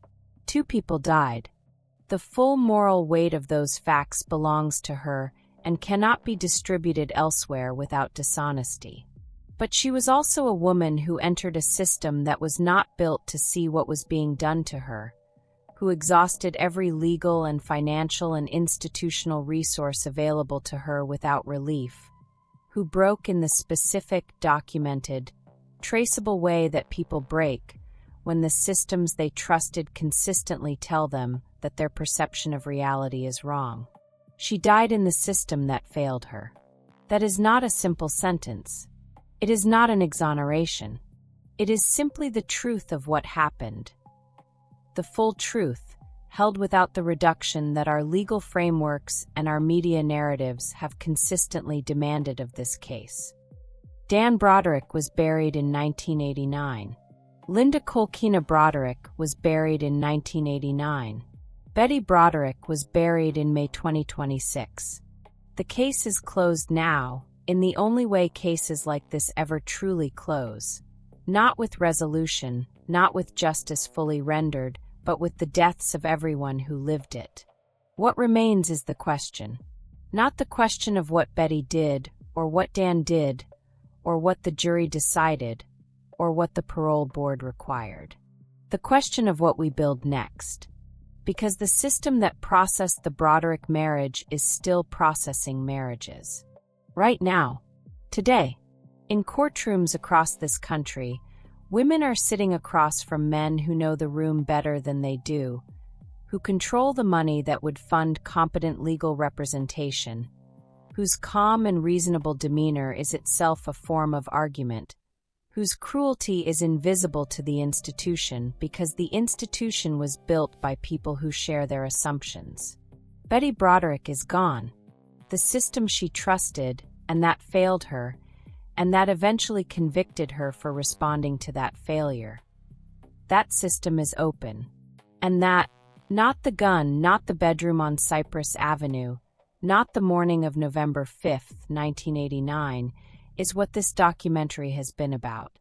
2 people died. The full moral weight of those facts belongs to her and cannot be distributed elsewhere without dishonesty. But she was also a woman who entered a system that was not built to see what was being done to her, who exhausted every legal and financial and institutional resource available to her without relief, who broke in the specific, documented, traceable way that people break when the systems they trusted consistently tell them that their perception of reality is wrong. She died in the system that failed her. That is not a simple sentence. It is not an exoneration. It is simply the truth of what happened. The full truth, held without the reduction that our legal frameworks and our media narratives have consistently demanded of this case. Dan Broderick was buried in 1989. Linda Kolkena Broderick was buried in 1989. Betty Broderick was buried in May 2026. The case is closed now, in the only way cases like this ever truly close. Not with resolution, not with justice fully rendered, but with the deaths of everyone who lived it. What remains is the question. Not the question of what Betty did, or what Dan did, or what the jury decided, or what the parole board required. The question of what we build next. Because the system that processed the Broderick marriage is still processing marriages. Right now, today, in courtrooms across this country, women are sitting across from men who know the room better than they do, who control the money that would fund competent legal representation, whose calm and reasonable demeanor is itself a form of argument, whose cruelty is invisible to the institution because the institution was built by people who share their assumptions. Betty Broderick is gone. The system she trusted, and that failed her, and that eventually convicted her for responding to that failure. That system is open. And that, not the gun, not the bedroom on Cypress Avenue, not the morning of November 5, 1989, is what this documentary has been about.